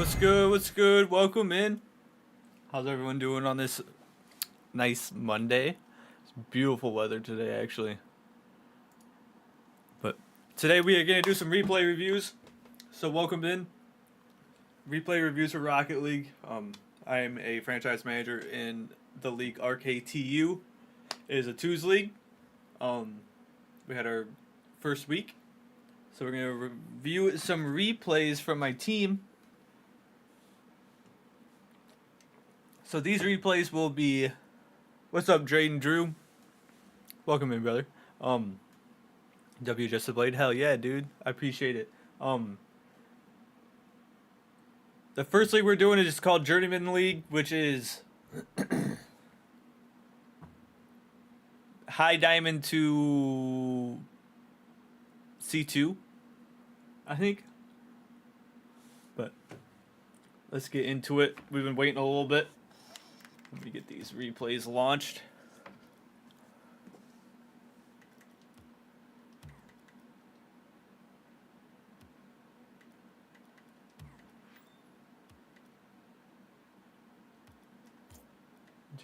What's good? What's good? Welcome in. How's everyone doing on this nice Monday? It's beautiful weather today, actually. But today we are going to do some replay reviews. So welcome in. Replay reviews for Rocket League. I am a franchise manager in the league RKTU. It is a twos league. We had our first week. So we're going to review some replays from my team. So these replays will be, what's up, Drayden Drew? Welcome in, brother. W just a blade, hell yeah, dude. I appreciate it. The first league we're doing is called Journeyman League, which is high diamond to C2, I think. But let's get into it. We've been waiting a little bit. Let me get these replays launched.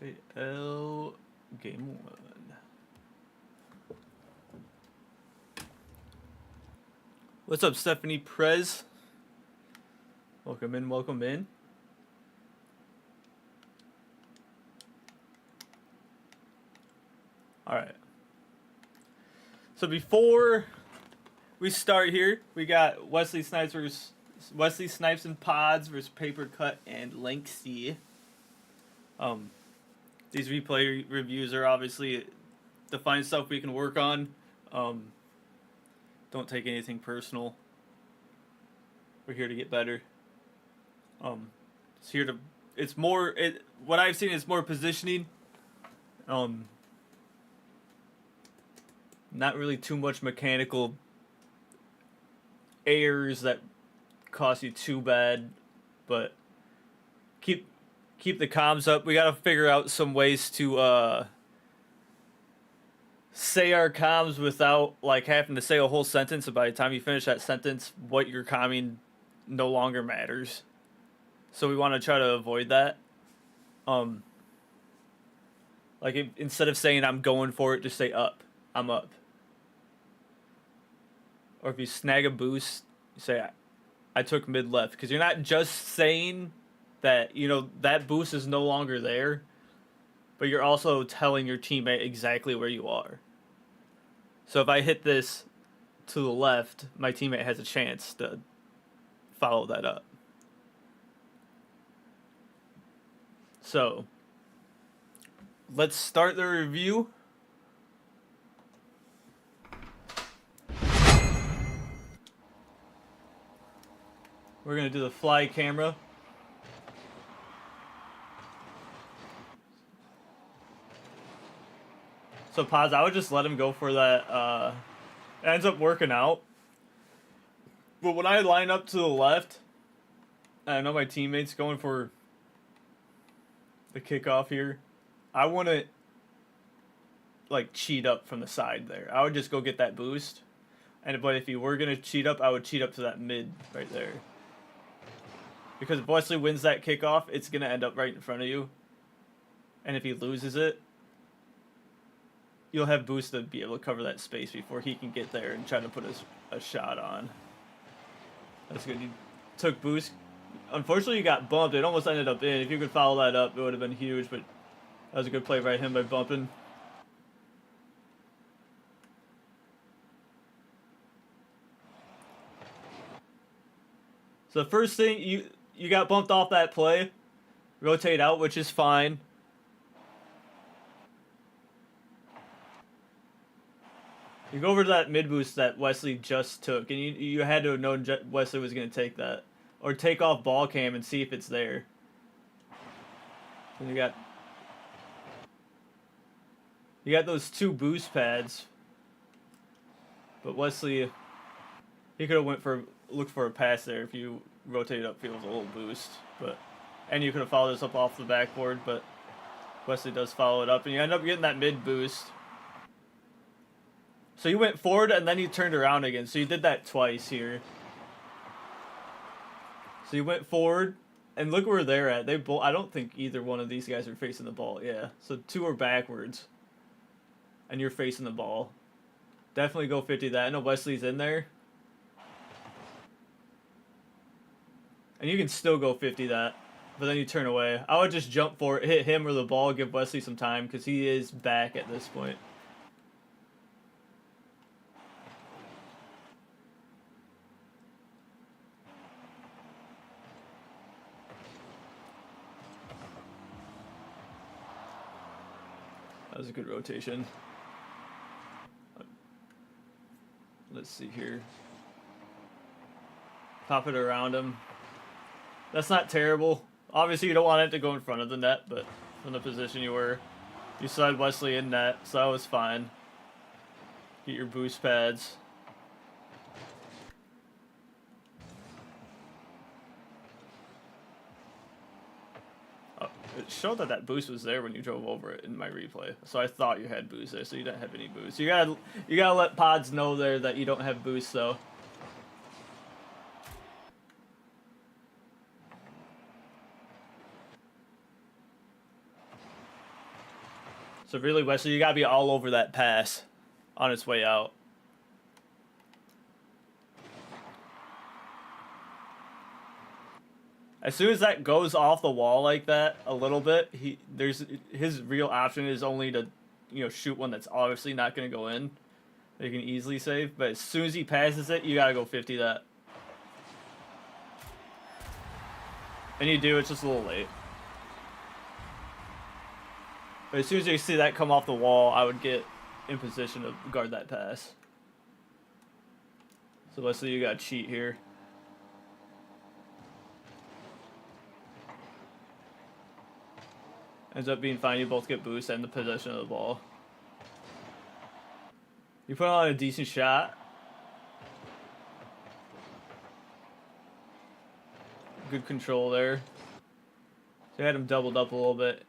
JL Game 1. What's up, Stephanie Prez? Welcome in, welcome in. Alright. So before we start here, we got Wesley Snipes and Pods versus Paper Cut and Lanksy. These replay reviews are obviously the fine stuff we can work on. Don't take anything personal. We're here to get better. What I've seen is more positioning. Not really too much mechanical errors that cost you too bad, but keep the comms up. We gotta figure out some ways to say our comms without like having to say a whole sentence, and by the time you finish that sentence, what you're comming no longer matters. So we want to try to avoid that. Instead of saying I'm going for it, just say up. I'm up. Or if you snag a boost, you say I took mid left, because you're not just saying that, that boost is no longer there, but you're also telling your teammate exactly where you are. So if I hit this to the left, my teammate has a chance to follow that up. So let's start the review. We're going to do the fly camera. So Paz, I would just let him go for that. It ends up working out. But when I line up to the left, and I know my teammate's going for the kickoff here, I want to cheat up from the side there. I would just go get that boost. But if you were going to cheat up, I would cheat up to that mid right there. Because if Wesley wins that kickoff, it's going to end up right in front of you. And if he loses it, you'll have boost to be able to cover that space before he can get there and try to put a shot on. That's good. You took boost. Unfortunately, you got bumped. It almost ended up in. If you could follow that up, it would have been huge. But that was a good play by him by bumping. So the first thing, you got bumped off that play. Rotate out, which is fine. You go over to that mid boost that Wesley just took, and you had to have known Wesley was going to take that. Or take off ball cam and see if it's there. And you got those two boost pads. But Wesley, he could have looked for a pass there if you rotated upfield with a little boost. And you could have followed this up off the backboard, but Wesley does follow it up, and you end up getting that mid boost. So you went forward and then you turned around again. So you did that twice here. So you went forward, and look where they're at. They both. I don't think either one of these guys are facing the ball. Yeah. So 2 are backwards, and you're facing the ball. Definitely go 50 that. I know Wesley's in there. And you can still go 50 that, but then you turn away. I would just jump for it, hit him or the ball, give Wesley some time, because he is back at this point. That was a good rotation. Let's see here. Pop it around him. That's not terrible. Obviously, you don't want it to go in front of the net, but from the position you were, you slide Wesley in net, so that was fine. Get your boost pads. It showed that that boost was there when you drove over it in my replay, so I thought you had boost there, so you didn't have any boost. You gotta let pods know there that you don't have boost, though. So really, Wesley, you gotta be all over that pass on its way out. As soon as that goes off the wall like that a little bit, his real option is only to, shoot one that's obviously not gonna go in. That you can easily save. But as soon as he passes it, you gotta go 50 that. And you do, it's just a little late. But as soon as you see that come off the wall, I would get in position to guard that pass. So let's say you got cheat here. Ends up being fine. You both get boost and the possession of the ball. You put on a decent shot. Good control there. So you had him doubled up a little bit.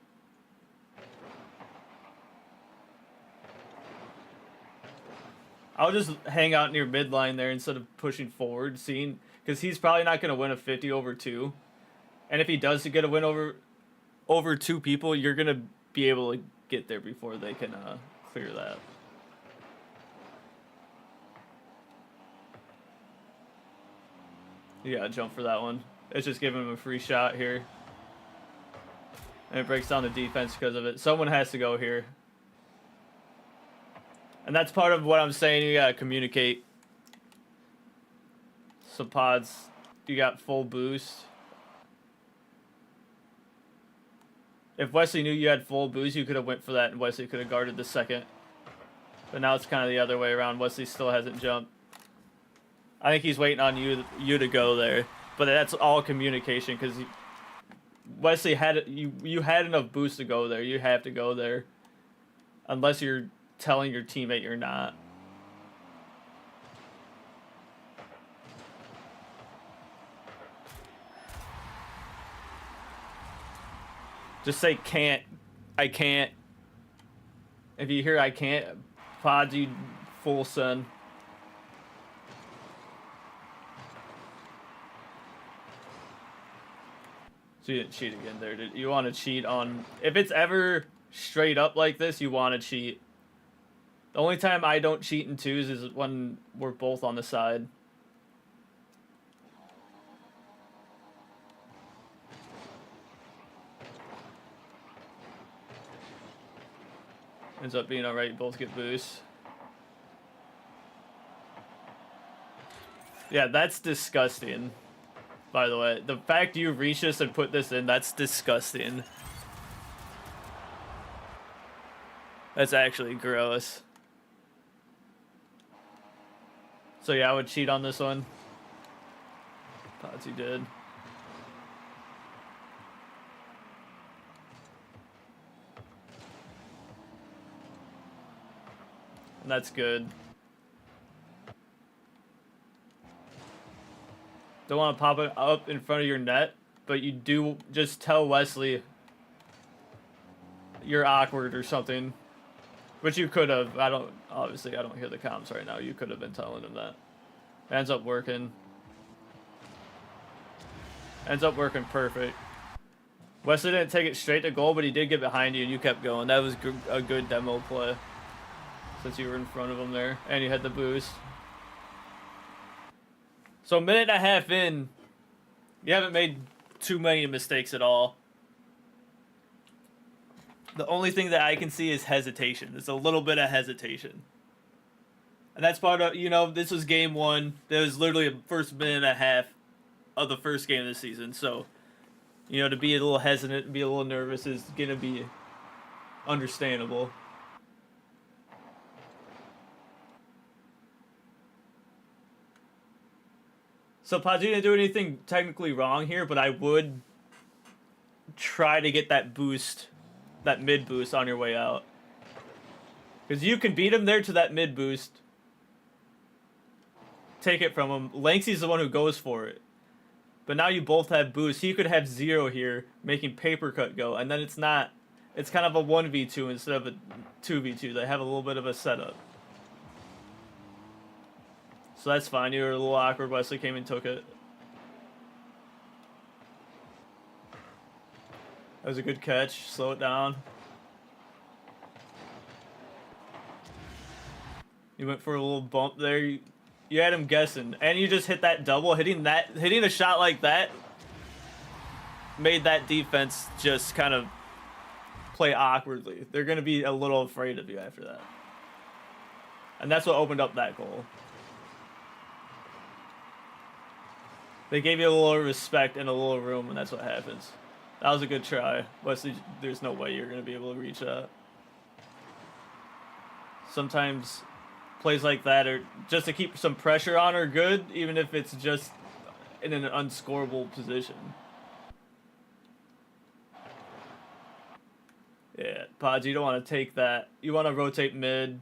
I'll just hang out near midline there instead of pushing forward, because he's probably not going to win a 50 over 2. And if he does get a win over 2 people, you're going to be able to get there before they can clear that. You got to jump for that one. It's just giving him a free shot here. And it breaks down the defense because of it. Someone has to go here. And that's part of what I'm saying. You gotta communicate. So pods, you got full boost. If Wesley knew you had full boost, you could have went for that, and Wesley could have guarded the second. But now it's kind of the other way around. Wesley still hasn't jumped. I think he's waiting on you to go there. But that's all communication, because Wesley had you had enough boost to go there. You have to go there, unless you're telling your teammate you're not. Just say can't. I can't. If you hear I can't, pods you full sun. So you didn't cheat again there. You want to cheat on... If it's ever straight up like this, you want to cheat. The only time I don't cheat in 2s is when we're both on the side. Ends up being alright, both get boosts. Yeah, that's disgusting. By the way, the fact you reach this and put this in, that's disgusting. That's actually gross. So yeah, I would cheat on this one. Pods you did. And that's good. Don't want to pop it up in front of your net, but you do just tell Wesley you're awkward or something. Which you could have. Obviously I don't hear the comms right now. You could have been telling him that. It ends up working. Ends up working perfect. Wesley didn't take it straight to goal, but he did get behind you and you kept going. That was a good demo play. Since you were in front of him there. And you had the boost. So a minute and a half in, you haven't made too many mistakes at all. The only thing that I can see is hesitation. There's a little bit of hesitation. And that's part of, you know, this was game one. That was literally the first minute and a half of the first game of the season. So, you know, to be a little hesitant and be a little nervous is going to be understandable. So Podgy didn't do anything technically wrong here, but I would try to get that boost, that mid boost on your way out. Because you can beat him there to that mid boost. Take it from him. Lanksy's the one who goes for it. But now you both have boost. He could have 0 here, making paper cut go. And then it's not, it's kind of a 1v2 instead of a 2v2. They have a little bit of a setup. So that's fine. You were a little awkward. Wesley came and took it. That was a good catch. Slow it down. You went for a little bump there. You had him guessing. And you just hit that double. Hitting a shot like that made that defense just kind of play awkwardly. They're going to be a little afraid of you after that. And that's what opened up that goal. They gave you a little respect and a little room, and that's what happens. That was a good try. Wesley, there's no way you're going to be able to reach that. Sometimes plays like that are just to keep some pressure on are good, even if it's just in an unscorable position. Yeah, Podgy, you don't want to take that. You want to rotate mid.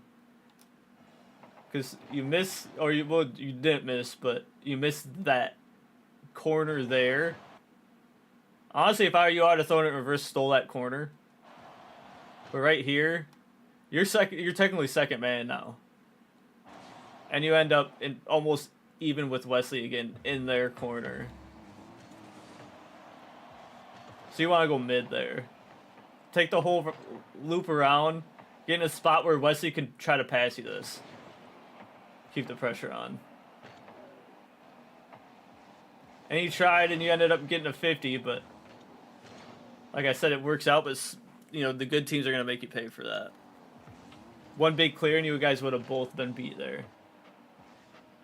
Because you miss, or you didn't miss, but you missed that corner there. Honestly, if I were you, I'd have thrown it in reverse, stole that corner. But right here, you're technically second man now. And you end up in almost even with Wesley again in their corner. So you want to go mid there. Take the whole loop around, get in a spot where Wesley can try to pass you this. Keep the pressure on. And you tried, and you ended up getting a 50, but like I said, it works out, but, you know, the good teams are going to make you pay for that. One big clear, and you guys would have both been beat there.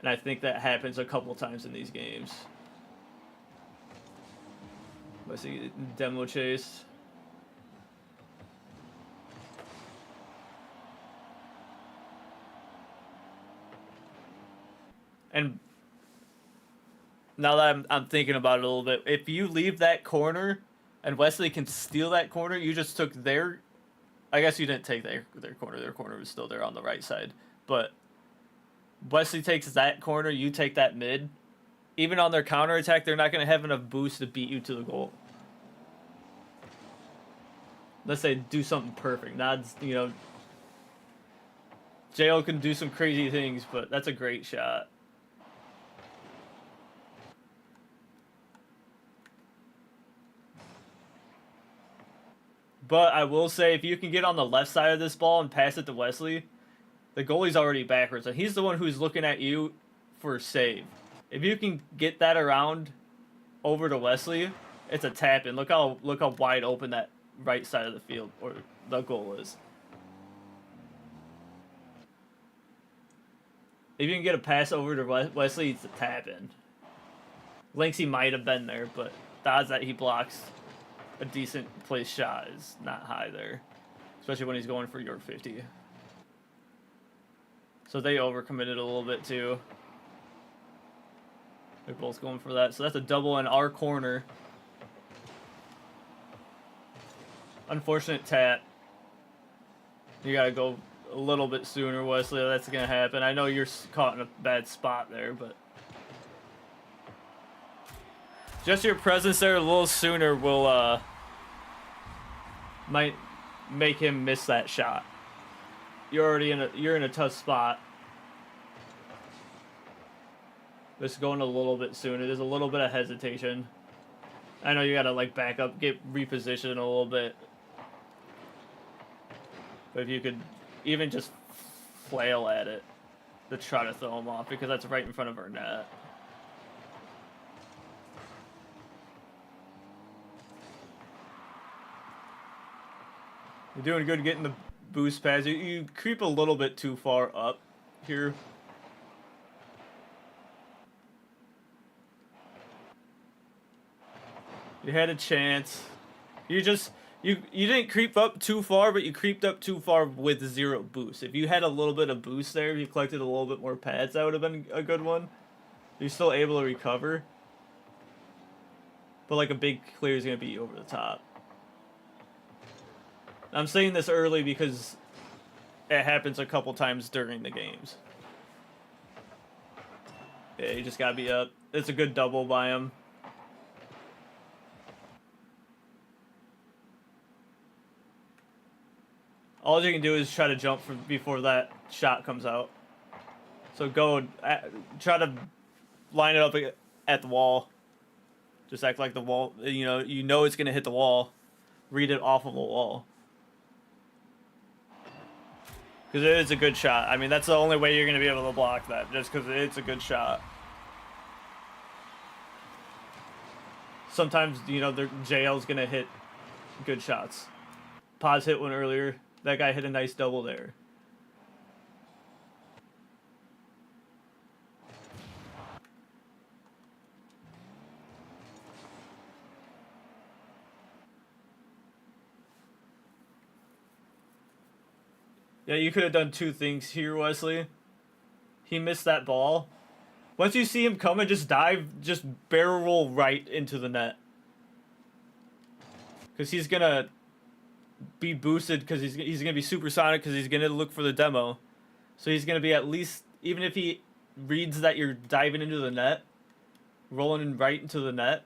And I think that happens a couple times in these games. Let's see, demo chase. And now that I'm thinking about it a little bit, if you leave that corner and Wesley can steal that corner, you just took their... I guess you didn't take their corner. Their corner was still there on the right side. But Wesley takes that corner, you take that mid. Even on their counterattack, they're not going to have enough boost to beat you to the goal. Unless they do something perfect. Not, you know... JL can do some crazy things, but that's a great shot. But I will say, if you can get on the left side of this ball and pass it to Wesley, the goalie's already backwards, and he's the one who's looking at you for a save. If you can get that around over to Wesley, it's a tap in. Look how wide open that right side of the field or the goal is. If you can get a pass over to Wesley, it's a tap in. Lanksy might have been there, but the odds that he blocks a decent place shot is not high there, especially when he's going for your 50. So they overcommitted a little bit too. They're both going for that. So that's a double in our corner. Unfortunate tap. You gotta go a little bit sooner, Wesley. That's gonna happen. I know you're caught in a bad spot there, but just your presence there a little sooner will might make him miss that shot. You're in a tough spot. Just going a little bit sooner. There's a little bit of hesitation. I know you gotta like back up, get repositioned a little bit. But if you could even just flail at it to try to throw him off, because that's right in front of our net. You're doing good getting the boost pads. You creep a little bit too far up here. You had a chance. You didn't creep up too far, but you creeped up too far with 0 boost. If you had a little bit of boost there, if you collected a little bit more pads, that would have been a good one. You're still able to recover. But like a big clear is going to be over the top. I'm saying this early because it happens a couple times during the games. Yeah, you just got to be up. It's a good double by him. All you can do is try to jump before that shot comes out. So go, try to line it up at the wall. Just act like the wall, you know it's going to hit the wall. Read it off of the wall. Because it is a good shot. I mean, that's the only way you're going to be able to block that, just because it's a good shot. Sometimes, the JL's going to hit good shots. Paz hit one earlier. That guy hit a nice double there. Yeah, you could have done 2 things here, Wesley. He missed that ball. Once you see him coming, just dive, just barrel roll right into the net. Because he's going to be boosted, because he's going to be supersonic, because he's going to look for the demo. So he's going to be at least, even if he reads that you're diving into the net, rolling right into the net,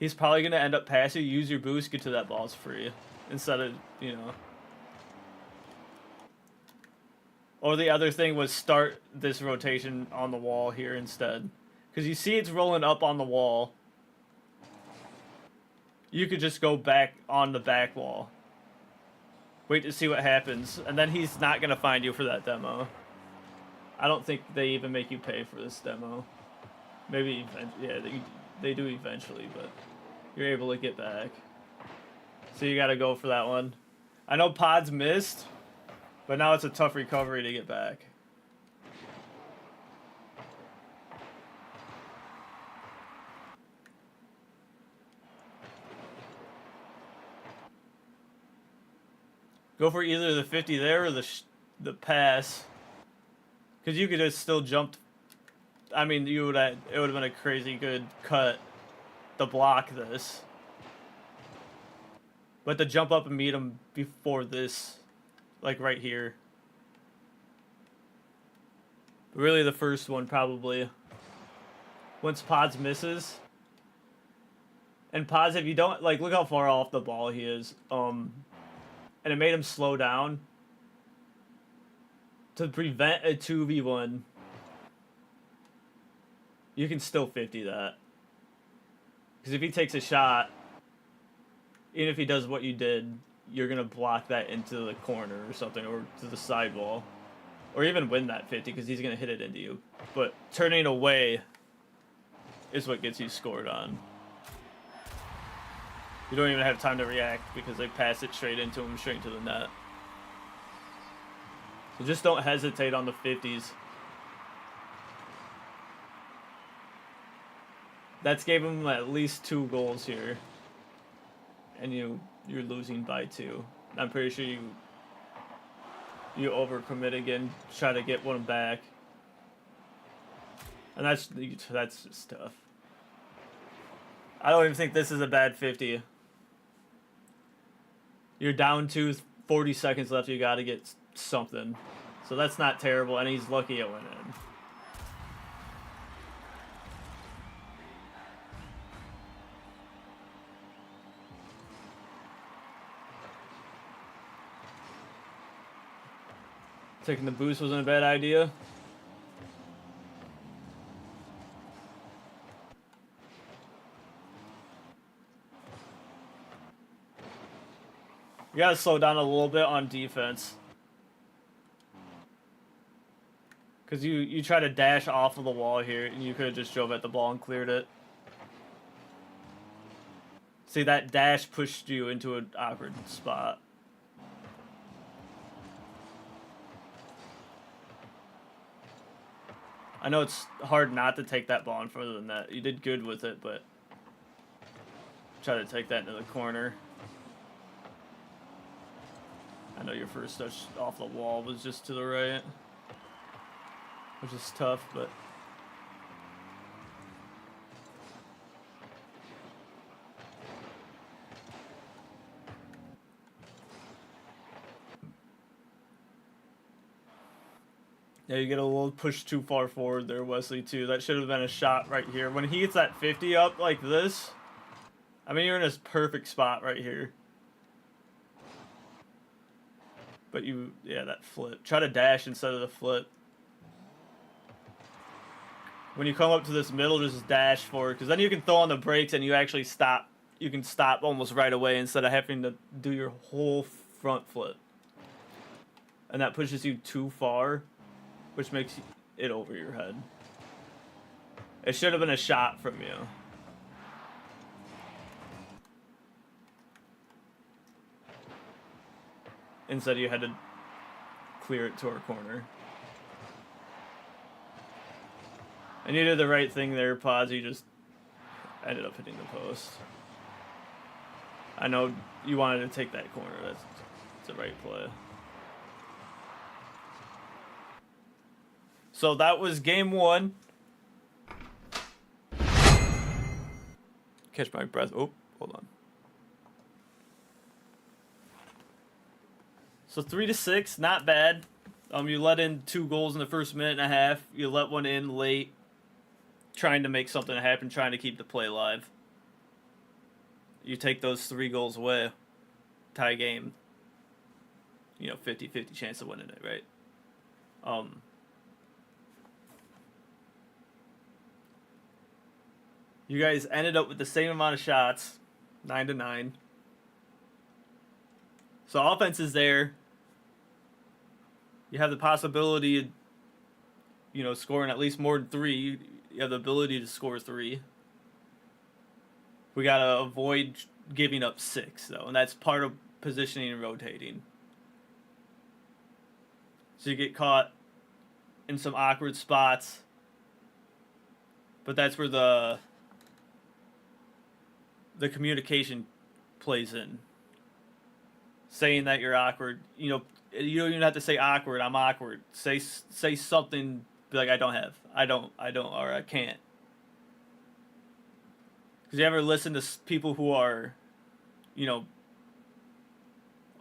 he's probably going to end up past you, use your boost, get to that ball's free. Instead of, Or the other thing was start this rotation on the wall here instead. Because you see it's rolling up on the wall. You could just go back on the back wall. Wait to see what happens. And then he's not going to find you for that demo. I don't think they even make you pay for this demo. Maybe, yeah, they do eventually, but you're able to get back. So you got to go for that one. I know Pod's missed. But now it's a tough recovery to get back. Go for either the 50 there or the pass. Because you could just still jump. I mean, it would have been a crazy good cut to block this. But to jump up and meet him before this. Like right here. Really the first one probably. Once Pods misses. And Pods, if you don't, like, look how far off the ball he is. And it made him slow down. To prevent a 2v1. You can still 50 that. Because if he takes a shot, even if he does what you did, you're going to block that into the corner or something, or to the sidewall. Or even win that 50, because he's going to hit it into you. But turning away is what gets you scored on. You don't even have time to react, because they pass it straight into him, straight into the net. So just don't hesitate on the 50s. That's gave him at least 2 goals here. And you're losing by 2. I'm pretty sure you overcommit again, try to get one back. And that's just tough. I don't even think this is a bad 50. You're down to 40 seconds left, you gotta get something. So that's not terrible, and he's lucky it went in. Taking the boost wasn't a bad idea. You gotta slow down a little bit on defense. Because you try to dash off of the wall here, and you could have just drove at the ball and cleared it. See, that dash pushed you into an awkward spot. I know it's hard not to take that ball in further than that. You did good with it, but try to take that into the corner. I know your first touch off the wall was just to the right, which is tough, but yeah, you get a little push too far forward there, Wesley, too. That should have been a shot right here. When he gets that 50 up like this, I mean, you're in this perfect spot right here. But yeah, that flip. Try to dash instead of the flip. When you come up to this middle, just dash forward, because then you can throw on the brakes and you actually stop. You can stop almost right away instead of having to do your whole front flip. And that pushes you too far, which makes it over your head. It should have been a shot from you. Instead, you had to clear it to our corner. And you did the right thing there, Paz. You just ended up hitting the post. I know you wanted to take that corner. That's the right play. So that was game one. Catch my breath. Oh, hold on. So 3-6, not bad. You let in 2 goals in the first minute and a half. You let one in late, trying to make something happen, trying to keep the play alive. You take those 3 goals away, tie game. 50-50 chance of winning it, right? You guys ended up with the same amount of shots, 9-9. So offense is there. You have the possibility of, scoring at least more than 3. You have the ability to score 3. We got to avoid giving up 6, though, and that's part of positioning and rotating. So you get caught in some awkward spots, but that's where the communication plays in. Saying that you're awkward, you don't even have to say awkward. I'm awkward. Say something like I don't, or I can't. Because you ever listen to people who are,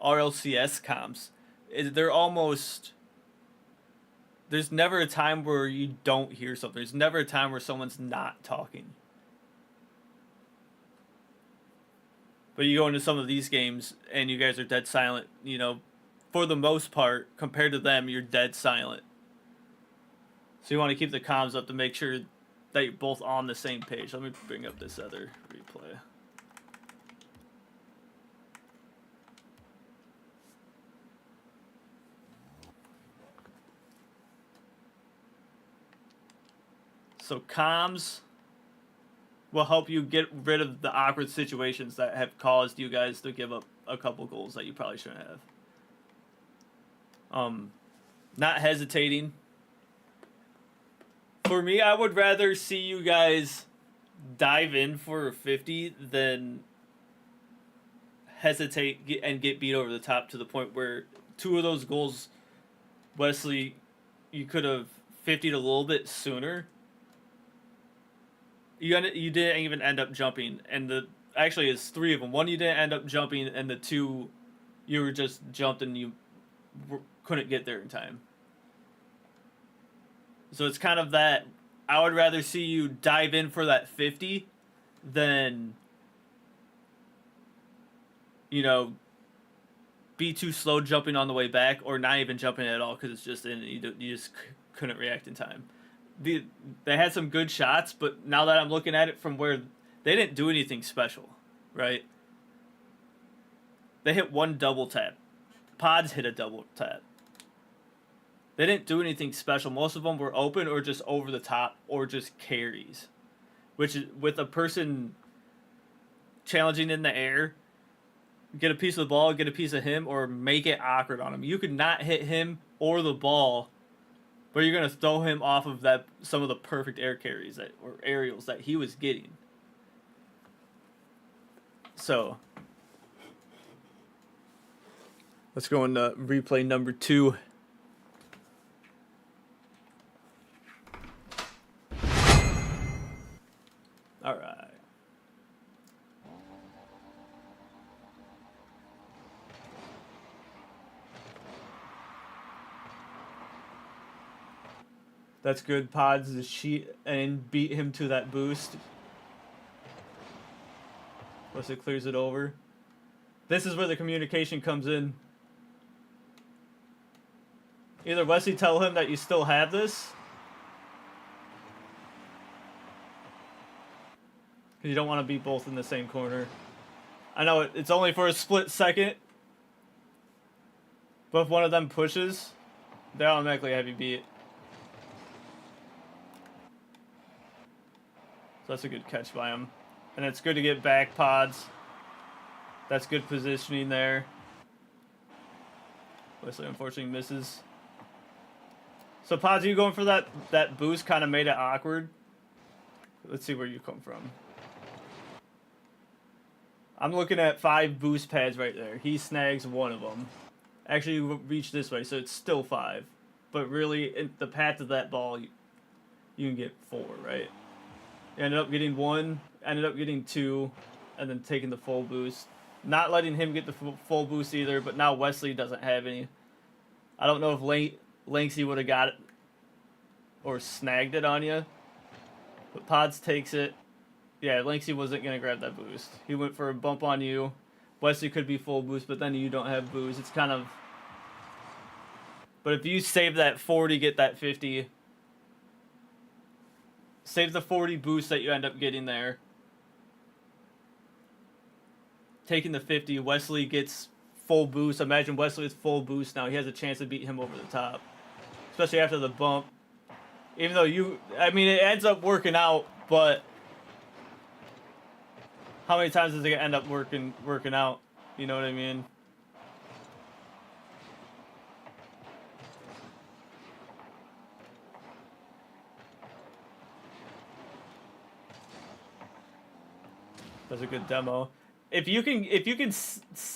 RLCS comms? They're almost. There's never a time where you don't hear something. There's never a time where someone's not talking. But you go into some of these games and you guys are dead silent, for the most part, compared to them, you're dead silent. So you want to keep the comms up to make sure that you're both on the same page. Let me bring up this other replay. So comms will help you get rid of the awkward situations that have caused you guys to give up a couple goals that you probably shouldn't have. Not hesitating. For me, I would rather see you guys dive in for a 50 than hesitate and get beat over the top to the point where 2 of those goals, Wesley, you could have 50'd a little bit sooner. You didn't even end up jumping, and actually it's 3 of them. 1 you didn't end up jumping, and the 2 you were just jumped and you couldn't get there in time. So it's kind of that. I would rather see you dive in for that 50 than, be too slow jumping on the way back, or not even jumping at all because it's just in. You just couldn't react in time. They had some good shots, but now that I'm looking at it from where they didn't do anything special, right? They hit one double tap. Pods hit a double tap. They didn't do anything special. Most of them were open or just over the top or just carries. Which is, with a person challenging in the air, get a piece of the ball, get a piece of him, or make it awkward on him. You could not hit him or the ball, but you're going to throw him off of that some of the perfect air carries that or aerials that he was getting. So, let's go into replay number 2. All right. That's good. Pods the sheet and beat him to that boost. Plus it clears it over. This is where the communication comes in. Either Wesley tell him that you still have this, because you don't want to be both in the same corner. I know it's only for a split second, but if one of them pushes, they automatically have you beat. So that's a good catch by him. And it's good to get back pods. That's good positioning there. Wesley unfortunately misses. So pods, you going for that boost kind of made it awkward. Let's see where you come from. I'm looking at 5 boost pads right there. He snags one of them. Actually, you reach this way, so it's still 5. But really, in the path of that ball, you can get 4, right? You ended up getting 1, ended up getting 2, and then taking the full boost. Not letting him get the full boost either, but now Wesley doesn't have any. I don't know if Lanksy would have got it or snagged it on you. But Pods takes it. Yeah, Lanksy wasn't going to grab that boost. He went for a bump on you. Wesley could be full boost, but then you don't have boost. It's kind of... But if you save that 40, get that 50... Save the 40 boost that you end up getting there. Taking the 50, Wesley gets full boost. Imagine Wesley with full boost now. He has a chance to beat him over the top. Especially after the bump. Even though I mean, it ends up working out, but... How many times does it end up working out? You know what I mean? That's a good demo. If you can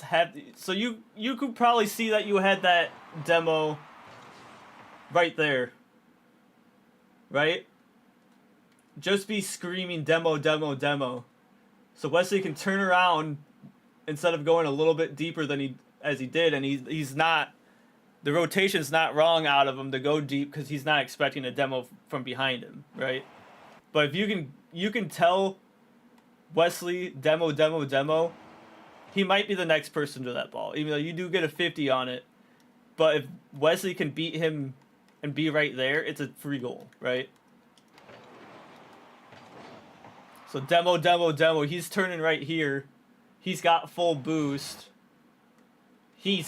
have, so you could probably see that you had that demo right there, right? Just be screaming demo, demo, demo, so Wesley can turn around instead of going a little bit deeper than he did, and he's not, the rotation's not wrong out of him to go deep because he's not expecting a demo from behind him, right? But if you can tell Wesley, demo, demo, demo, he might be the next person to that ball, even though you do get a 50 on it. But if Wesley can beat him and be right there, it's a free goal, right? So demo, demo, demo, he's turning right here. He's got full boost. He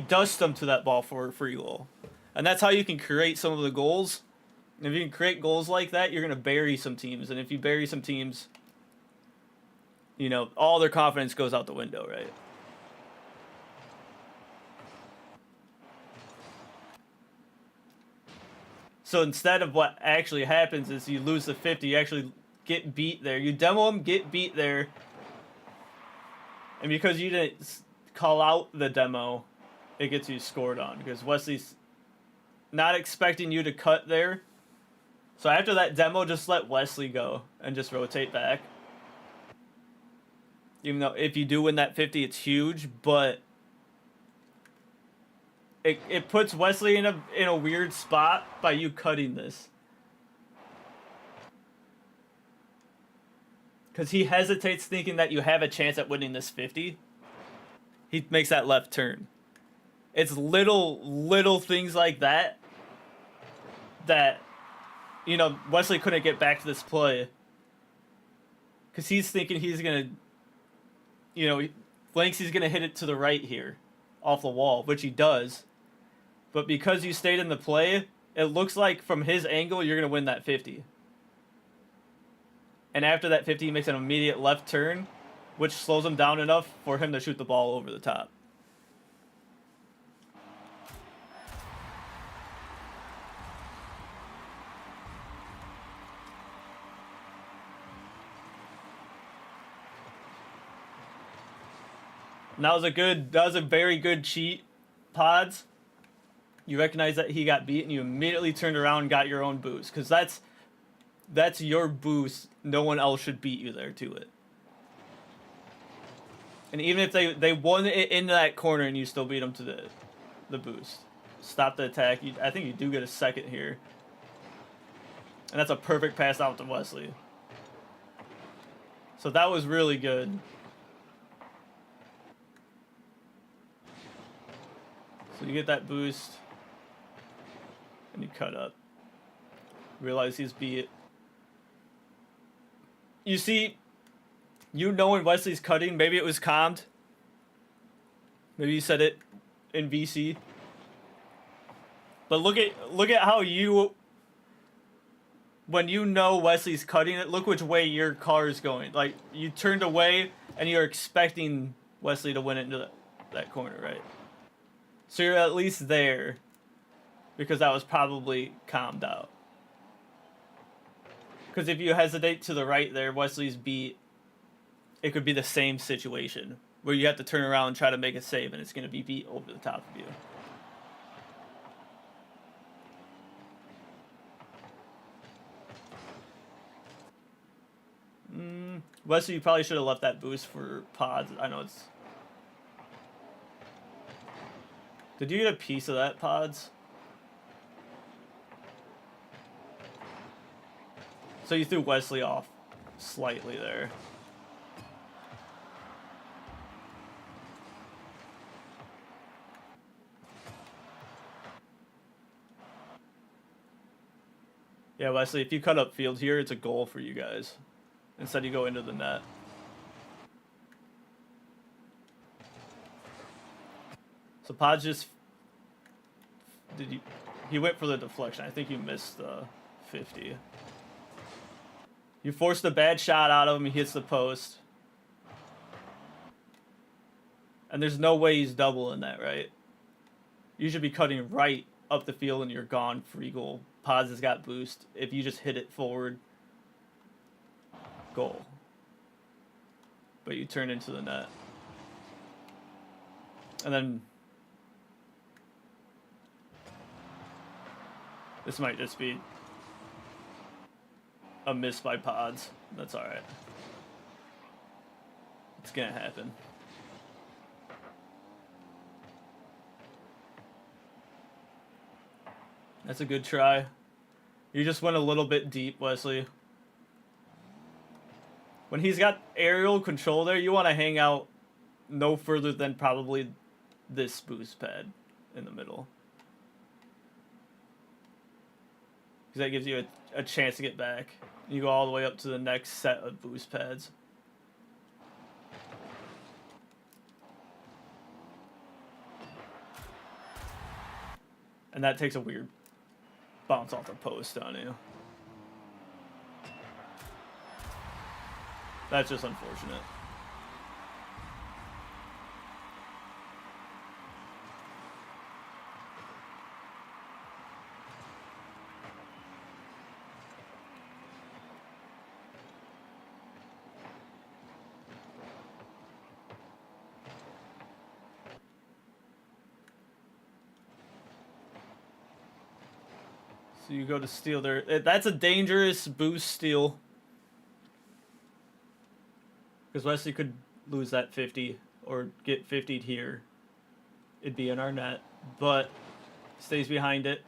dusts them to that ball for a free goal. And that's how you can create some of the goals. And if you can create goals like that, you're going to bury some teams. And if you bury some teams, you know, all their confidence goes out the window, right? So instead of what actually happens is you lose the 50, you actually get beat there. You demo them, get beat there. And because you didn't call out the demo, it gets you scored on. Because Wesley's not expecting you to cut there. So after that demo, just let Wesley go and just rotate back. Even though if you do win that 50, it's huge, but it puts Wesley in a weird spot by you cutting this. Because he hesitates thinking that you have a chance at winning this 50. He makes that left turn. It's little things like that that, you know, Wesley couldn't get back to this play. Because he's thinking he's going to, you know, thinks he's going to hit it to the right here off the wall, which he does. But because you stayed in the play, it looks like from his angle, you're going to win that 50. And after that 50, he makes an immediate left turn, which slows him down enough for him to shoot the ball over the top. And that was a very good cheat, Pods. You recognize that he got beat, and you immediately turned around and got your own boost, because that's your boost. No one else should beat you there to it. And even if they won it into that corner and you still beat them to the boost, stop the attack. I think you do get a second here, and that's a perfect pass out to Wesley. So that was really good. So you get that boost, and you cut up. Realize he's beat. You see, when Wesley's cutting, maybe it was calmed. Maybe you said it in VC. But look at how when you know Wesley's cutting it, look which way your car is going. Like, you turned away, and you're expecting Wesley to win it into that corner, right? So you're at least there, because that was probably calmed out. Because if you hesitate to the right there, Wesley's beat, it could be the same situation, where you have to turn around and try to make a save, and it's going to be beat over the top of you. Wesley, you probably should have left that boost for Pods. I know it's... Did you get a piece of that, Pods? So you threw Wesley off slightly there. Yeah, Wesley, if you cut up field here, it's a goal for you guys. Instead, you go into the net. So Pods just... He went for the deflection. I think you missed the 50. You forced a bad shot out of him. He hits the post. And there's no way he's doubling that, right? You should be cutting right up the field and you're gone. Free goal. Pods has got boost. If you just hit it forward, goal. But you turn into the net. And then... This might just be a miss by Pods. That's alright. It's gonna happen. That's a good try. You just went a little bit deep, Wesley. When he's got aerial control there, you want to hang out no further than probably this boost pad in the middle. Because that gives you a chance to get back. You go all the way up to the next set of boost pads. And that takes a weird bounce off the post on you. That's just unfortunate. So you go to steal there. That's a dangerous boost steal. Because Wesley could lose that 50 or get 50'd here. It'd be in our net, but stays behind it.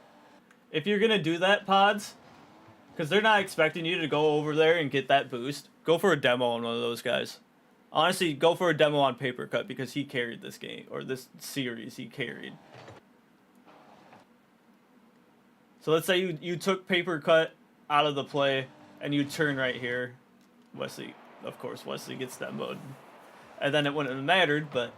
If you're going to do that, Pods, because they're not expecting you to go over there and get that boost, go for a demo on one of those guys. Honestly, go for a demo on Paper Cut because he carried this game, or this series he carried. So let's say you took Paper Cut out of the play and you turn right here. Wesley, of course, Wesley gets demoed. and then it wouldn't have mattered, but...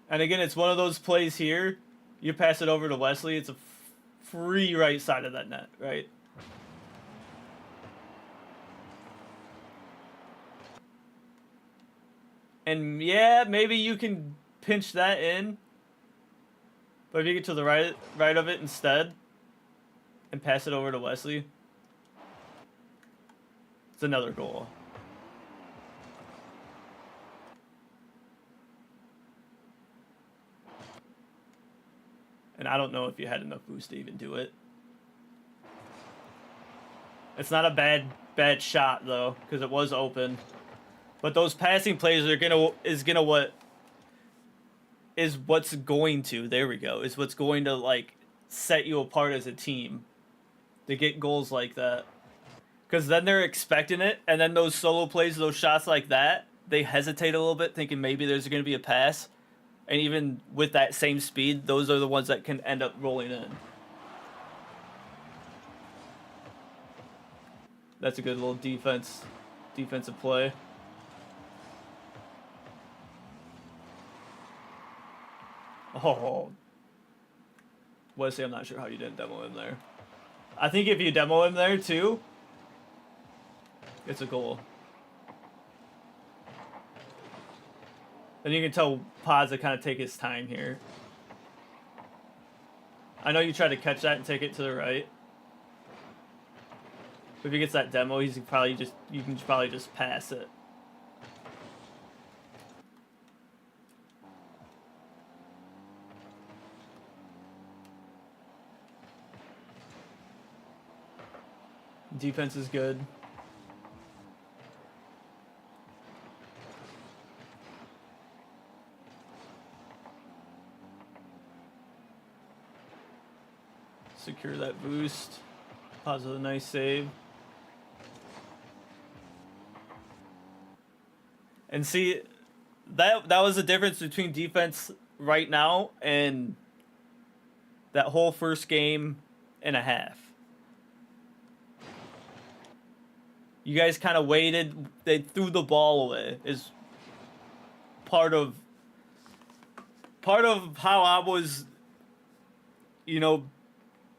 And again, it's one of those plays here. You pass it over to Wesley, it's a free right side of that net, right? And yeah, maybe you can pinch that in. But if you get to the right of it instead and pass it over to Wesley, it's another goal. And I don't know if you had enough boost to even do it. It's not a bad shot though, because it was open. But those passing plays are what's going to, there we go, is what's going to like set you apart as a team to get goals like that. Because then they're expecting it, and then those solo plays, those shots like that, they hesitate a little bit, thinking maybe there's going to be a pass. And even with that same speed, those are the ones that can end up rolling in. That's a good little defensive play. Oh. Wesley, I'm not sure how you didn't demo him there. I think if you demo him there too, it's a goal. Then you can tell Pods to kind of take his time here. I know you try to catch that and take it to the right. But if he gets that demo, you can probably just pass it. Defense is good. Secure that boost. Pause with a nice save. And see, that was the difference between defense right now and that whole first game and a half. You guys kind of waited. They threw the ball away. Is part of how I was, you know,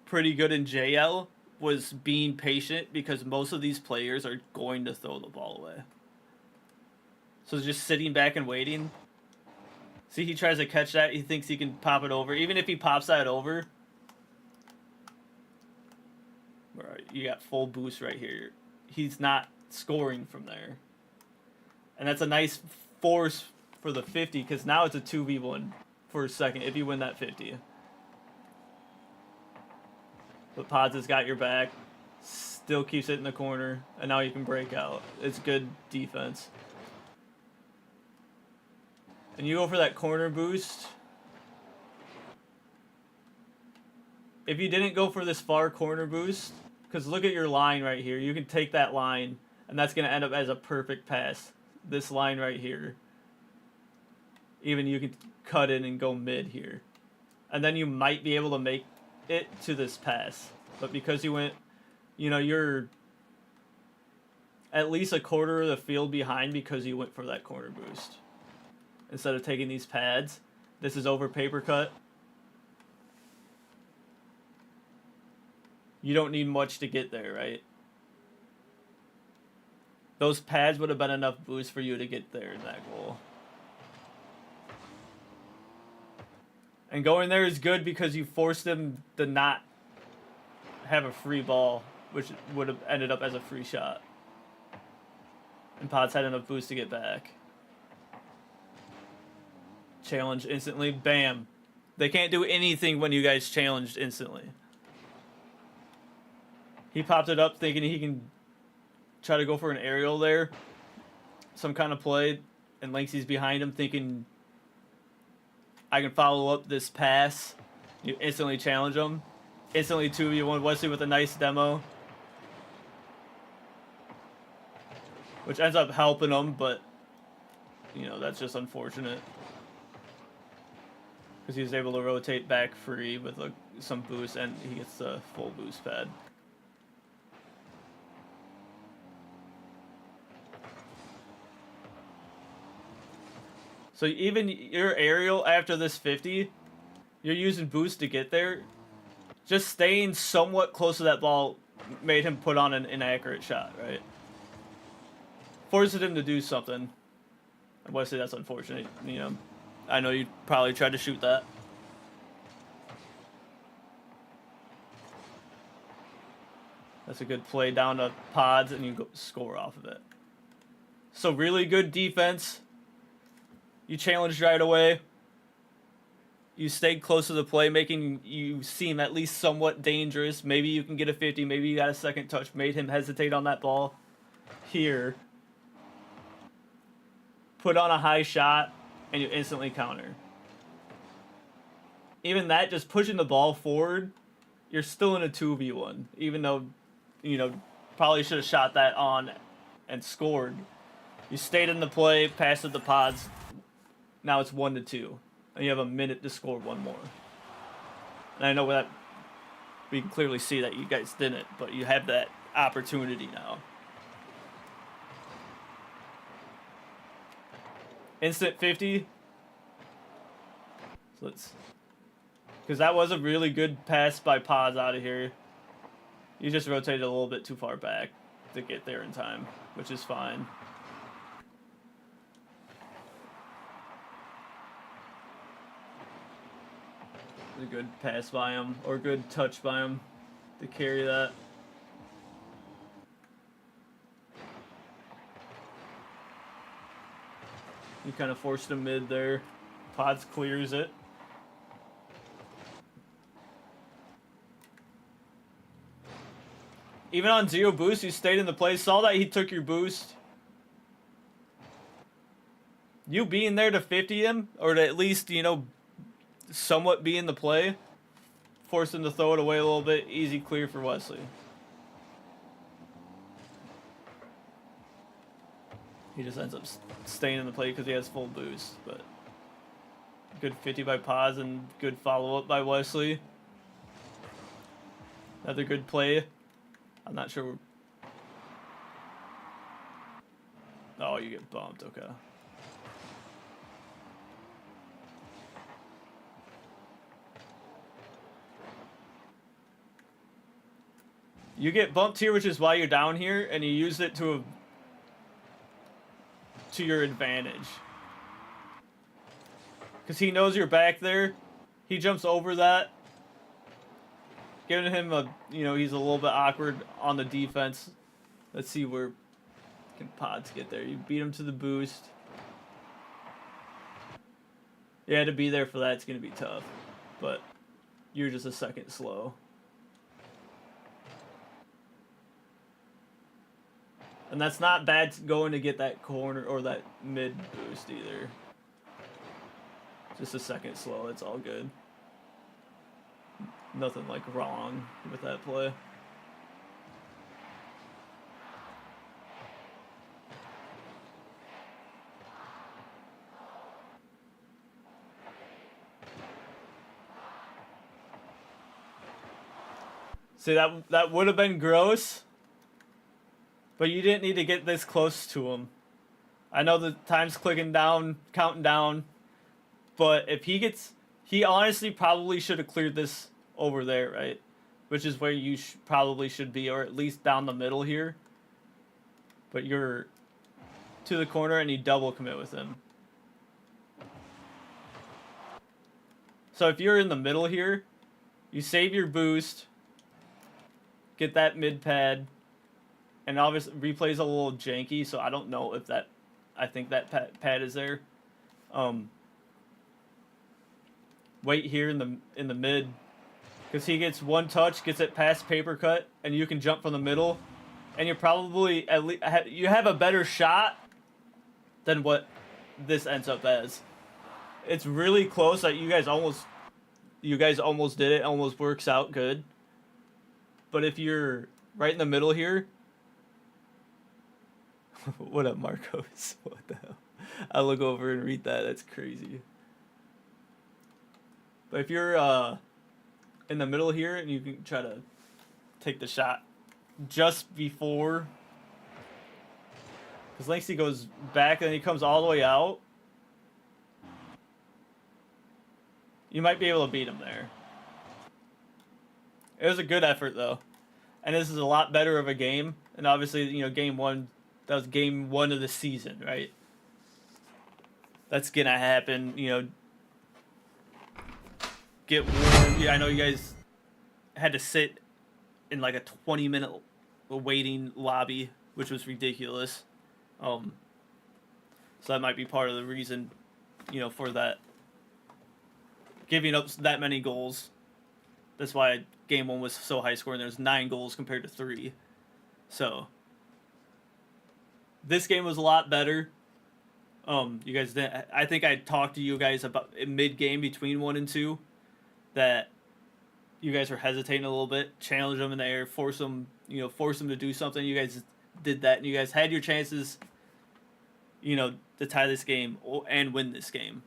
pretty good in JL, was being patient, because most of these players are going to throw the ball away. So just sitting back and waiting. See, he tries to catch that. He thinks he can pop it over. Even if he pops that over, all right, you got full boost right here. He's not scoring from there. And that's a nice force for the 50, because now it's a 2v1 for a second if you win that 50. But Pods has got your back. Still keeps it in the corner. And now you can break out. It's good defense. And you go for that corner boost. If you didn't go for this far corner boost, because look at your line right here. You can take that line, and that's going to end up as a perfect pass. This line right here. Even you can cut in and go mid here. And then you might be able to make it to this pass. But because you went, you know, you're at least a quarter of the field behind because you went for that corner boost. Instead of taking these pads. This is over paper cut. You don't need much to get there, right? Those pads would have been enough boost for you to get there in that goal. And going there is good because you forced them to not have a free ball, which would have ended up as a free shot. And Pods had enough boost to get back. Challenge instantly. Bam. They can't do anything when you guys challenged instantly. He popped it up thinking he can try to go for an aerial there. Some kind of play. And Lanksy's behind him thinking, I can follow up this pass. You instantly challenge him. Instantly 2v1 Wesley with a nice demo. Which ends up helping him, but, you know, that's just unfortunate. Because he was able to rotate back free with some boost, and he gets the full boost pad. So even your aerial after this 50, you're using boost to get there. Just staying somewhat close to that ball made him put on an inaccurate shot, right? Forced him to do something. I want to say that's unfortunate. You know, I know you probably tried to shoot that. That's a good play down to pods, and you go score off of it. So really good defense. You challenged right away. You stayed close to the play, making you seem at least somewhat dangerous. Maybe you can get a 50. Maybe you got a second touch. Made him hesitate on that ball. Here. Put on a high shot, and you instantly counter. Even that, just pushing the ball forward, you're still in a 2v1. Even though, you know, probably should have shot that on and scored. You stayed in the play, passed it the pods. Now it's 1-2. And you have a minute to score one more. And I know that we can clearly see that you guys didn't, but you have that opportunity now. Instant 50. So let's... Because that was a really good pass by Pods out of here. You just rotated a little bit too far back to get there in time, which is fine. A good pass by him, or good touch by him to carry that. You kind of forced him mid there. Pods clears it. Even on 0 boost, you stayed in the play. Saw that he took your boost. You being there to 50 him, or to at least, you know, somewhat be in the play, forced him to throw it away a little bit. Easy clear for Wesley. He just ends up staying in the play because he has full boost. But good 50 by Paz and good follow-up by Wesley. Another good play. I'm not sure. Oh, you get bumped. Okay. You get bumped here, which is why you're down here, and you use it to your advantage. Because he knows you're back there. He jumps over that. Giving him a, you know, he's a little bit awkward on the defense. Let's see where can Pods get there. You beat him to the boost. You had to be there for that. It's going to be tough. But you're just a second slow. And that's not bad going to get that corner or that mid boost either. Just a second slow, it's all good. Nothing like wrong with that play. See, that would have been gross. But you didn't need to get this close to him. I know the time's clicking down, counting down. But if he gets... He honestly probably should have cleared this over there, right? Which is where you probably should be, or at least down the middle here. But you're to the corner and you double commit with him. So if you're in the middle here, you save your boost. Get that mid pad. And obviously, replay's a little janky, so I don't know if that... I think that pad is there. Wait here in the mid. Because he gets one touch, gets it past paper cut, and you can jump from the middle. And you're probably... at least you have a better shot than what this ends up as. It's really close that you guys almost did it. Almost works out good. But if you're right in the middle here... What up, Marcos? What the hell? I'll look over and read that. That's crazy. But if you're in the middle here and you can try to take the shot just before... Because Lanksy goes back and he comes all the way out. You might be able to beat him there. It was a good effort, though. And this is a lot better of a game. And obviously, you know, game one, that was game one of the season, right? That's going to happen, you know. Get warm. Yeah, I know you guys had to sit in like a 20-minute waiting lobby, which was ridiculous. So that might be part of the reason, you know, for that. Giving up that many goals. That's why game one was so high scoring. There's 9 goals compared to 3. So this game was a lot better. You guys didn't. I think I talked to you guys about mid game between 1 and 2 that you guys were hesitating a little bit. Challenge them in the air, force them to do something. You guys did that, and you guys had your chances, you know, to tie this game and win this game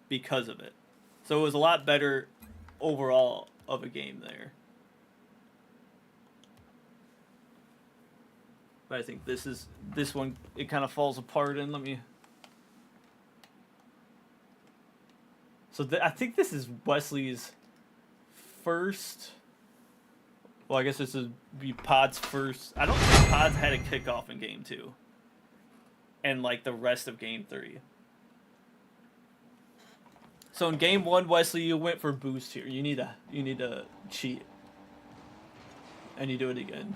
because of it. So it was a lot better overall of a game there. But I think this one, it kind of falls apart. And let me. So I think this is Wesley's first. Well, I guess this would be Pod's first. I don't think Pod's had a kickoff in game 2. And like the rest of game 3. So in game 1, Wesley, you went for boost here. You need to cheat. And you do it again.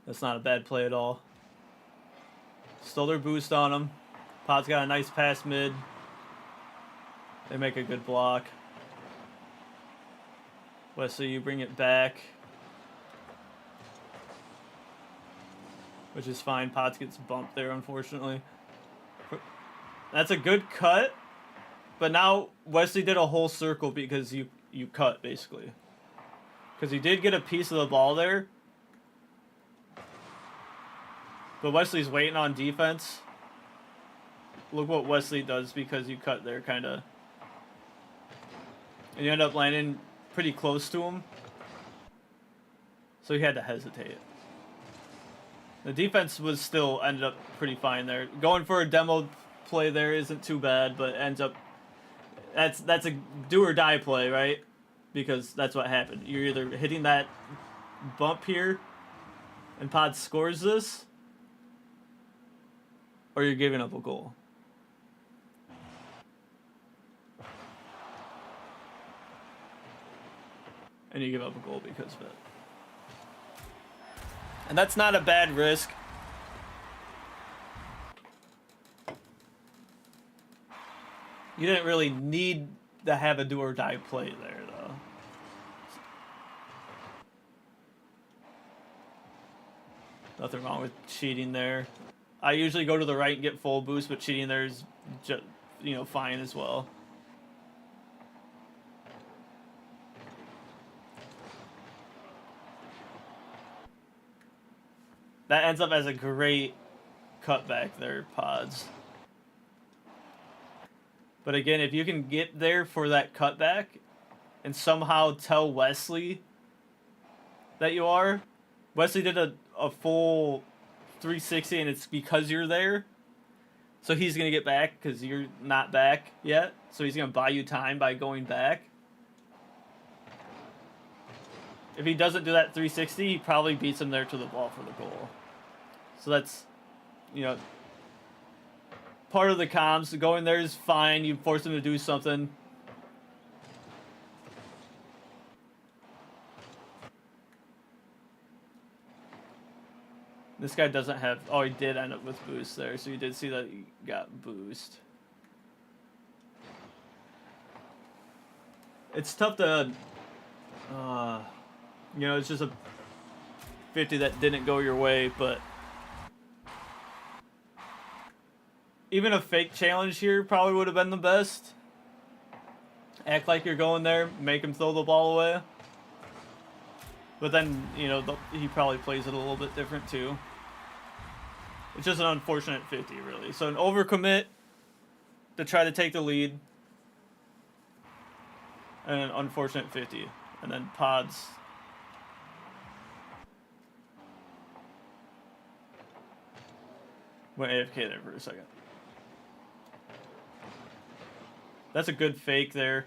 That's not a bad play at all. Stole their boost on him. Pod's got a nice pass mid. They make a good block. Wesley, you bring it back. Which is fine. Potts gets bumped there, unfortunately. That's a good cut. But now Wesley did a whole circle because you cut, basically. Because he did get a piece of the ball there. But Wesley's waiting on defense. Look what Wesley does because you cut there, kind of. And you end up landing pretty close to him. So he had to hesitate. The defense was still ended up pretty fine there. Going for a demo play there isn't too bad, but ends up... That's a do or die play, right? Because that's what happened. You're either hitting that bump here and Pod scores this, or you're giving up a goal. And you give up a goal because of it. And that's not a bad risk. You didn't really need to have a do or die play there, though. Nothing wrong with cheating there. I usually go to the right and get full boost, but cheating there is just, you know, fine as well. That ends up as a great cutback there, Pods. But again, if you can get there for that cutback and somehow tell Wesley that you are. Wesley did a full 360 and it's because you're there. So he's going to get back because you're not back yet. So he's going to buy you time by going back. If he doesn't do that 360, he probably beats him there to the ball for the goal. So that's, you know, part of the comms. Going there is fine. You force him to do something. This guy doesn't have... Oh, he did end up with boost there. So you did see that he got boost. It's tough to... you know, it's just a 50 that didn't go your way, but... Even a fake challenge here probably would have been the best. Act like you're going there, make him throw the ball away. But then, you know, he probably plays it a little bit different too. It's just an unfortunate 50, really. So an overcommit to try to take the lead. and an unfortunate 50, and then Pods. Went AFK there for a second. That's a good fake there.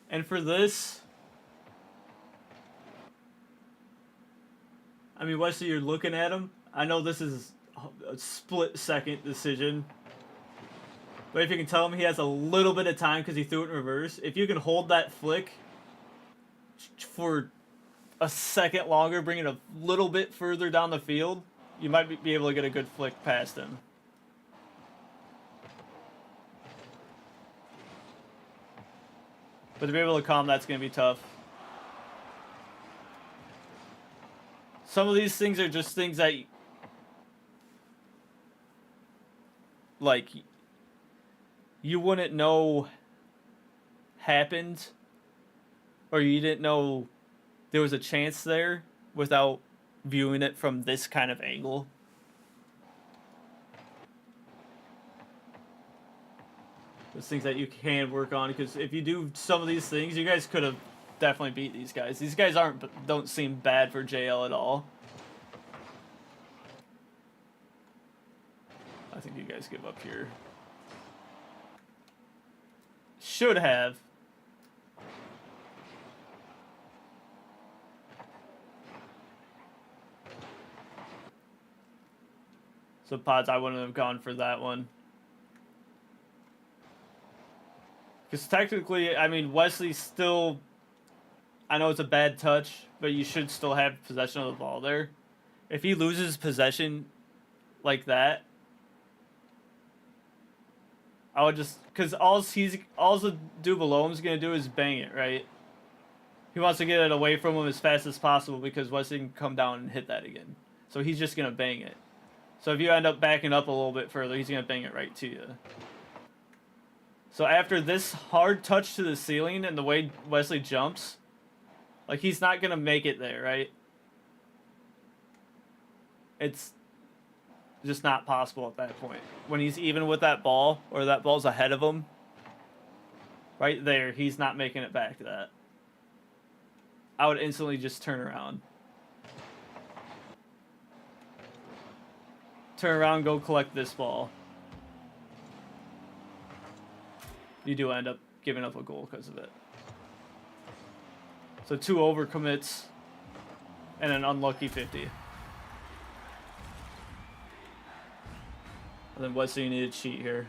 And for this, I mean, Wesley, you're looking at him. I know this is a split-second decision. But if you can tell him he has a little bit of time because he threw it in reverse, if you can hold that flick for a second longer, bring it a little bit further down the field, you might be able to get a good flick past him. But to be able to calm, that's going to be tough. Some of these things are just things that, like, you wouldn't know happened, or you didn't know there was a chance there without viewing it from this kind of angle. There's things that you can work on, because if you do some of these things, you guys could have definitely beat these guys. These guys don't seem bad for JL at all. I think you guys give up here. Should have. So Pods, I wouldn't have gone for that one. Because technically, I mean, Wesley still... I know it's a bad touch, but you should still have possession of the ball there. If he loses possession like that, I would just... Because all the dude below him is going to do is bang it, right? He wants to get it away from him as fast as possible because Wesley can come down and hit that again. So he's just going to bang it. So if you end up backing up a little bit further, he's going to bang it right to you. So after this hard touch to the ceiling and the way Wesley jumps, like, he's not going to make it there, right? It's just not possible at that point. When he's even with that ball, or that ball's ahead of him, right there, he's not making it back to that. I would instantly just turn around. Turn around, go collect this ball. You do end up giving up a goal because of it. So 2 overcommits and an unlucky 50. And then Wesley, you need to cheat here.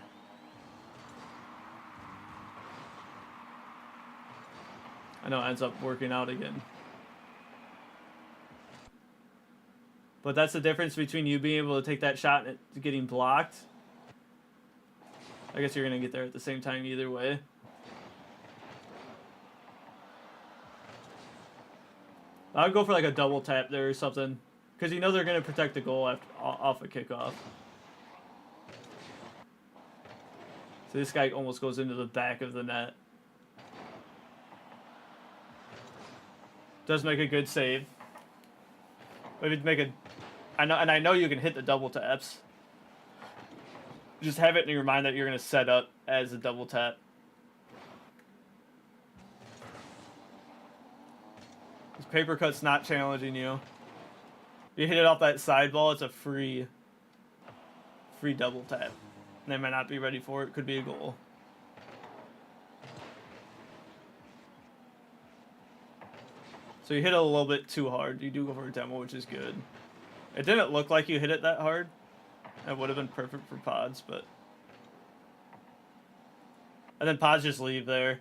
I know it ends up working out again. But that's the difference between you being able to take that shot and it getting blocked. I guess you're going to get there at the same time either way. I'd go for like a double tap there or something. Because you know they're going to protect the goal off a kickoff. So this guy almost goes into the back of the net. Does make a good save. Maybe make a... I know you can hit the double taps. Just have it in your mind that you're going to set up as a double tap. This paper cut's not challenging you. You hit it off that side ball, it's a free double tap. They might not be ready for it. Could be a goal. So you hit it a little bit too hard. You do go for a demo, which is good. It didn't look like you hit it that hard. That would have been perfect for Pods, but... And then Pods just leave there.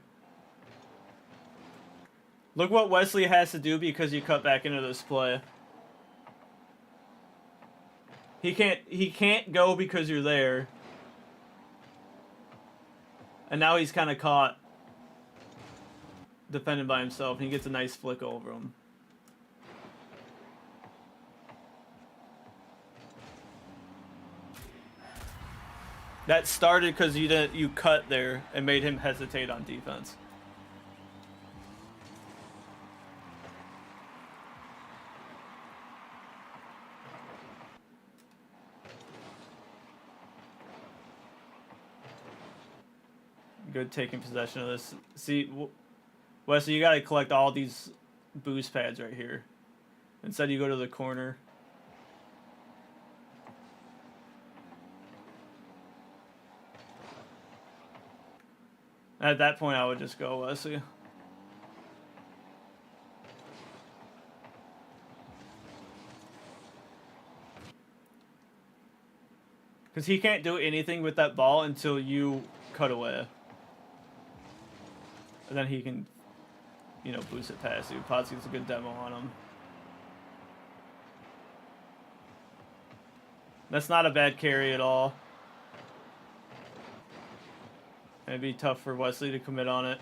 Look what Wesley has to do because you cut back into this play. He can't go because you're there. And now he's kind of caught defending by himself, and he gets a nice flick over him. That started because you cut there and made him hesitate on defense. Good taking possession of this. See, Wesley, you gotta collect all these boost pads right here. Instead, you go to the corner. At that point, I would just go Wesley. Because he can't do anything with that ball until you cut away. And then he can, you know, boost it past you. Potts gets a good demo on him. That's not a bad carry at all. It'd be tough for Wesley to commit on it.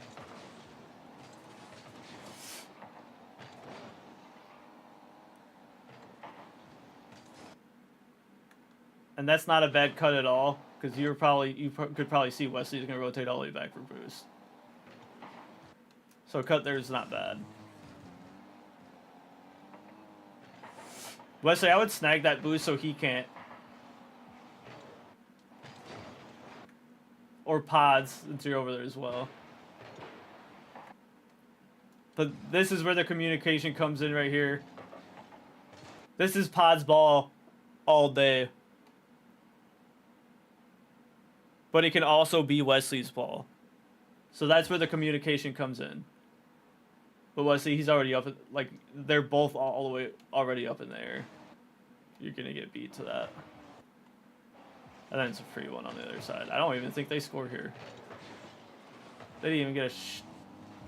And that's not a bad cut at all, because you could probably see Wesley's gonna rotate all the way back for boost. So cut there is not bad. Wesley, I would snag that boost so he can't. Or pods, since you're over there as well. But this is where the communication comes in right here. This is Pod's ball all day. But it can also be Wesley's ball. So that's where the communication comes in. But Wesley, he's already up, like, they're both all the way already up in the air. You're going to get beat to that. And then it's a free one on the other side. I don't even think they score here. They didn't even get a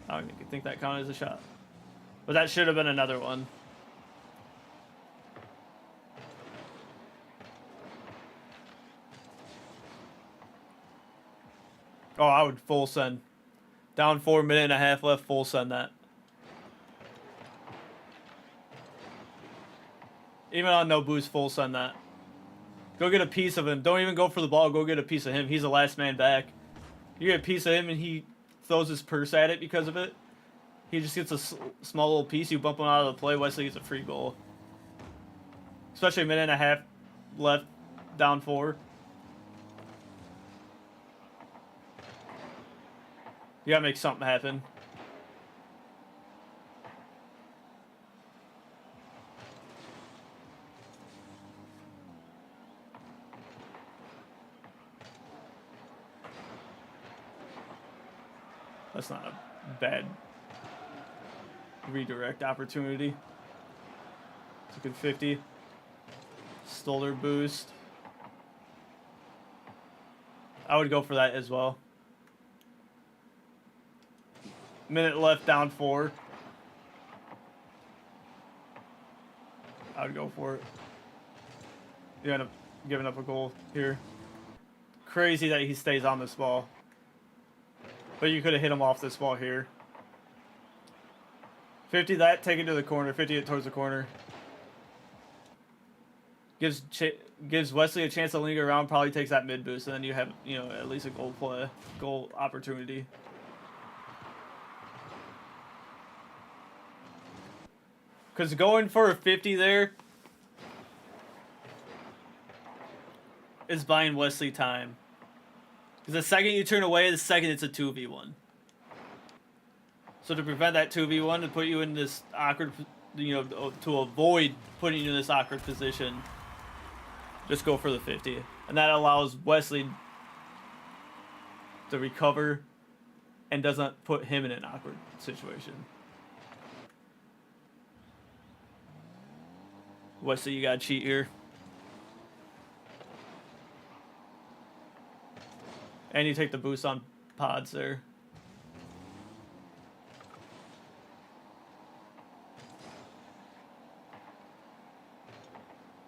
I don't even think that counted as a shot. But that should have been another one. Oh, I would full send. Down 4 minute and a half left, full send that. Even on no boost, full send that. Go get a piece of him. Don't even go for the ball. Go get a piece of him. He's the last man back. You get a piece of him and he throws his purse at it because of it. He just gets a small little piece. You bump him out of the play. Wesley gets a free goal. Especially a minute and a half left, down 4. You gotta make something happen. That's not a bad redirect opportunity. It's a good 50. Stole their boost. I would go for that as well. Minute left, down 4. I would go for it. You end up giving up a goal here. Crazy that he stays on this ball. But you could have hit him off this ball here. 50 that, take it to the corner. 50 it towards the corner. Gives Wesley a chance to linger around. Probably takes that mid boost, and then you have, you know, at least a goal opportunity. Because going for a 50 there is buying Wesley time. Because the second you turn away, the second it's a 2v1. So to prevent that 2v1, to put you in this awkward, you know, to avoid putting you in this awkward position, just go for the 50. And that allows Wesley to recover and doesn't put him in an awkward situation. Wesley, you gotta cheat here. And you take the boost on pods there.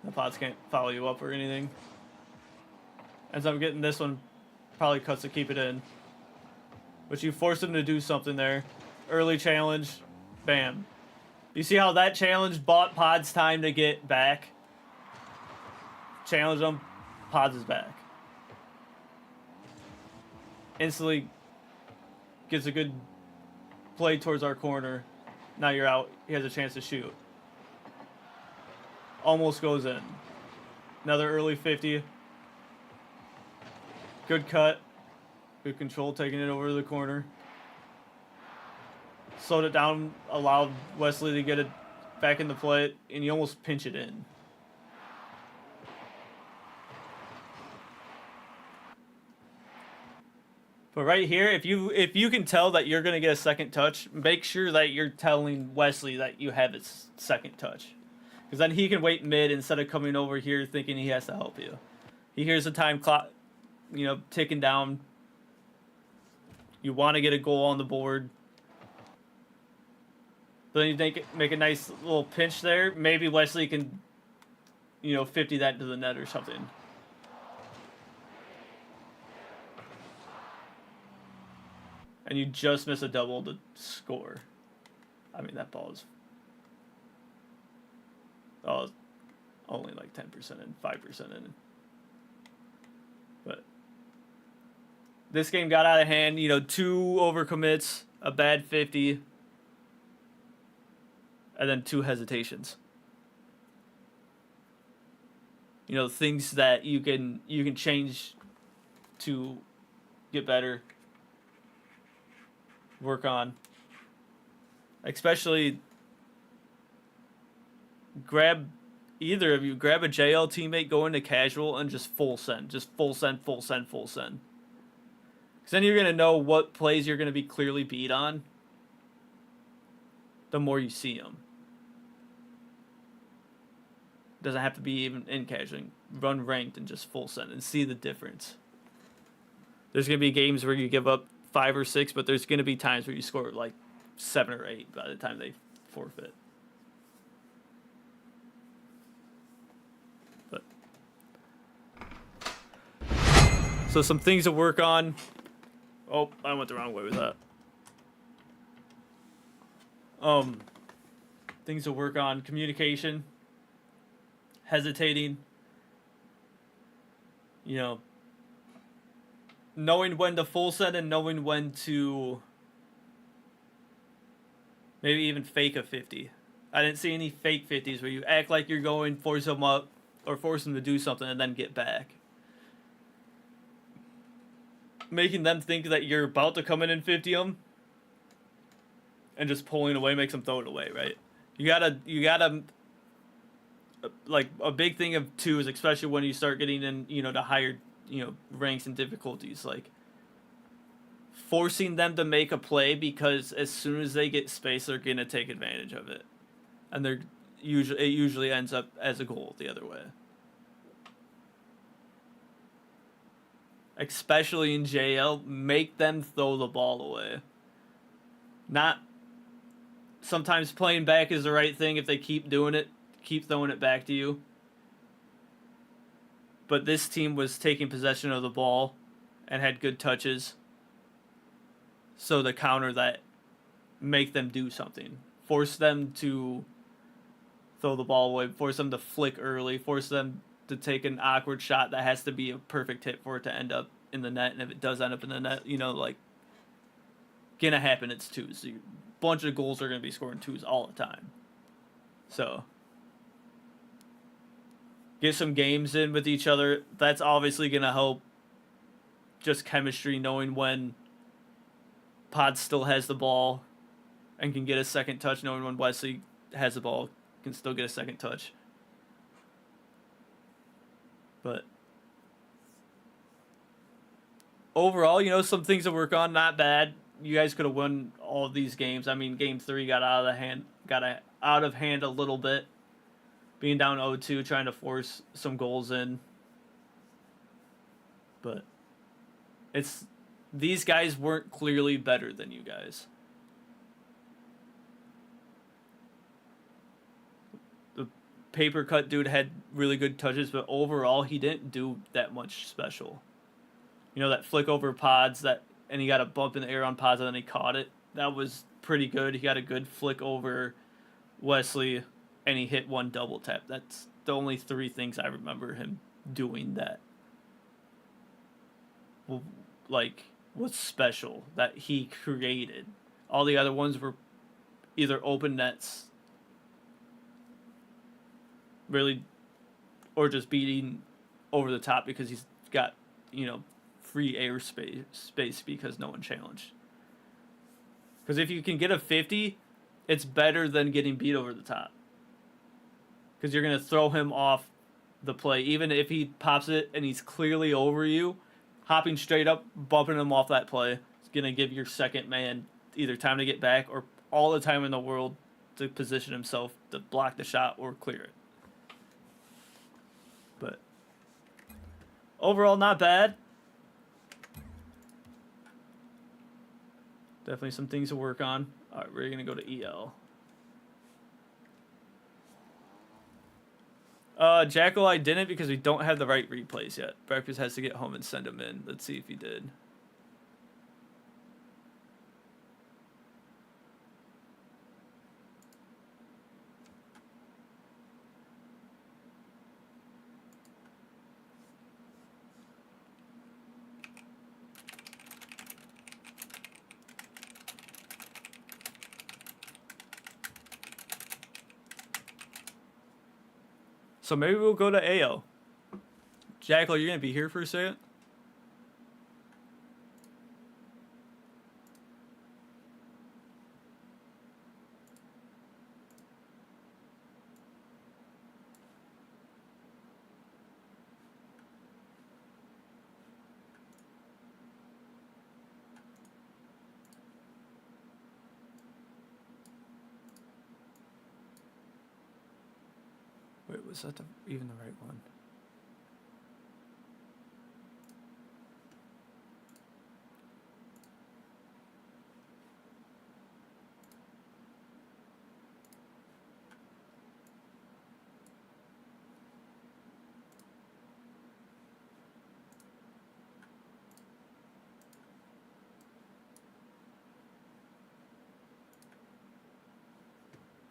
The pods can't follow you up or anything. Ends up getting this one. Probably cuts to keep it in. But you force him to do something there. Early challenge. Bam. You see how that challenge bought Pods time to get back? Challenge him. Pods is back. Instantly gets a good play towards our corner. Now you're out. He has a chance to shoot. Almost goes in. Another early 50. Good cut. Good control, taking it over to the corner. Slowed it down, allowed Wesley to get it back in the play, and you almost pinch it in. But right here, if you can tell that you're gonna get a second touch, make sure that you're telling Wesley that you have his second touch, because then he can wait mid instead of coming over here thinking he has to help you. He hears the time clock, ticking down. You want to get a goal on the board. But then you make a nice little pinch there. Maybe Wesley can, 50 that to the net or something. And you just miss a double to score. I mean, that ball is only like 10% in, 5% in. But this game got out of hand. 2 overcommits, a bad 50, and then 2 hesitations. Things that you can change to get better, work on. Especially either of you grab a JL teammate, go into casual, and just full send. Just full send. Because then you're going to know what plays you're going to be clearly beat on the more you see them. Doesn't have to be even in casualing. Run ranked and just full send and see the difference. There's going to be games where you give up 5 or 6, but there's going to be times where you score like 7 or 8 by the time they forfeit. But so some things to work on. Oh, I went the wrong way with that. Things to work on: communication, hesitating, knowing when to full send and knowing when to maybe even fake a 50. I didn't see any fake 50s where you act like you're going, force them up, or force them to do something and then get back. Making them think that you're about to come in and 50 them and just pulling away makes them throw it away, right? You gotta like, a big thing of 2 is, especially when you start getting in, to higher, ranks and difficulties, like forcing them to make a play, because as soon as they get space, they're gonna take advantage of it, and it usually ends up as a goal the other way. Especially in JL, make them throw the ball away. Not sometimes playing back is the right thing if they keep doing it. Keep throwing it back to you. But this team was taking possession of the ball and had good touches. So to counter that, make them do something. Force them to throw the ball away. Force them to flick early. Force them to take an awkward shot that has to be a perfect hit for it to end up in the net. And if it does end up in the net, gonna happen, it's 2s. So a bunch of goals are gonna be scoring 2s all the time. So get some games in with each other. That's obviously going to help just chemistry, knowing when Pod still has the ball and can get a second touch, knowing when Wesley has the ball, can still get a second touch. But overall, some things to work on, not bad. You guys could have won all of these games. I mean, game 3 got out of hand a little bit. Being down 0-2, trying to force some goals in. But these guys weren't clearly better than you guys. The paper cut dude had really good touches, but overall he didn't do that much special. That flick over Pods, and he got a bump in the air on Pods and then he caught it. That was pretty good. He got a good flick over Wesley, and he hit 1 double tap. That's the only 3 things I remember him doing that was special, that he created. All the other ones were either open nets, really, or just beating over the top because he's got, free space because no one challenged. Because if you can get a 50, it's better than getting beat over the top. Because you're going to throw him off the play. Even if he pops it and he's clearly over you, hopping straight up, bumping him off that play is going to give your second man either time to get back or all the time in the world to position himself to block the shot or clear it. But overall, not bad. Definitely some things to work on. All right, we're going to go to EL. Jackal, I didn't because we don't have the right replays yet. Breakfast has to get home and send them in. Let's see if he did. So maybe we'll go to AO. Jackal, you're going to be here for a second? Wait, was that even the right one?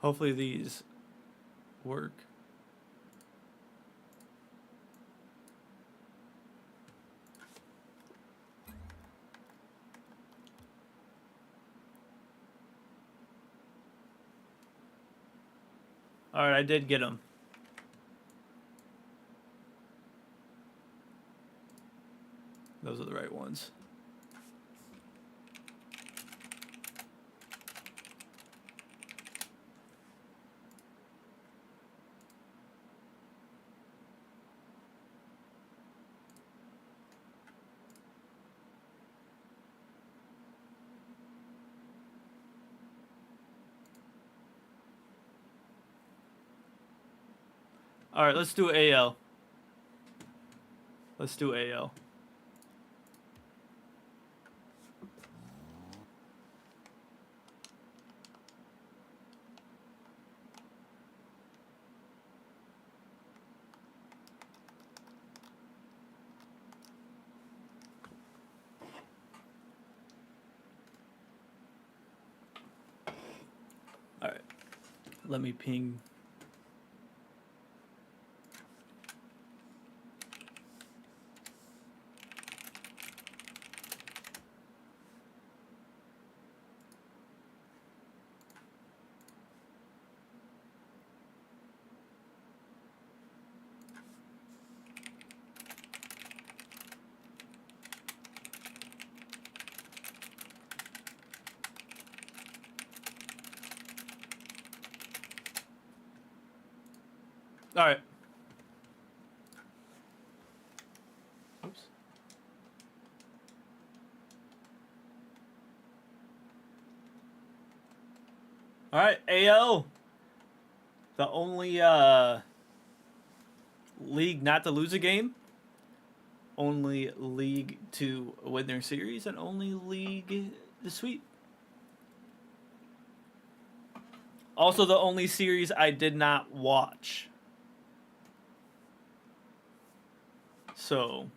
Hopefully these work. All right, I did get them. Those are the right ones. All right, let's do AL. Let's do AL. All right, let me ping. All right. Oops. All right, AL. The only league not to lose a game. Only league to win their series, and only league to sweep. Also, the only series I did not watch. So,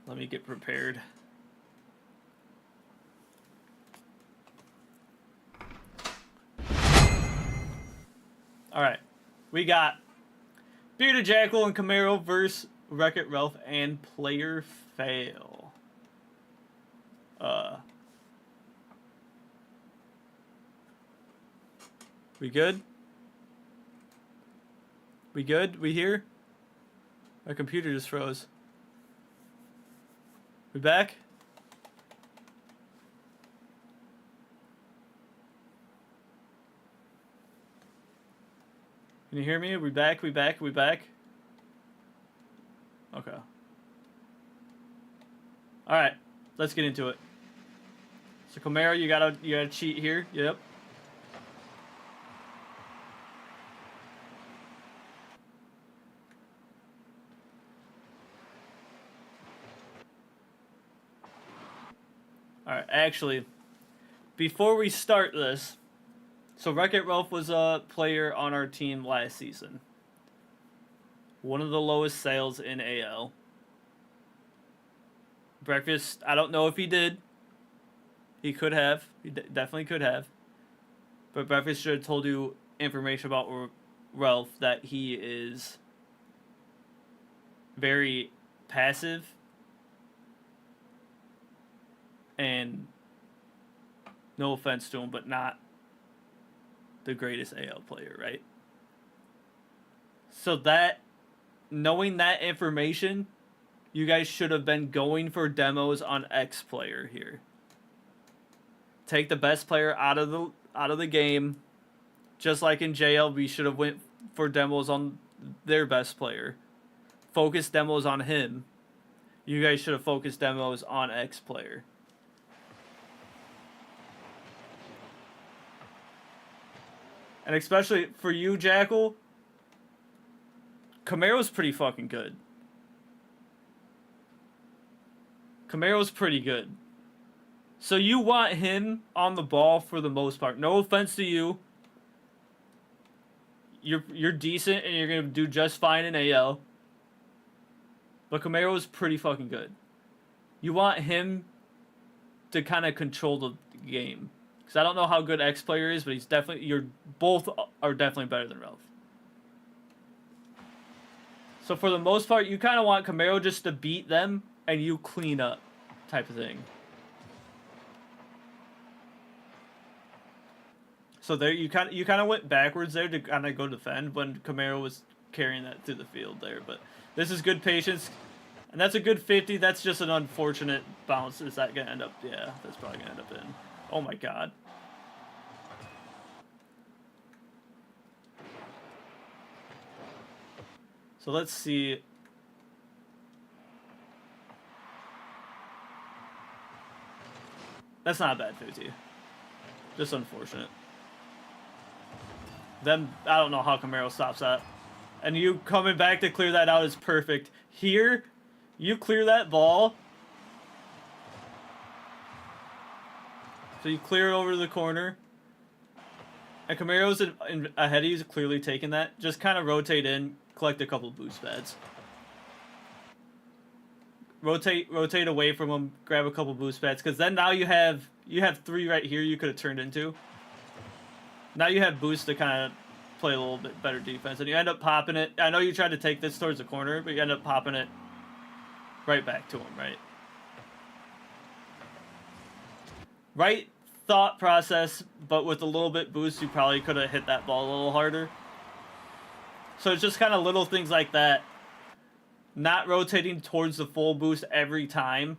let me get prepared. All right, we got Bearded Jackal and Camaro versus Wreck-It Ralph and Player Fail. We good? We good? We here? My computer just froze. We back? Can you hear me? We back? We back? We back? Okay. Alright. Let's get into it. So Camaro, you gotta cheat here. Yep. Alright, actually, before we start this, so Wreck-It Ralph was a player on our team last season. One of the lowest sales in AL. Breakfast, I don't know if he did. He could have. He definitely could have. But Breakfast should have told you information about Ralph, that he is very passive and no offense to him, but not the greatest AL player, right? So that, knowing that information, you guys should have been going for demos on X player here. Take the best player out of the game. Just like in JL, we should have went for demos on their best player. Focus demos on him. You guys should have focused demos on X player. And especially for you, Jackal, Camaro's pretty fucking good. Camaro's pretty good. So you want him on the ball for the most part. No offense to you. You're decent and you're going to do just fine in AL. But Camaro's pretty fucking good. You want him to kind of control the game. Because I don't know how good X player is, but he's definitely, both are definitely better than Ralph. So for the most part, you kind of want Camaro just to beat them and you clean up type of thing. So there, you kind of went backwards there to kind of go defend when Camaro was carrying that through the field there. But this is good patience, and that's a good 50. That's just an unfortunate bounce. Is that gonna end up? Yeah, that's probably gonna end up in. Oh my god. So let's see. That's not a bad 50. Just unfortunate. Then I don't know how Camaro stops that. And you coming back to clear that out is perfect. Here, you clear that ball. So you clear it over the corner. And Camaro's ahead of you, clearly taking that. Just kind of rotate in, collect a couple boost pads. Rotate away from him, grab a couple boost pads, because then now you have 3 right here you could have turned into. Now you have boost to kind of play a little bit better defense, and you end up popping it. I know you tried to take this towards the corner, but you end up popping it right back to him, right? Right thought process, but with a little bit boost, you probably could have hit that ball a little harder. So it's just kind of little things like that. Not rotating towards the full boost every time.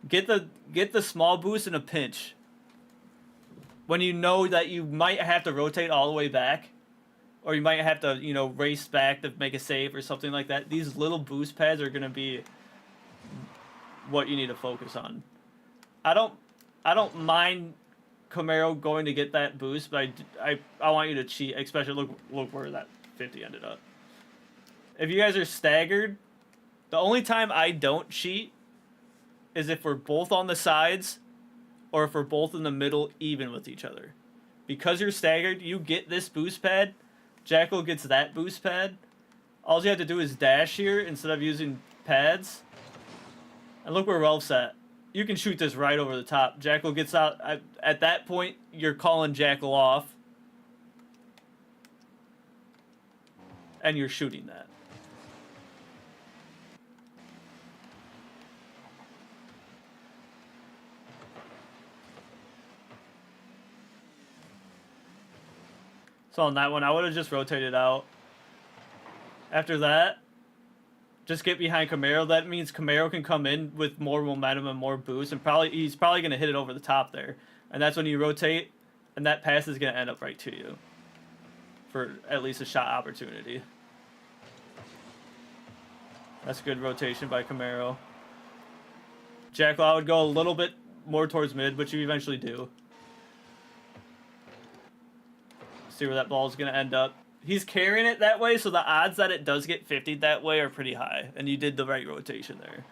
Get the small boost in a pinch. When you know that you might have to rotate all the way back, or you might have to, race back to make a save or something like that, these little boost pads are going to be what you need to focus on. I don't mind Camaro going to get that boost, but I want you to cheat, especially look where that 50 ended up. If you guys are staggered, the only time I don't cheat is if we're both on the sides or if we're both in the middle even with each other. Because you're staggered, you get this boost pad, Jackal gets that boost pad. All you have to do is dash here instead of using pads. And look where Ralph's at. You can shoot this right over the top. Jackal gets out. At that point, you're calling Jackal off. And you're shooting that. So on that one, I would have just rotated out. After that, Just get behind Camaro. That means Camaro can come in with more momentum and more boost, and he's probably going to hit it over the top there. And that's when you rotate, and that pass is going to end up right to you for at least a shot opportunity. That's good rotation by Camaro. Jackal, I would go a little bit more towards mid, but you eventually do. See where that ball is going to end up. He's carrying it that way, so the odds that it does get 50'd that way are pretty high. And you did the right rotation there.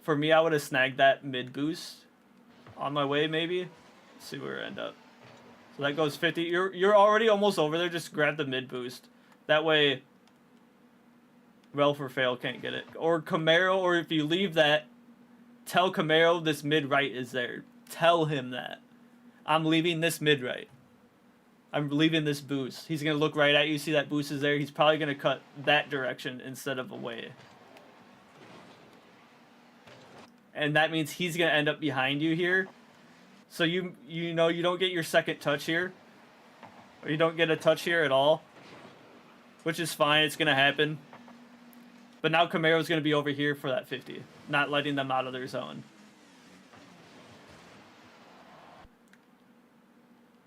For me, I would have snagged that mid boost on my way, maybe. Let's see where it end up. So that goes 50. You're already almost over there. Just grab the mid boost. That way, Ralph or Fail can't get it. Or Camaro, or if you leave that, tell Camaro this mid right is there. Tell him that. I'm leaving this mid right. I'm leaving this boost. He's going to look right at you, see that boost is there. He's probably going to cut that direction instead of away. And that means he's going to end up behind you here. So you know you don't get your second touch here. Or you don't get a touch here at all. Which is fine. It's going to happen. But now Camaro's going to be over here for that 50. Not letting them out of their zone.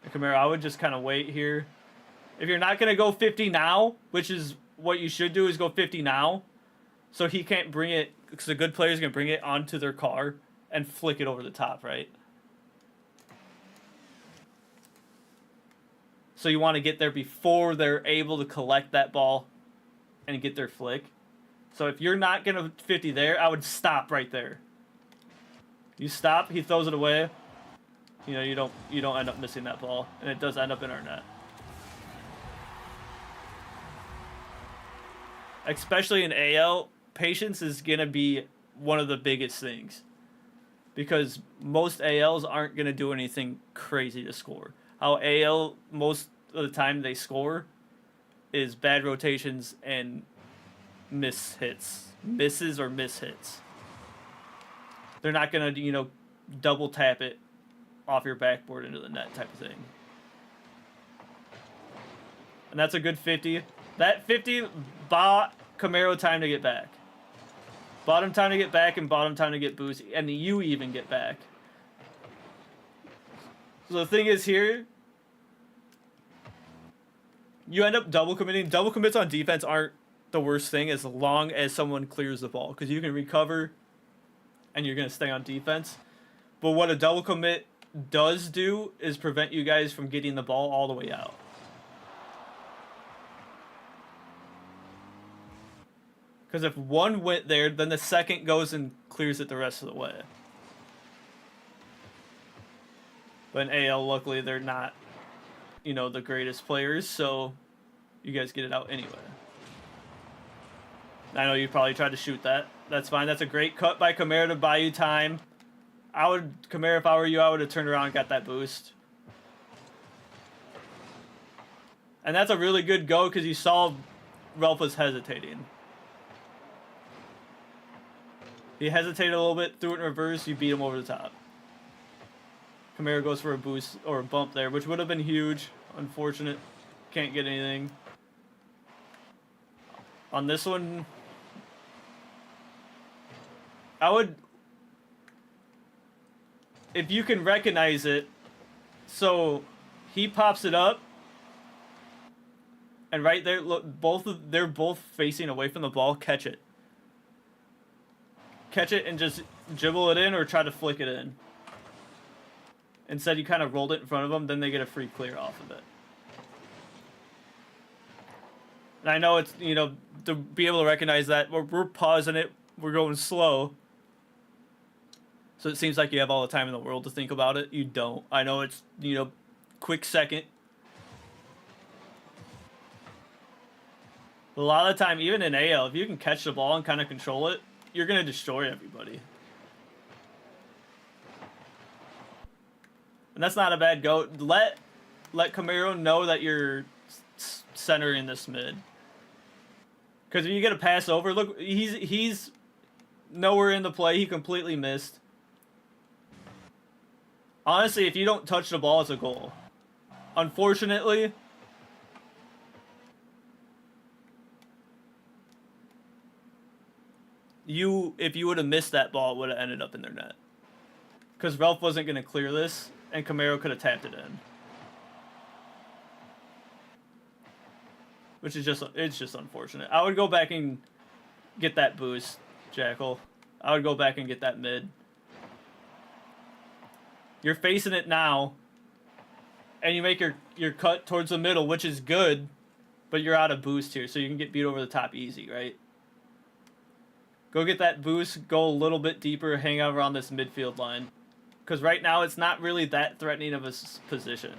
Camaro, I would just kind of wait here. If you're not going to go 50 now, which is what you should do, is go 50 now. So he can't bring it, because a good player is going to bring it onto their car and flick it over the top, right? So you want to get there before they're able to collect that ball and get their flick. So if you're not going to 50 there, I would stop right there. You stop, he throws it away. You know, you don't end up missing that ball, and it does end up in our net. Especially in AL, patience is going to be one of the biggest things. Because most ALs aren't going to do anything crazy to score. How AL, most of the time they score, is bad rotations and miss hits. Misses or miss hits. They're not going to, you know, double tap it off your backboard into the net type of thing. And that's a good 50. That 50 bought Camaro time to get back. Bought him time to get back and bought him time to get boost. And you even get back. So the thing is here, you end up double committing. Double commits on defense aren't the worst thing as long as someone clears the ball. Because you can recover and you're going to stay on defense. But what a double commit does do is prevent you guys from getting the ball all the way out. Because if one went there, then the second goes and clears it the rest of the way. But in AL, luckily, they're not, you know, the greatest players, so you guys get it out anyway. I know you probably tried to shoot that. That's fine. That's a great cut by Camaro to buy you time. Camaro, if I were you, I would have turned around and got that boost. And that's a really good go because you saw Ralph was hesitating. He hesitated a little bit, threw it in reverse, you beat him over the top. Camaro goes for a boost or a bump there, which would have been huge. Unfortunate. Can't get anything. On this one, I would... If you can recognize it, so he pops it up, and right there, look, they're both facing away from the ball. Catch it. Catch it and just dribble it in or try to flick it in. Instead, you kind of rolled it in front of them, then they get a free clear off of it. And I know it's, you know, to be able to recognize that, we're pausing it, we're going slow. So it seems like you have all the time in the world to think about it. You don't. I know it's, you know, quick second. But a lot of the time, even in AL, if you can catch the ball and kind of control it, you're going to destroy everybody. And that's not a bad go. Let Camaro know that you're centering this mid. Because if you get a pass over, look, he's nowhere in the play. He completely missed. Honestly, if you don't touch the ball, it's a goal. Unfortunately, if you would have missed that ball, it would have ended up in their net. Because Ralph wasn't going to clear this, and Camaro could have tapped it in. Which is it's just unfortunate. I would go back and get that boost, Jackal. I would go back and get that mid. You're facing it now, and you make your cut towards the middle, which is good, but you're out of boost here, so you can get beat over the top easy, right? Go get that boost, go a little bit deeper, hang out around this midfield line. Because right now, it's not really that threatening of a position.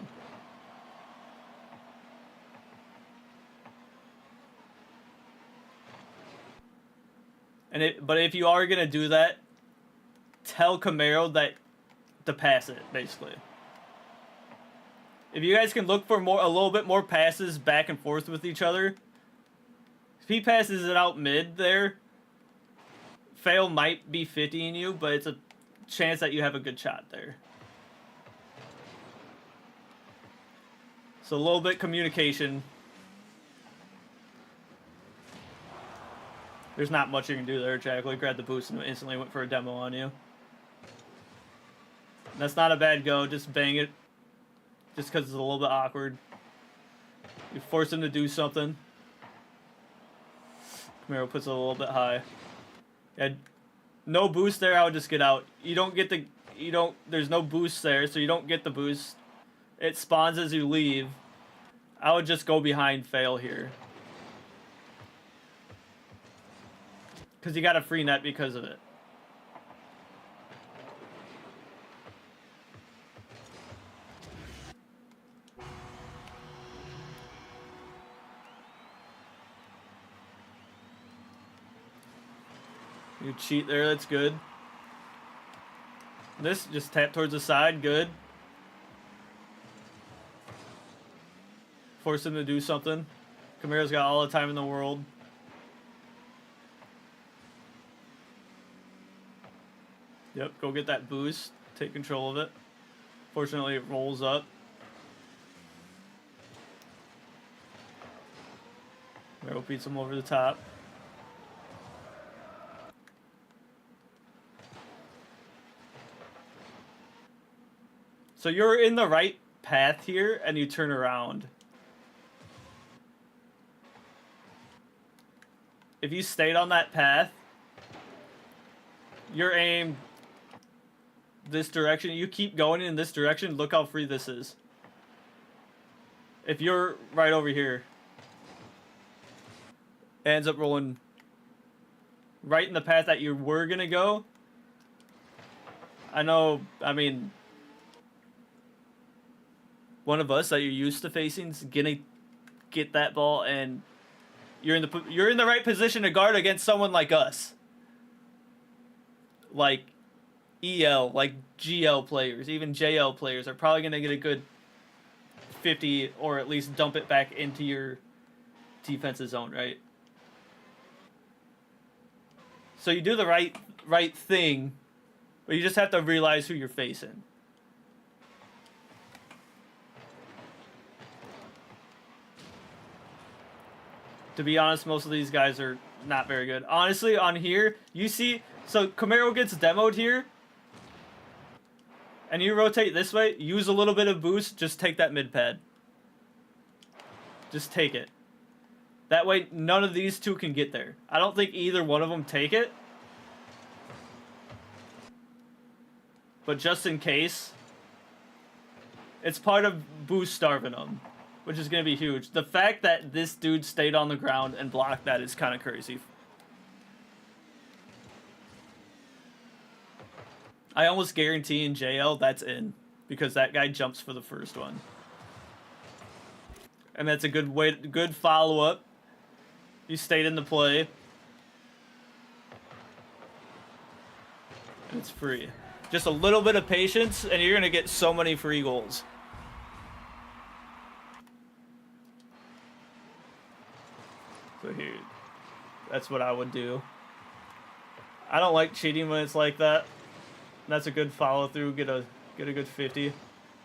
But if you are going to do that, tell Camaro to pass it, basically. If you guys can look for a little bit more passes back and forth with each other, if he passes it out mid there, Fail might be 50-ing you, but it's a chance that you have a good shot there. So a little bit communication. There's not much you can do there, Jackal. Grabbed the boost and instantly went for a demo on you. That's not a bad go. Just bang it. Just because it's a little bit awkward. You force him to do something. Camaro puts it a little bit high. Yeah, no boost there. I would just get out. You don't get the... There's no boost there, so you don't get the boost. It spawns as you leave. I would just go behind Fail here. Because you got a free net because of it. You cheat there, that's good. This, just tap towards the side, good. Force him to do something. Camaro's got all the time in the world. Yep, go get that boost. Take control of it. Fortunately, it rolls up. Camaro beats him over the top. So you're in the right path here, and you turn around. If you stayed on that path, your aim this direction, you keep going in this direction, look how free this is. If you're right over here, it ends up rolling right in the path that you were gonna go. I know, I mean, one of us that you're used to facing is gonna get that ball, and you're in the right position to guard against someone like us, like EL, like GL players, even JL players are probably gonna get a good 50 or at least dump it back into your defensive zone, right? So you do the right thing, but you just have to realize who you're facing. To be honest, most of these guys are not very good. Honestly, on here, you see, so Camaro gets demoed here, and you rotate this way, use a little bit of boost, just take that mid pad. Just take it. That way, none of these two can get there. I don't think either one of them take it. But just in case, it's part of boost starving them, which is going to be huge. The fact that this dude stayed on the ground and blocked that is kind of crazy. I almost guarantee in JL that's in, because that guy jumps for the first one. And that's a good follow-up. You stayed in the play. And it's free. Just a little bit of patience, and you're going to get so many free goals. So here, that's what I would do. I don't like cheating when it's like that. That's a good follow-through. Get a good 50.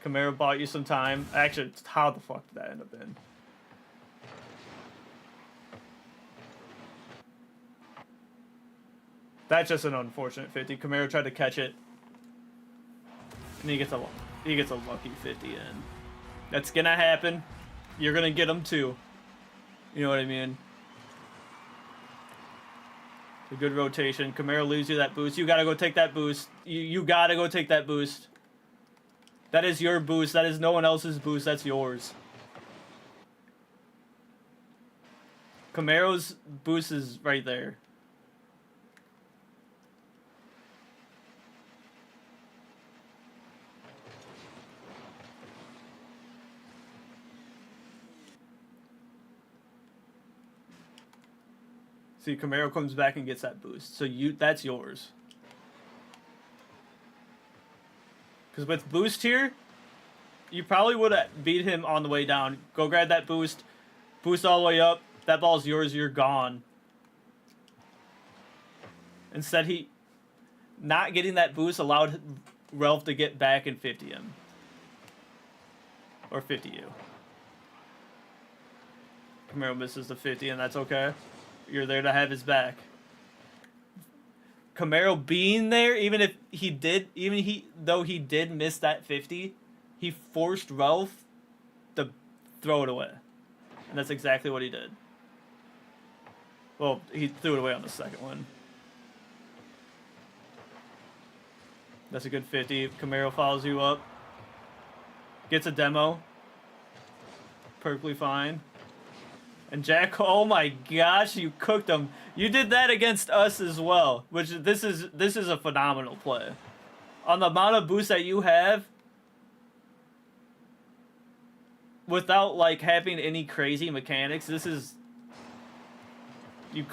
Camaro bought you some time. Actually, how the fuck did that end up in? That's just an unfortunate 50. Camaro tried to catch it. And he gets a lucky 50 in. That's gonna happen. You're gonna get them too. You know what I mean? A good rotation. Camaro leaves you that boost. You gotta go take that boost. You gotta go take that boost. That is your boost. That is no one else's boost. That's yours. Camaro's boost is right there. See, Camaro comes back and gets that boost. So that's yours. Because with boost here, you probably would have beat him on the way down. Go grab that boost. Boost all the way up. That ball's yours. You're gone. Instead, he not getting that boost allowed Ralph to get back and 50 him. Or 50 you. Camaro misses the 50, and that's okay. You're there to have his back. Camaro being there, though he did miss that 50, he forced Ralph to throw it away. And that's exactly what he did. Well, he threw it away on the second one. That's a good 50. Camaro follows you up. Gets a demo. Perfectly fine. And Jack, oh my gosh, you cooked him. You did that against us as well, which this is a phenomenal play. On the amount of boost that you have, without like having any crazy mechanics, this is you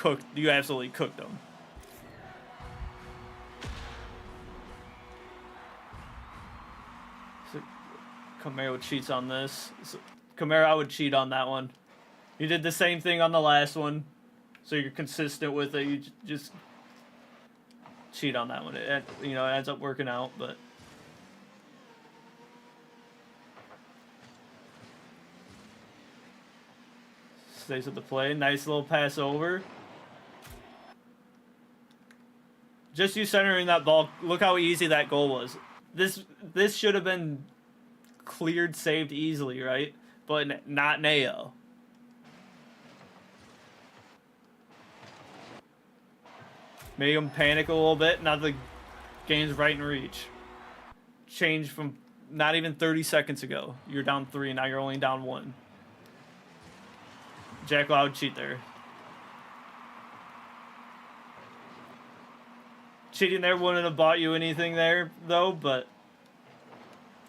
absolutely cooked them. So Camaro cheats on this. So, Camaro, I would cheat on that one. You did the same thing on the last one, so you're consistent with it. You just cheat on that one. It ends up working out, but stays with the play. Nice little pass over. Just you centering that ball. Look how easy that goal was. This should have been cleared, saved easily, right? But not Nao. Made him panic a little bit. Now the game's right in reach. Changed from not even 30 seconds ago. You're down 3, now you're only down 1. Jack Loud cheat there. Cheating there wouldn't have bought you anything there, though, but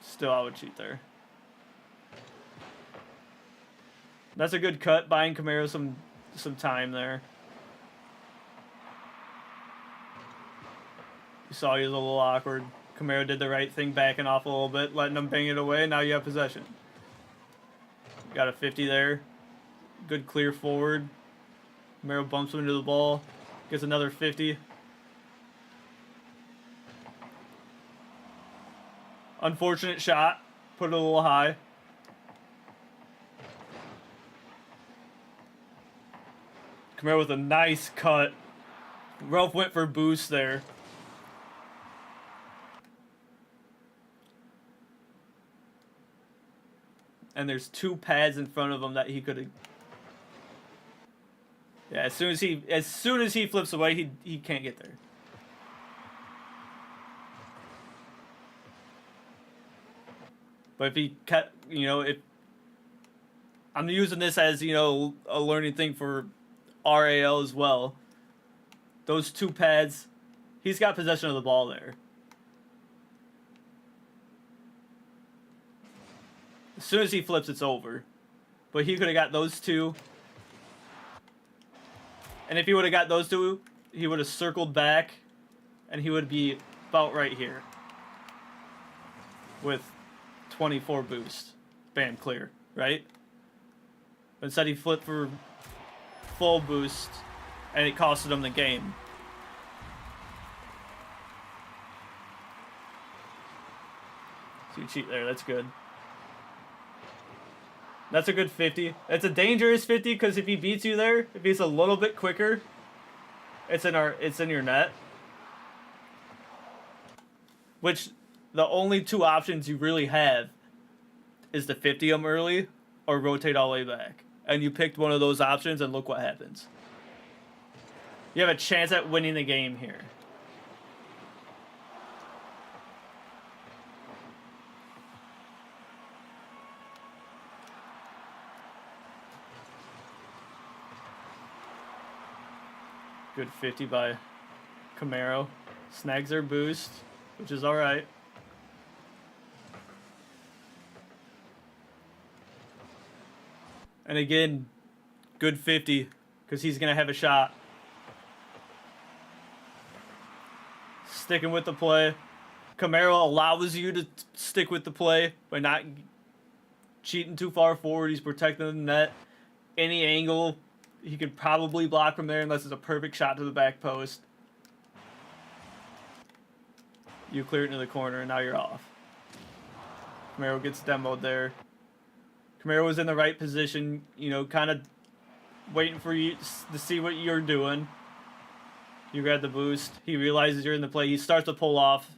still I would cheat there. That's a good cut, buying Camaro some time there. You saw he was a little awkward. Camaro did the right thing, backing off a little bit, letting him bang it away. Now you have possession. Got a 50 there. Good clear forward. Camaro bumps him into the ball. Gets another 50. Unfortunate shot. Put it a little high. Camaro with a nice cut. Ralph went for boost there. And there's 2 pads in front of him that he could have. Yeah, as soon as he flips away, he can't get there. But if he cut, if I'm using this as, a learning thing for RAL as well. Those 2 pads, he's got possession of the ball there. As soon as he flips, it's over. But he could have got those 2. And if he would have got those 2, he would have circled back. And he would be about right here. With 24 boost. Bam, clear. Right? But instead he flipped for full boost. And it costed him the game. So you cheat there. That's good. That's a good 50. It's a dangerous 50 because if he beats you there, if he's a little bit quicker, it's in your net. which the only two options you really have is to 50 them early or rotate all the way back. And you picked one of those options, and look what happens. You have a chance at winning the game here. Good 50 by Camaro. Snags their boost, which is alright. And again, good 50, because he's going to have a shot. Sticking with the play. Camaro allows you to stick with the play by not cheating too far forward. He's protecting the net. Any angle, he could probably block from there unless it's a perfect shot to the back post. You clear it into the corner, and now you're off. Camaro gets demoed there. Camaro was in the right position, you know, kind of waiting for you to see what you're doing. You grab the boost. He realizes you're in the play. He starts to pull off.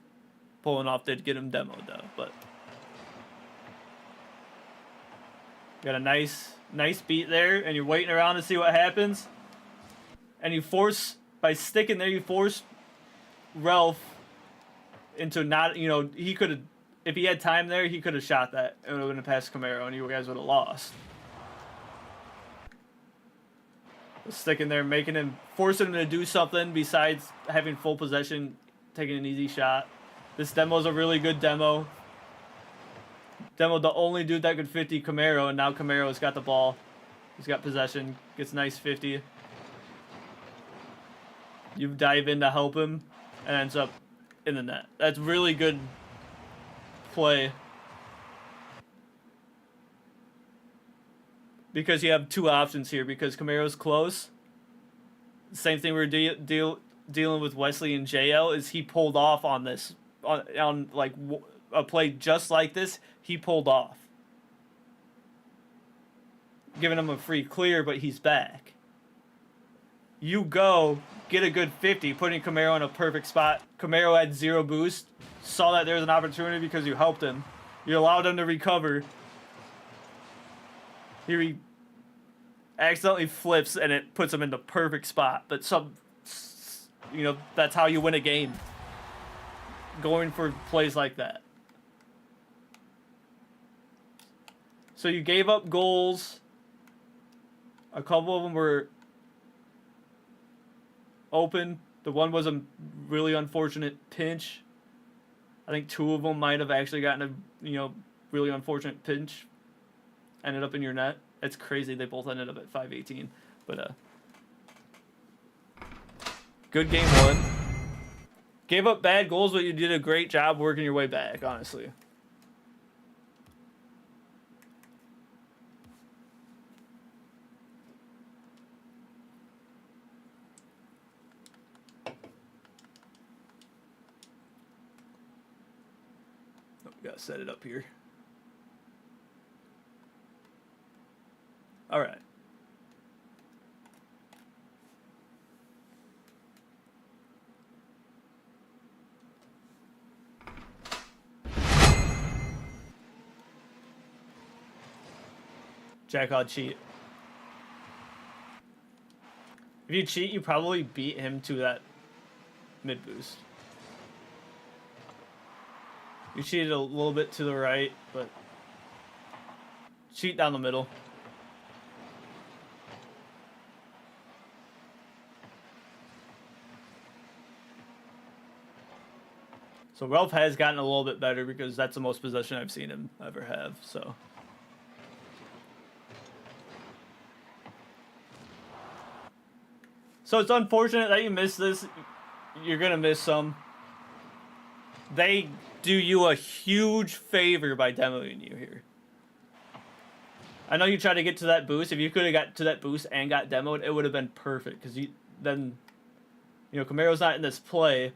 Pulling off did get him demoed, though. But got a nice beat there, and you're waiting around to see what happens. And you force, by sticking there, you force Ralph into not, you know, he could have, if he had time there, he could have shot that. It would have been a pass Camaro, and you guys would have lost. Sticking there, making him, forcing him to do something besides having full possession, taking an easy shot. This demo's a really good demo. Demo the only dude that could 50 Camaro, and now Camaro's got the ball. He's got possession, gets a nice 50. You dive in to help him, and ends up in the net. That's really good play. Because you have two options here, because Camaro's close. Same thing we're dealing with Wesley and JL, is he pulled off on this. On like a play just like this, he pulled off. Giving him a free clear, but he's back. You go, get a good 50, putting Camaro in a perfect spot. Camaro had 0 boost. Saw that there was an opportunity because you helped him. You allowed him to recover. Here he accidentally flips, and it puts him in the perfect spot. But you know, that's how you win a game. Going for plays like that. So you gave up goals. A couple of them were open. The one was a really unfortunate pinch. I think 2 of them might have actually gotten a, you know, really unfortunate pinch. Ended up in your net. It's crazy. They both ended up at 518. But good game 1. Gave up bad goals, but you did a great job working your way back, honestly. Oh, we gotta set it up here. All right. Jack odd cheat. If you cheat, you probably beat him to that mid boost. You cheated a little bit to the right, but cheat down the middle. So Ralph has gotten a little bit better because that's the most possession I've seen him ever have, so. So it's unfortunate that you missed this. You're going to miss some. They do you a huge favor by demoing you here. I know you tried to get to that boost. If you could have got to that boost and got demoed, it would have been perfect. Because then, you know, Camaro's not in this play.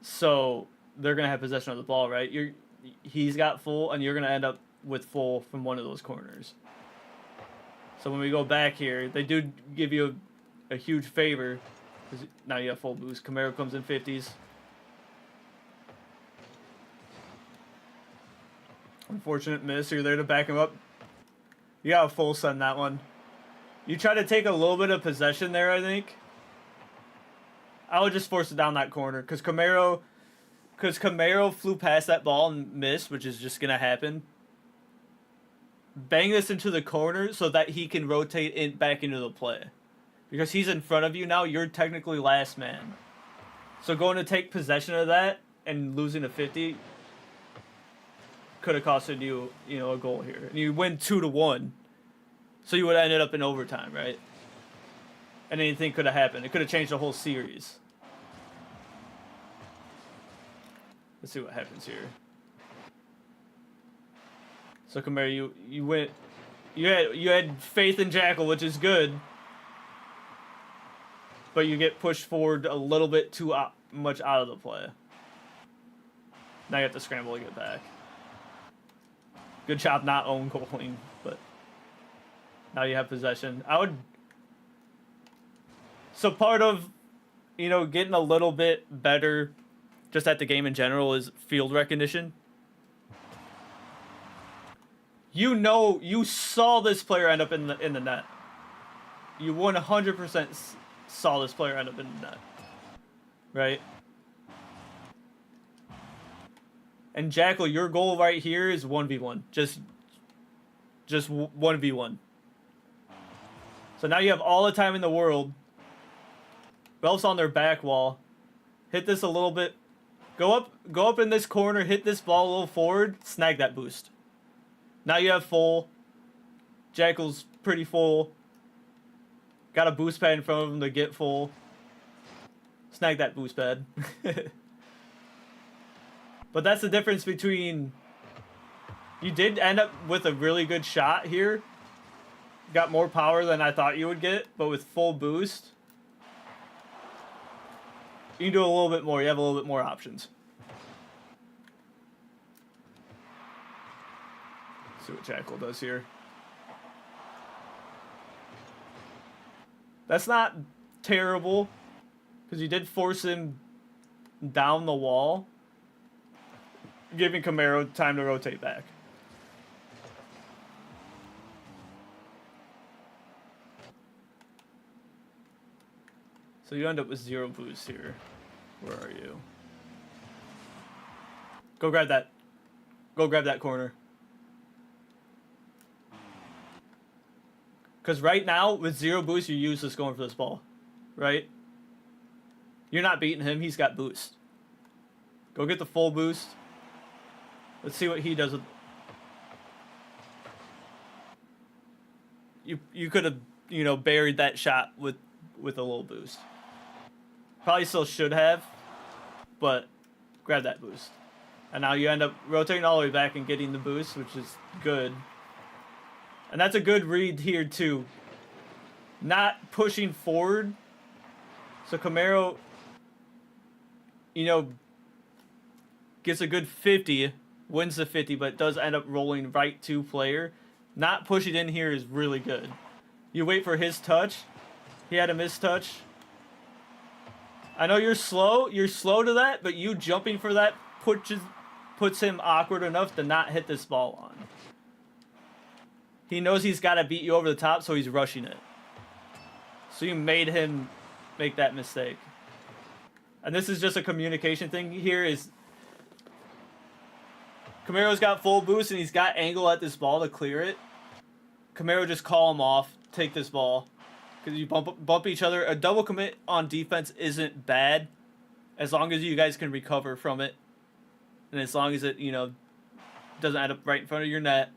So they're going to have possession of the ball, right? He's got full, and you're going to end up with full from one of those corners. So when we go back here, they do give you a huge favor. Because now you have full boost. Camaro comes in 50s. Unfortunate miss. You're there to back him up. You got a full send that one. You try to take a little bit of possession there, I think. I would just force it down that corner because Camaro flew past that ball and missed, which is just gonna happen. Bang this into the corner so that he can rotate back into the play. Because he's in front of you now, you're technically last man. So going to take possession of that and losing a 50 could have costed you, a goal here. And you win 2-1. So you would have ended up in overtime, right? And anything could have happened. It could have changed the whole series. Let's see what happens here. So Camaro, you went, you had faith in Jackal, which is good, but you get pushed forward a little bit too much out of the play. Now you have to scramble to get back. Good job not own goaling, but now you have possession. So part of, getting a little bit better just at the game in general is field recognition. You saw this player end up in the net. You 100% saw this player end up in the net. Right? And Jackal, your goal right here is 1v1. Just 1v1. So now you have all the time in the world. Belf's on their back wall. Hit this a little bit. Go up in this corner, hit this ball a little forward, snag that boost. Now you have full. Jackal's pretty full. Got a boost pad in front of him to get full. Snag that boost pad. But that's the difference between... You did end up with a really good shot here. Got more power than I thought you would get, but with full boost, you can do a little bit more. You have a little bit more options. See what Jackal does here. That's not terrible, because you did force him down the wall, giving Camaro time to rotate back. So you end up with 0 boost here. Where are you? Go grab that. Go grab that corner. Because right now, with 0 boost, you're useless going for this ball. Right? You're not beating him. He's got boost. Go get the full boost. Let's see what he does with... You could have, buried that shot with a little boost. Probably still should have, but grab that boost. And now you end up rotating all the way back and getting the boost, which is good. And that's a good read here, too. Not pushing forward. So Camaro, gets a good 50, wins the 50, but does end up rolling right to player. Not pushing in here is really good. You wait for his touch. He had a mistouch. I know you're slow to that, but you jumping for that puts him awkward enough to not hit this ball on. He knows he's got to beat you over the top, so he's rushing it. So you made him make that mistake. And this is just a communication thing here is Camaro's got full boost and he's got angle at this ball to clear it. Camaro just call him off, take this ball. Because you bump each other. A double commit on defense isn't bad as long as you guys can recover from it. And as long as it, doesn't end up right in front of your net.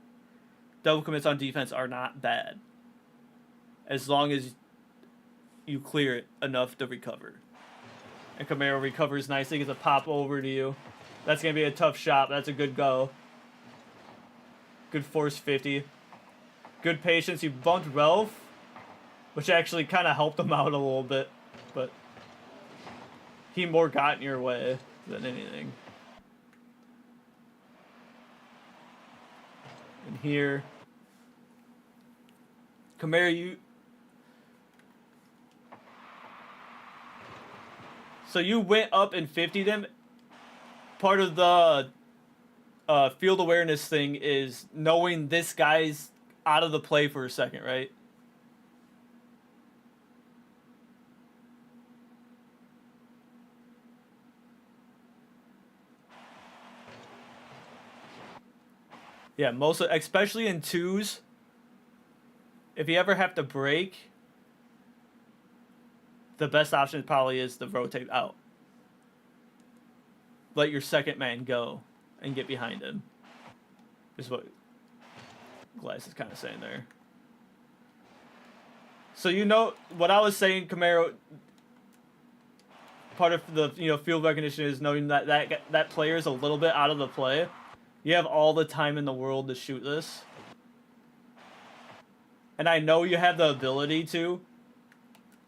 Double commits on defense are not bad. As long as you clear it enough to recover. And Camaro recovers nicely, gets a pop over to you. That's going to be a tough shot. That's a good go. Good force 50. Good patience. You bumped Ralph, which actually kind of helped him out a little bit. But he more got in your way than anything. And here, Camaro, so you went up and 50'd him. Part of the field awareness thing is knowing this guy's out of the play for a second, right? Yeah, especially in twos, if you ever have to break, the best option probably is to rotate out. Let your second man go and get behind him. Is what Glass is kind of saying there. So you know what I was saying, Camaro. Part of the field recognition is knowing that player is a little bit out of the play. You have all the time in the world to shoot this, and I know you have the ability to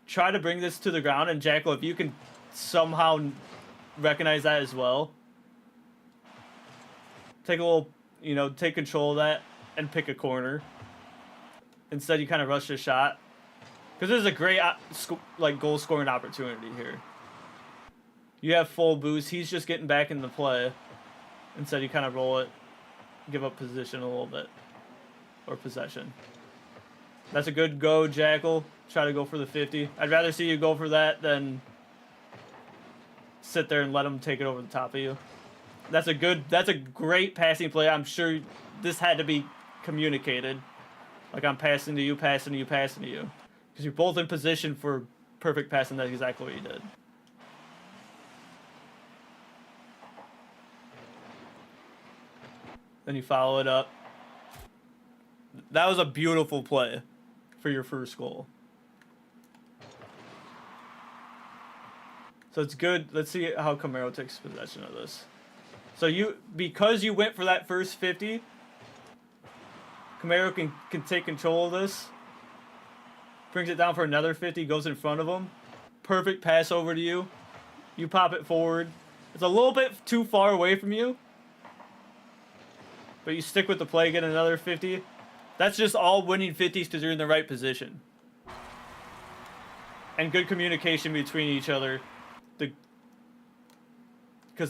try to bring this to the ground. And Jackal, if you can somehow recognize that as well, take a little, take control of that and pick a corner. Instead, you kind of rush the shot. Because there's a great goal scoring opportunity here. You have full boost. He's just getting back in the play. Instead, you kind of roll it, give up position a little bit, or possession. That's a good go, Jackal. Try to go for the 50. I'd rather see you go for that than sit there and let him take it over the top of you. That's a great passing play. I'm sure this had to be communicated. Like, I'm passing to you, passing to you, passing to you. Because you're both in position for perfect passing. That's exactly what you did. Then you follow it up. That was a beautiful play for your first goal. So it's good. Let's see how Camaro takes possession of this. So because you went for that first 50, Camaro can take control of this. Brings it down for another 50, goes in front of him. Perfect pass over to you. You pop it forward. It's a little bit too far away from you. But you stick with the play, get another 50. That's just all winning 50s because you're in the right position. And good communication between each other. Because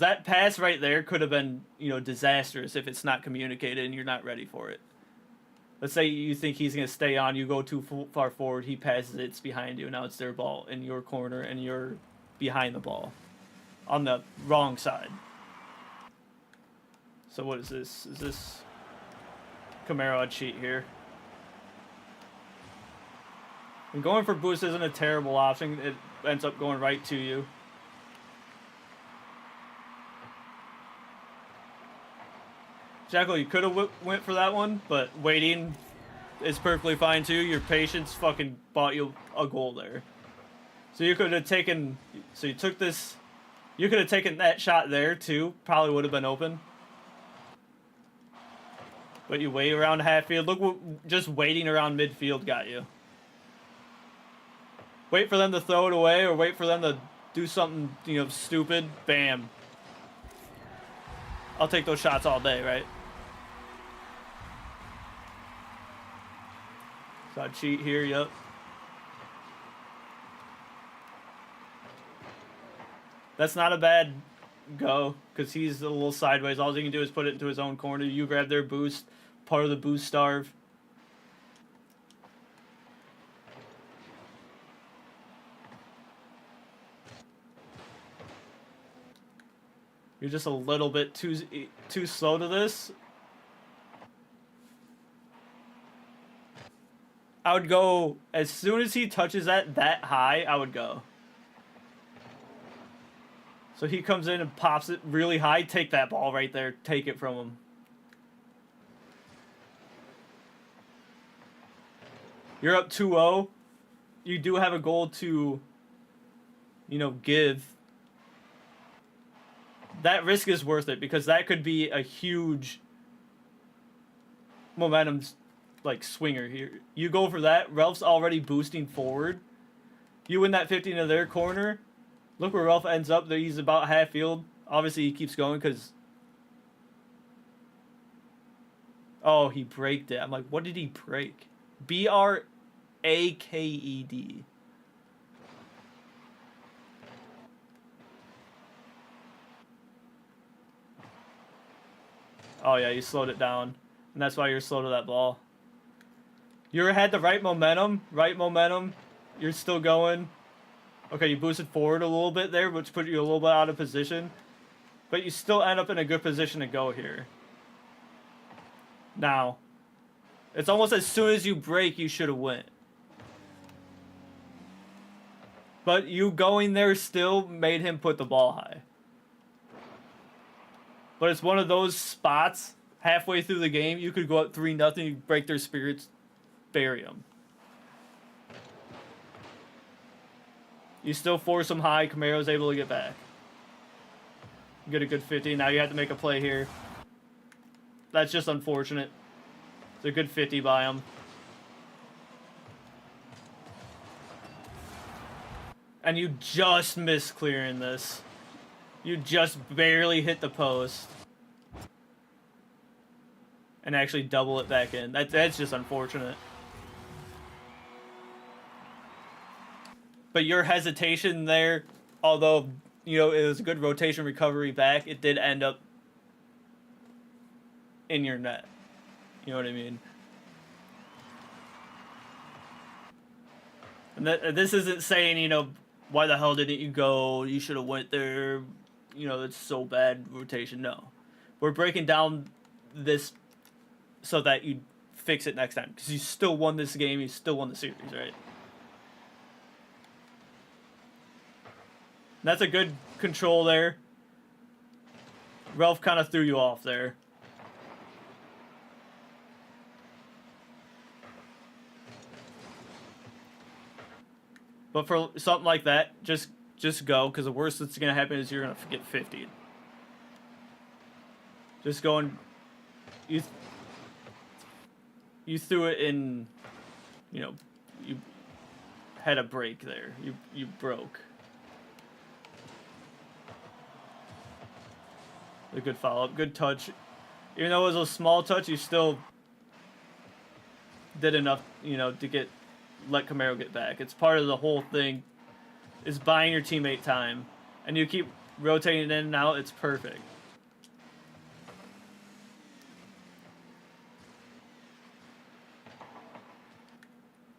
that pass right there could have been, disastrous if it's not communicated and you're not ready for it. Let's say you think he's going to stay on, you go too far forward, he passes it, it's behind you, now it's their ball in your corner, and you're behind the ball on the wrong side. So what is this? Is this Camaro a cheat here? And going for boost isn't a terrible option. It ends up going right to you. Jackal, you could have went for that one, but waiting is perfectly fine too. Your patience fucking bought you a goal there. So you could have taken... So you took this... You could have taken that shot there too. Probably would have been open. But you wait around half field. Look what just waiting around midfield got you. Wait for them to throw it away or wait for them to do something, stupid. Bam. I'll take those shots all day, right? So I cheat here, yep. That's not a bad go, because he's a little sideways. All he can do is put it into his own corner. You grab their boost, part of the boost starve. You're just a little bit too slow to this. I would go, as soon as he touches that high, I would go. So he comes in and pops it really high. Take that ball right there. Take it from him. You're up 2-0. You do have a goal to, give. That risk is worth it because that could be a huge momentum swinger here. You go for that. Ralph's already boosting forward. You win that 50 into their corner. Look where Ralph ends up. He's about half field. Obviously, he keeps going because... Oh, he braked it. I'm like, what did he break? BRAKED. Oh yeah, you slowed it down. And that's why you're slow to that ball. You had the right momentum. You're still going. Okay, you boosted forward a little bit there, which put you a little bit out of position. But you still end up in a good position to go here. Now, it's almost as soon as you break, you should have went. But you going there still made him put the ball high. But it's one of those spots, halfway through the game, you could go up 3-0, you break their spirits, bury them. You still force them high, Camaro's able to get back. Get a good 50, now you have to make a play here. That's just unfortunate. It's a good 50 by him. And you just missed clearing this. You just barely hit the post. And actually double it back in. That's just unfortunate. But your hesitation there, although, you know, it was a good rotation recovery back, it did end up in your net. You know what I mean? And this isn't saying, you know, why the hell didn't you go? You should have went there. You know, it's so bad rotation. No. We're breaking down this so that you fix it next time. Because you still won this game. You still won the series, right? And that's a good control there. Ralph kind of threw you off there. But for something like that, just go, because the worst that's going to happen is you're going to get 50. Just going... You threw it in... You know, you had a break there. You broke. A good follow-up, good touch. Even though it was a small touch, you still did enough, you know, to let Camaro get back. It's part of the whole thing, is buying your teammate time. And you keep rotating in and out, it's perfect.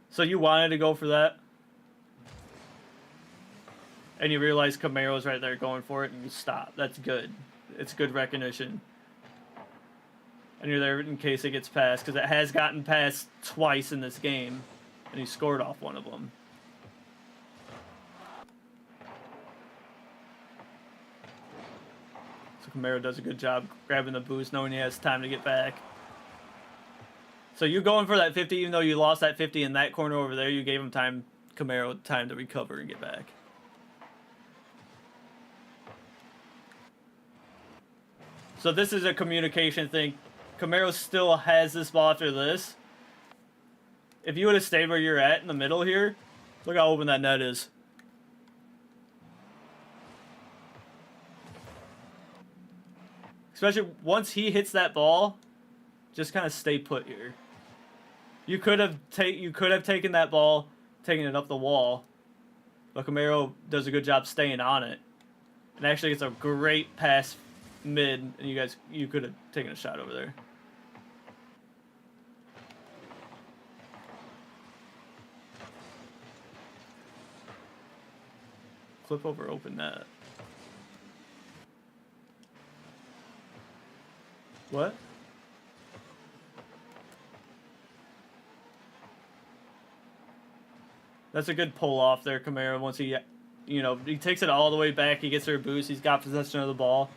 So you wanted to go for that? And you realize Camaro's right there going for it, and you stop. That's good. It's good recognition. And you're there in case it gets passed, because it has gotten passed twice in this game. And he scored off one of them. So Camaro does a good job grabbing the boost, knowing he has time to get back. So you going for that 50, even though you lost that 50 in that corner over there, you gave him time, Camaro, time to recover and get back. So this is a communication thing. Camaro still has this ball after this. If you would have stayed where you're at in the middle here, look how open that net is. Especially once he hits that ball, just kind of stay put here. You could have taken that ball, taken it up the wall, but Camaro does a good job staying on it. And actually it's a great pass mid, and you could have taken a shot over there. Flip over open net. What? That's a good pull off there, Camaro. Once he, you know, he takes it all the way back, he gets her boost, he's got possession of the ball.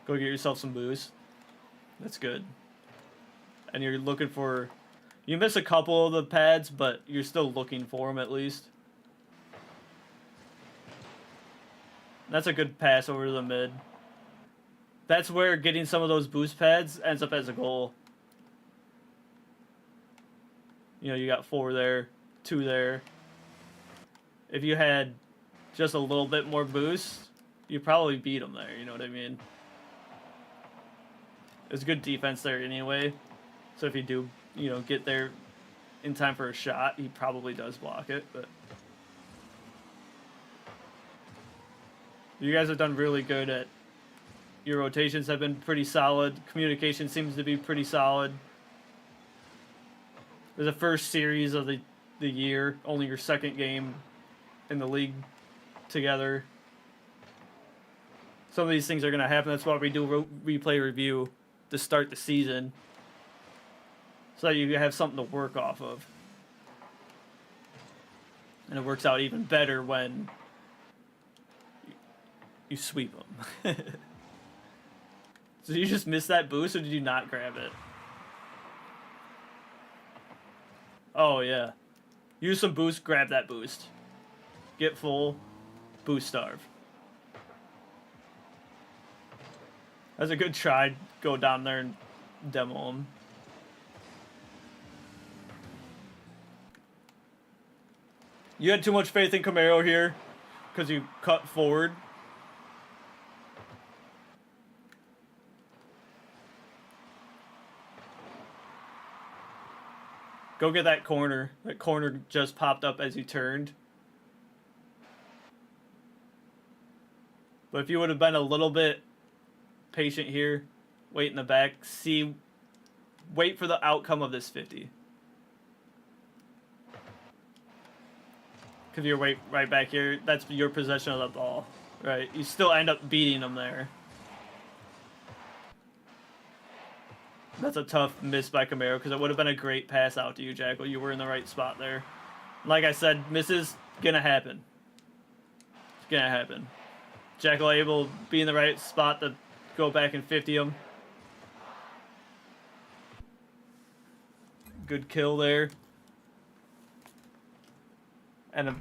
Go get yourself some boost. That's good. And you're looking for... You miss a couple of the pads, but you're still looking for them at least. That's a good pass over to the mid. That's where getting some of those boost pads ends up as a goal. You know, you got 4 there, 2 there. If you had just a little bit more boost, you probably beat them there, you know what I mean? There's good defense there anyway. So if you do, you know, get there in time for a shot, he probably does block it, but... You guys have done really good at Your rotations have been pretty solid. Communication seems to be pretty solid. It was the first series of the year. Only your second game in the league together. Some of these things are going to happen. That's why we do replay review to start the season. So that you have something to work off of. And it works out even better when you sweep them. So did you just miss that boost or did you not grab it? Oh, yeah. Use some boost, grab that boost. Get full, boost starve. That's a good try. Go down there and demo him. You had too much faith in Camaro here because you cut forward. Go get that corner. That corner just popped up as you turned. But if you would have been a little bit patient here, wait in the back, wait for the outcome of this 50. Because you're right back here, that's your possession of the ball, right? You still end up beating them there. That's a tough miss by Camaro because it would have been a great pass out to you, Jackal. You were in the right spot there. Like I said, misses gonna happen. It's gonna happen. Jackal able to be in the right spot to go back and 50 him. Good kill there. And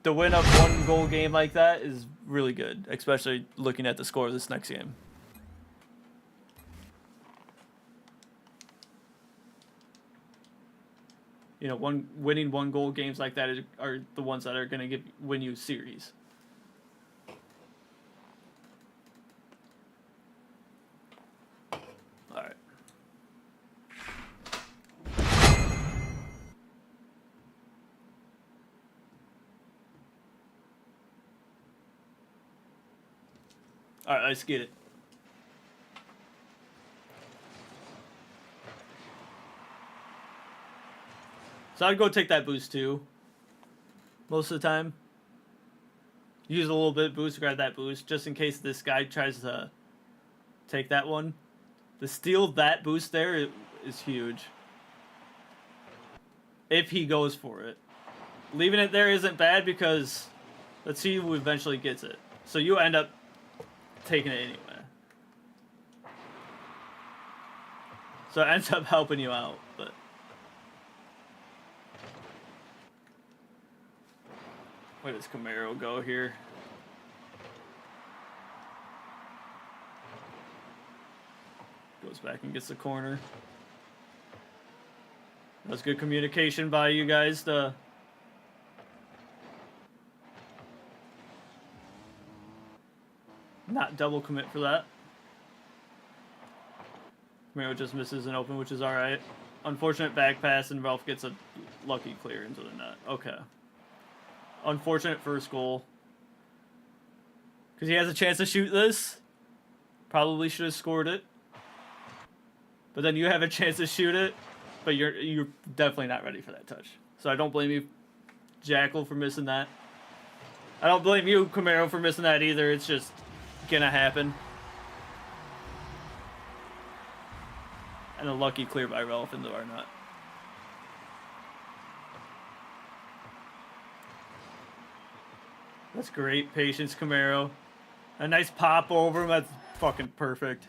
to win a 1-goal game like that is really good, especially looking at the score of this next game. You know, winning 1-goal games like that are the ones that are going to win you series. All right. All right, let's get it. So I'd go take that boost too. Most of the time. Use a little bit of boost, grab that boost, just in case this guy tries to take that one. To steal that boost there is huge. If he goes for it. Leaving it there isn't bad because let's see who eventually gets it. So you end up taking it anyway. So it ends up helping you out, but where does Camaro go here? Goes back and gets the corner. That's good communication by you guys to not double commit for that. Camaro just misses an open, which is alright. Unfortunate back pass, and Ralph gets a lucky clear into the net. Okay. Unfortunate first goal. Because he has a chance to shoot this. Probably should have scored it. But then you have a chance to shoot it. But you're definitely not ready for that touch. So I don't blame you, Jackal, for missing that. I don't blame you, Camaro, for missing that either. It's just gonna happen. And a lucky clear by Ralph into our net. That's great patience, Camaro. A nice pop over him. That's fucking perfect.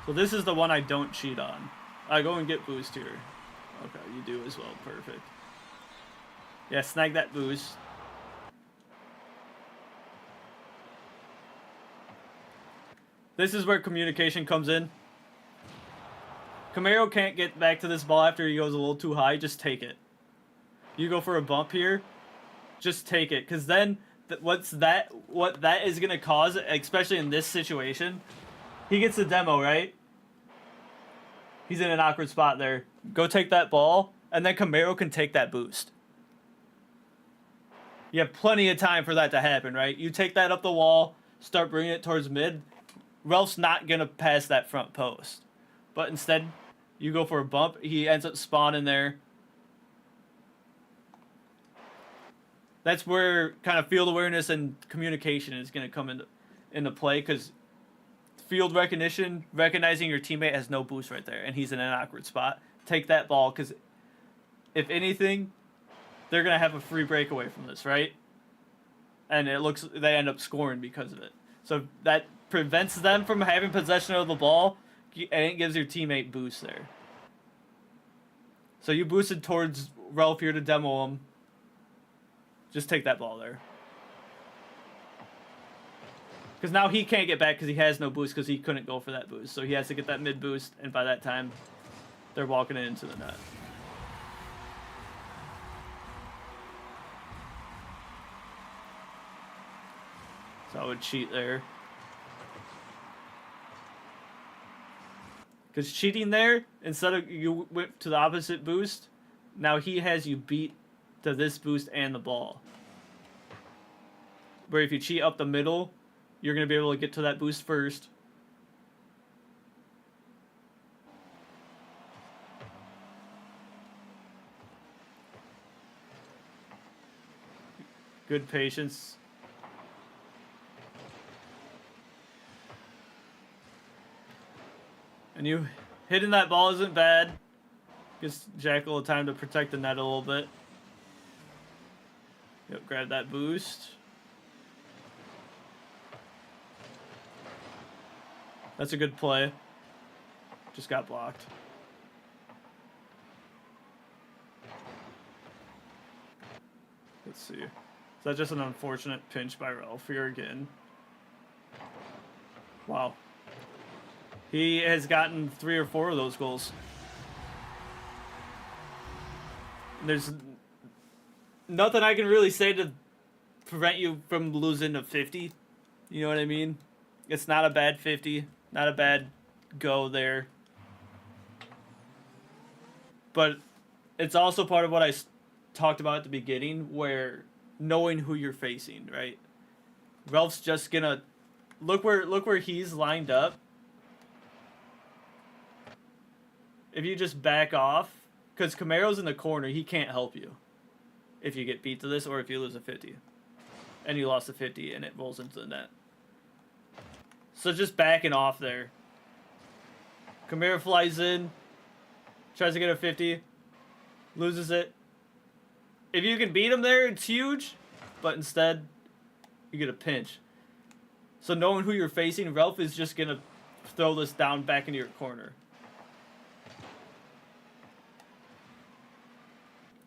So this is the one I don't cheat on. I go and get boost here. Okay, you do as well. Perfect. Yeah, snag that boost. This is where communication comes in. Camaro can't get back to this ball after he goes a little too high. Just take it. You go for a bump here. Just take it. Because then what that is going to cause, especially in this situation, he gets the demo, right? He's in an awkward spot there. Go take that ball, and then Camaro can take that boost. You have plenty of time for that to happen, right? You take that up the wall, start bringing it towards mid. Ralph's not going to pass that front post. But instead, you go for a bump. He ends up spawning there. That's where kind of field awareness and communication is going to come into play, because field recognition, recognizing your teammate has no boost right there, and he's in an awkward spot. Take that ball, because if anything, they're going to have a free breakaway from this, right? And it looks they end up scoring because of it. So that prevents them from having possession of the ball, and it gives your teammate boost there. So you boosted towards Ralph here to demo him. Just take that ball there. Because now he can't get back because he has no boost, because he couldn't go for that boost. So he has to get that mid boost, and by that time, they're walking it into the net. So I would cheat there. Because cheating there, instead of you went to the opposite boost, now he has you beat to this boost and the ball. Where if you cheat up the middle, you're going to be able to get to that boost first. Good patience. And you hitting that ball isn't bad. Gives Jackal time to protect the net a little bit. Yep, grab that boost. That's a good play. Just got blocked. Let's see. Is that just an unfortunate pinch by Ralph here again? Wow. He has gotten 3 or 4 of those goals. There's nothing I can really say to prevent you from losing to 50. You know what I mean? It's not a bad 50. Not a bad go there. But it's also part of what I talked about at the beginning, where knowing who you're facing, right? Ralph's just gonna look where he's lined up. If you just back off, because Camaro's in the corner, he can't help you if you get beat to this, or if you lose a 50 and you lost a 50 and it rolls into the net. So just backing off there. Camaro flies in, tries to get a 50, loses it. If you can beat him there, it's huge, but instead, you get a pinch. So knowing who you're facing, Ralph is just going to throw this down back into your corner.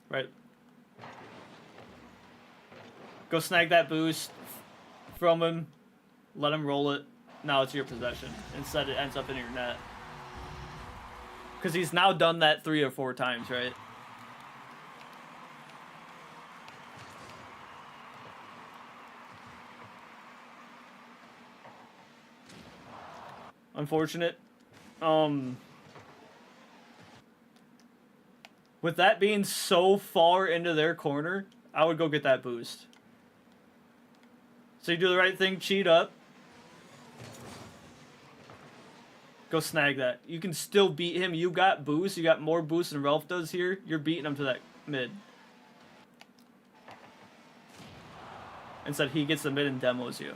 Right. Go snag that boost from him, let him roll it. Now it's your possession. Instead, it ends up in your net. Because he's now done that 3 or 4 times, right? Unfortunate. With that being so far into their corner, I would go get that boost. So you do the right thing, cheat up. Go snag that. You can still beat him. You got boost. You got more boost than Ralph does here. You're beating him to that mid. Instead, he gets the mid and demos you.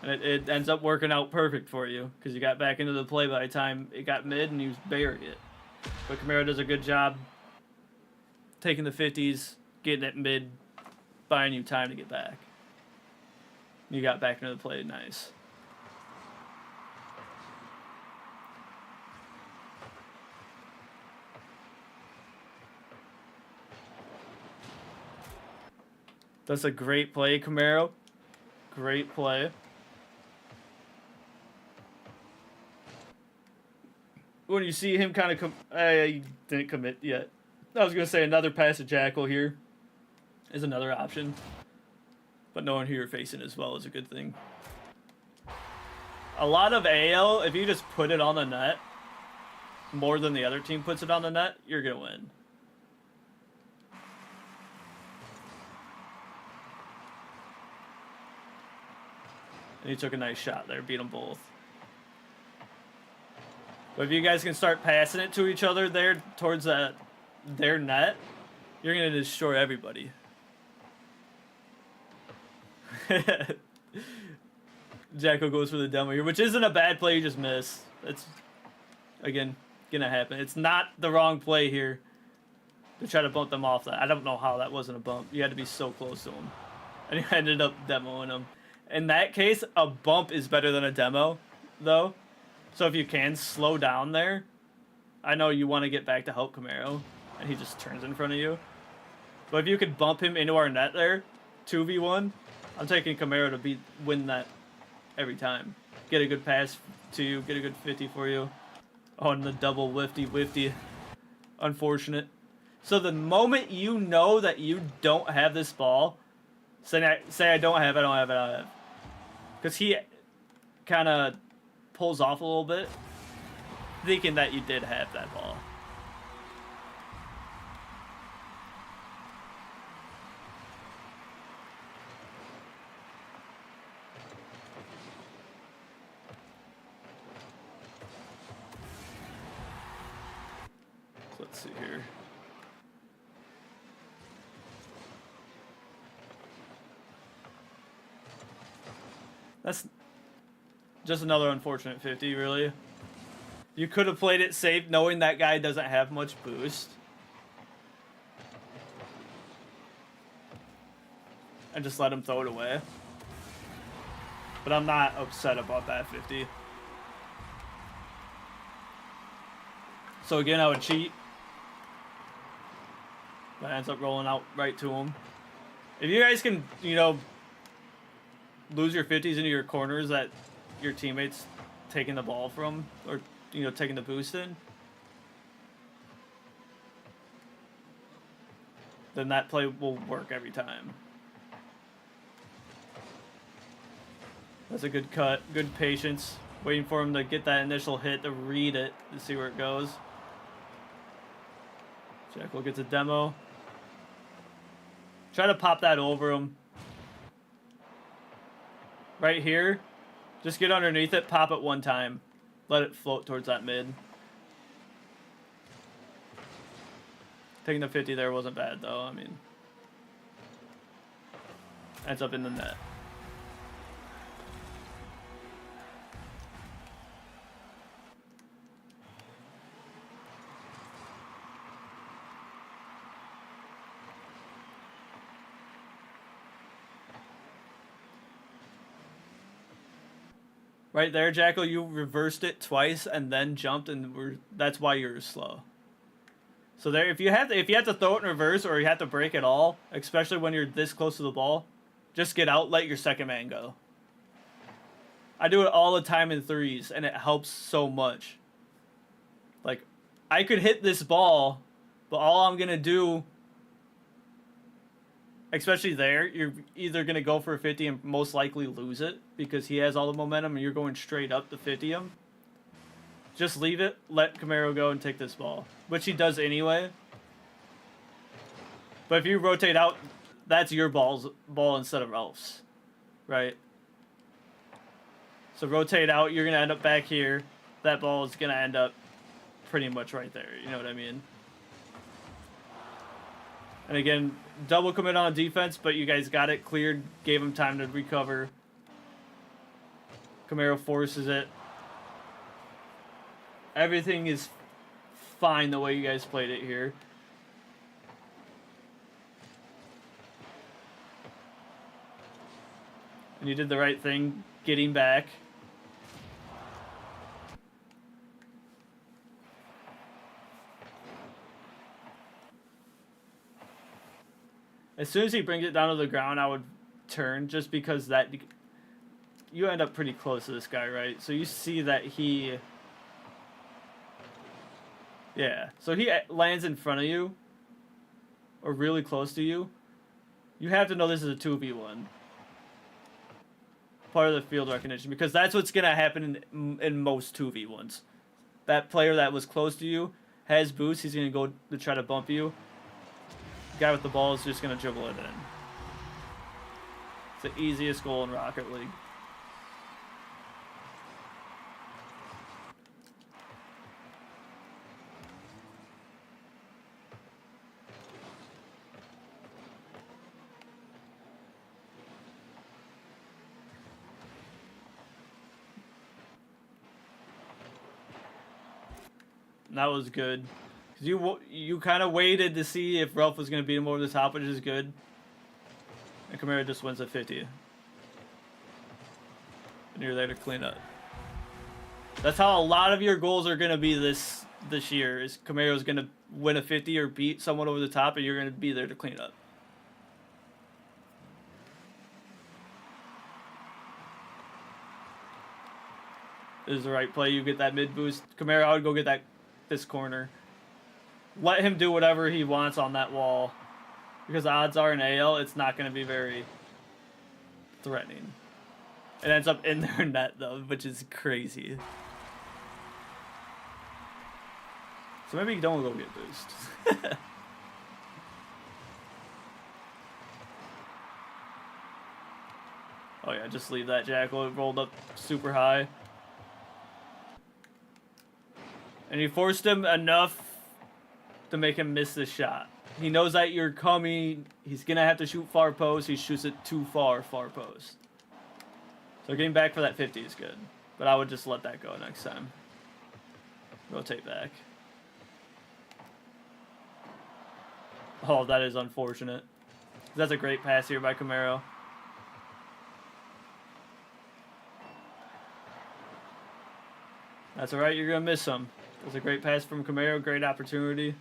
And it ends up working out perfect for you, because you got back into the play by the time it got mid and you buried it. But Camaro does a good job taking the 50s, getting it mid, buying you time to get back. You got back into the play, nice. That's a great play, Camaro. Great play. When you see him kind of he didn't commit yet. I was going to say another pass to Jackal here is another option. But knowing who you're facing as well is a good thing. A lot of AL, if you just put it on the net more than the other team puts it on the net, you're going to win. And he took a nice shot there, beat them both. But if you guys can start passing it to each other there towards their net, you're going to destroy everybody. Jacko goes for the demo here, which isn't a bad play, you just miss. That's, again, going to happen. It's not the wrong play here to try to bump them off that. I don't know how that wasn't a bump. You had to be so close to him. And he ended up demoing him. In that case, a bump is better than a demo, though. So if you can, slow down there. I know you want to get back to help Camaro, and he just turns in front of you. But if you could bump him into our net there, 2v1, I'm taking Camaro to win that every time. Get a good pass to you, get a good 50 for you. Oh, and the double whiffy. Unfortunate. So the moment you know that you don't have this ball, say I don't have it. Because he kind of pulls off a little bit, thinking that you did have that ball. So let's see here. That's just another unfortunate 50, really. You could have played it safe knowing that guy doesn't have much boost. And just let him throw it away. But I'm not upset about that 50. So again, I would cheat. That ends up rolling out right to him. If you guys can, you know, lose your 50s into your corners that your teammates taking the ball from, or, you know, taking the boost in, then that play will work every time. That's a good cut, good patience, waiting for him to get that initial hit, to read it, to see where it goes. Jekyll gets a demo. Try to pop that over him. Right here, just get underneath it, pop it one time. Let it float towards that mid. Taking the 50 there wasn't bad, though. I mean, ends up in the net. Right there, Jackal, you reversed it twice and then jumped, and that's why you're slow. So there, if you have to throw it in reverse or you have to break it all, especially when you're this close to the ball, just get out, let your second man go. I do it all the time in threes, and it helps so much. Like, I could hit this ball, but all I'm gonna do, especially there, you're either going to go for a 50 and most likely lose it because he has all the momentum and you're going straight up to 50 him. Just leave it, let Camaro go and take this ball, which he does anyway. But if you rotate out, that's your ball instead of Ralph's, right? So rotate out, you're going to end up back here. That ball is going to end up pretty much right there, you know what I mean? And again, double commit on defense, but you guys got it cleared, gave him time to recover. Camaro forces it. Everything is fine the way you guys played it here. And you did the right thing, getting back. As soon as he brings it down to the ground, I would turn, just because that you end up pretty close to this guy, right? So you see that he, yeah. So he lands in front of you, or really close to you. You have to know this is a 2v1. part of the field recognition, because that's what's gonna happen in most 2v1s. That player that was close to you has boost. He's gonna go to try to bump you. Guy with the ball is just gonna dribble it in. It's the easiest goal in Rocket League. That was good. You kind of waited to see if Ralph was going to beat him over the top, which is good. And Kamara just wins at 50. And you're there to clean up. That's how a lot of your goals are going to be this year. Is Camaro's going to win a 50 or beat someone over the top, and you're going to be there to clean up. This is the right play. You get that mid boost. Kamara, I would go get this corner. Let him do whatever he wants on that wall. Because odds are in AL, it's not going to be very threatening. It ends up in their net, though, which is crazy. So maybe you don't go get boost. Oh yeah, just leave that Jackal. It rolled up super high. And you forced him enough to make him miss the shot. He knows that you're coming. He's going to have to shoot far post. He shoots it too far post. So getting back for that 50 is good. But I would just let that go next time. Rotate back. Oh, that is unfortunate. That's a great pass here by Camaro. That's alright, you're going to miss some. That's a great pass from Camaro, great opportunity.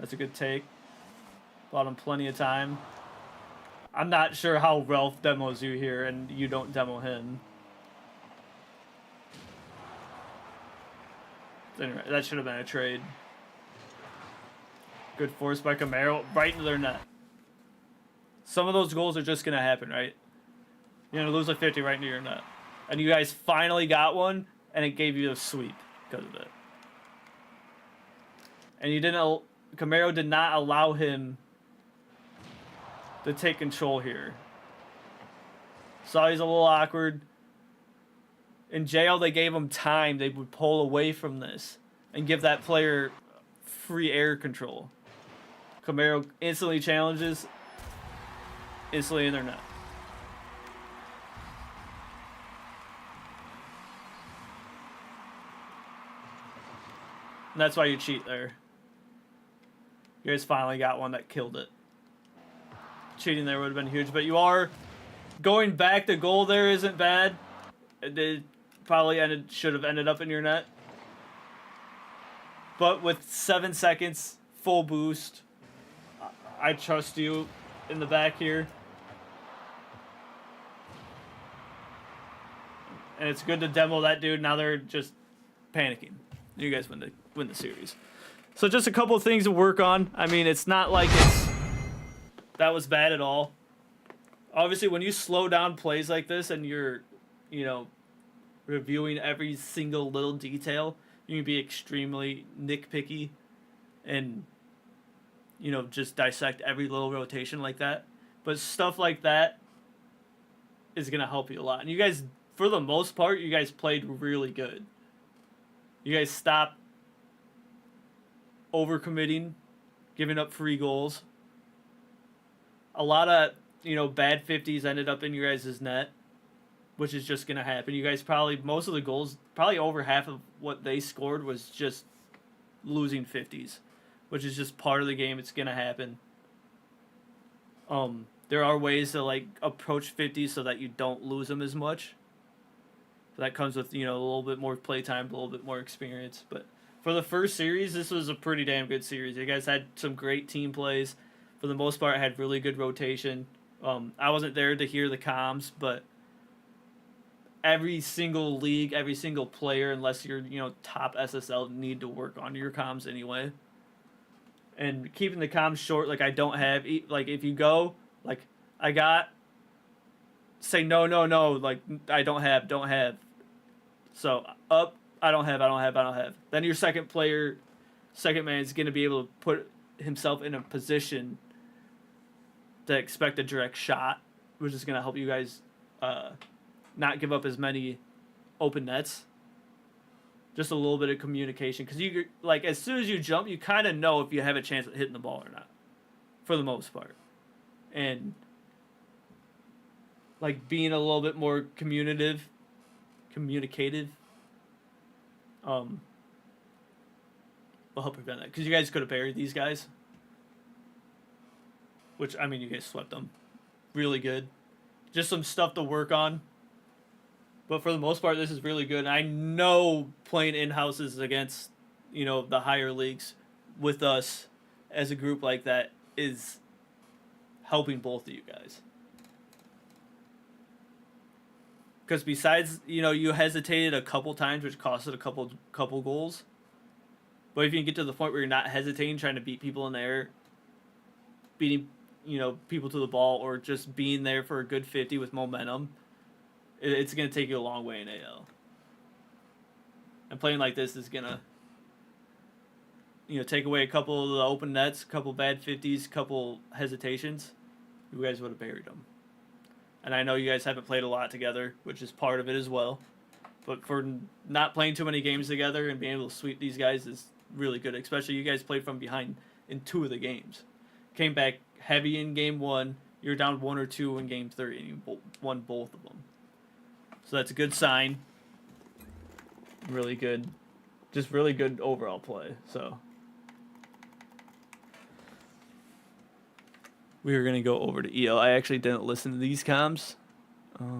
That's a good take. Bought him plenty of time. I'm not sure how Ralph demos you here and you don't demo him. Anyway, that should have been a trade. Good force by Camaro, right into their net. Some of those goals are just going to happen, right? You're going to lose a 50 right into your net. And you guys finally got one, and it gave you a sweep because of it. And you didn't... Camaro did not allow him to take control here. Saw he's a little awkward. In jail, they gave him time. They would pull away from this and give that player free air control. Camaro instantly challenges. Instantly in their net. And that's why you cheat there. You guys finally got one that killed it. Cheating there would have been huge, but you are going back. The goal there isn't bad. It probably should have ended up in your net. But with 7 seconds, full boost, I trust you in the back here. And it's good to demo that dude. Now they're just panicking. You guys win the series. So just a couple of things to work on. I mean, it's not like that was bad at all. Obviously, when you slow down plays like this and you're, reviewing every single little detail, you can be extremely nitpicky and, just dissect every little rotation like that. But stuff like that is going to help you a lot. And you guys, for the most part, you guys played really good. You guys stopped overcommitting, giving up free goals. A lot of, bad 50s ended up in your guys' net, which is just going to happen. You guys most of the goals, probably over half of what they scored was just losing 50s, which is just part of the game. It's going to happen. There are ways to, approach 50s so that you don't lose them as much. That comes with, a little bit more playtime, a little bit more experience. But for the first series, this was a pretty damn good series. You guys had some great team plays. For the most part, had really good rotation. I wasn't there to hear the comms, but every single league, every single player, unless you're, top SSL, need to work on your comms anyway. And keeping the comms short, I don't have, if you go Like, I got, say no, no, no, like, I don't have. So, up, I don't have. Then your second man is going to be able to put himself in a position to expect a direct shot, which is going to help you guys not give up as many open nets. Just a little bit of communication, because you, like, as soon as you jump, you kind of know if you have a chance at hitting the ball or not, for the most part. And like being a little bit more communicative, will help prevent that, because you guys could have buried these guys, which, I mean, you guys swept them really good. Just some stuff to work on. But for the most part, this is really good. And I know playing in-houses against, you know, the higher leagues with us as a group like that is helping both of you guys. Because besides, you know, you hesitated a couple times, which costed a couple goals. But if you can get to the point where you're not hesitating, trying to beat people in the air, beating, you know, people to the ball, or just being there for a good 50 with momentum, it's going to take you a long way in AL. And playing like this is going to, you know, take away a couple of the open nets, a couple bad 50s, couple hesitations. You guys would have buried them. And I know you guys haven't played a lot together, which is part of it as well. But for not playing too many games together and being able to sweep these guys is really good. Especially you guys played from behind in 2 of the games. Came back heavy in game 1. You're down 1 or 2 in game 3, and you won both of them. So that's a good sign. Really good. Just really good overall play. So we are going to go over to EL. I actually didn't listen to these comms. Let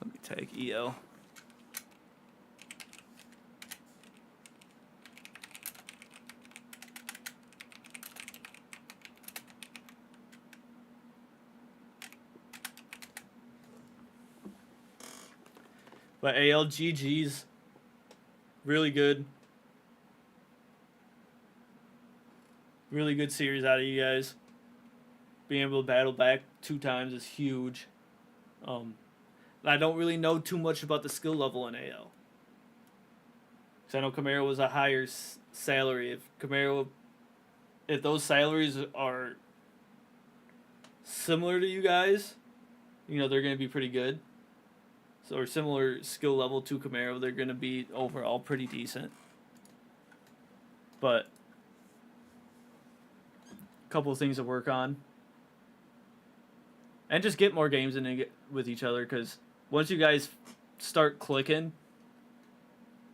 me take EL. But AL GG's really good. Really good series out of you guys. Being able to battle back 2 times is huge. I don't really know too much about the skill level in AL. Because I know Camaro was a higher salary. If those salaries are similar to you guys, you know, they're going to be pretty good. So, or similar skill level to Camaro, they're going to be overall pretty decent. But a couple of things to work on. And just get more games in with each other, because once you guys start clicking,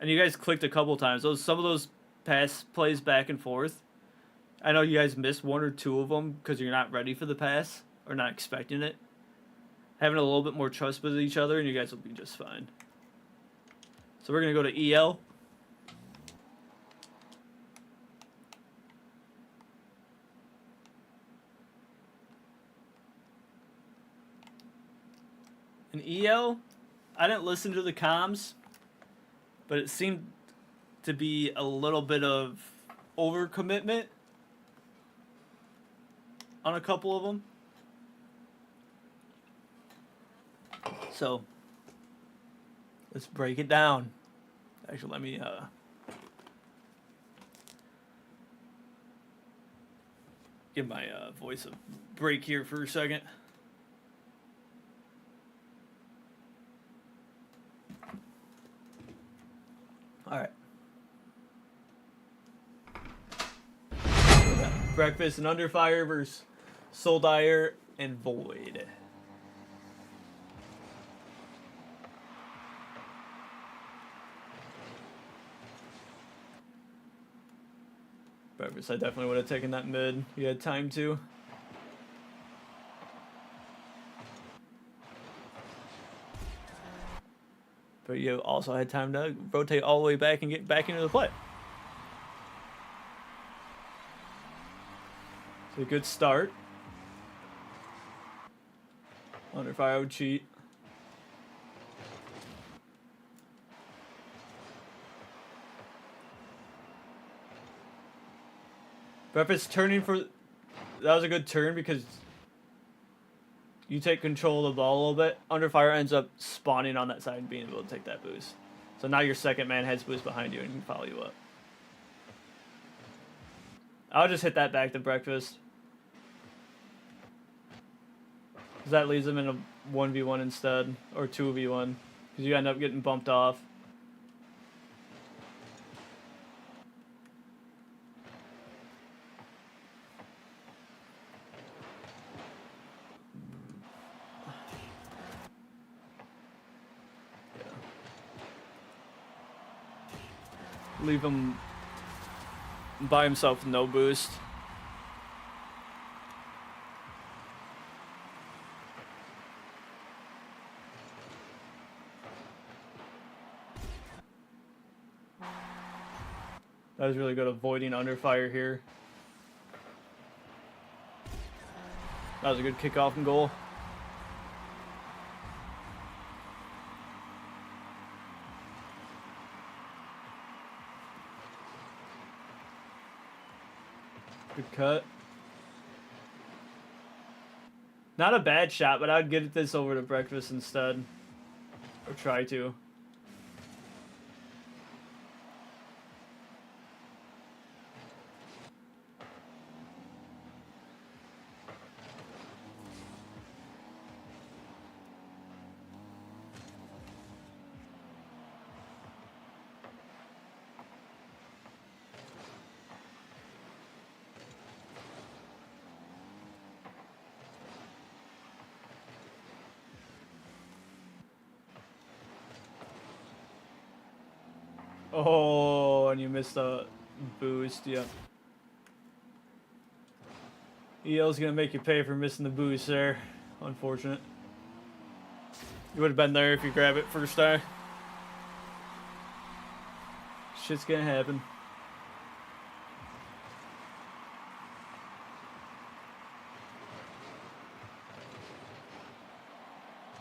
and you guys clicked a couple times, some of those pass plays back and forth, I know you guys missed 1 or 2 of them because you're not ready for the pass or not expecting it. Having a little bit more trust with each other, and you guys will be just fine. So we're going to go to EL. In EL, I didn't listen to the comms, but it seemed to be a little bit of overcommitment on a couple of them. So let's break it down. Actually, let me give my voice a break here for a second. All right. Breakfast and Under Fire versus Soul Dyer and Void. Breakfast, I definitely would have taken that mid. You had time to. But you also had time to rotate all the way back and get back into the play. So a good start. Under Fire would cheat. Breakfast turning for... That was a good turn because you take control of the ball a little bit. Under fire ends up spawning on that side and being able to take that boost. So now your second man has boost behind you and can follow you up. I'll just hit that back to breakfast. Because that leaves him in a 1v1 instead. Or 2v1. Because you end up getting bumped off. Leave him by himself with no boost. That was really good avoiding under fire here. That was a good kickoff and goal. Good cut. Not a bad shot, but I'd get this over to breakfast instead. Or try to. Oh, and you missed a boost, yeah. EL's gonna make you pay for missing the boost there. Unfortunate. You would have been there if you grab it first time. Shit's gonna happen.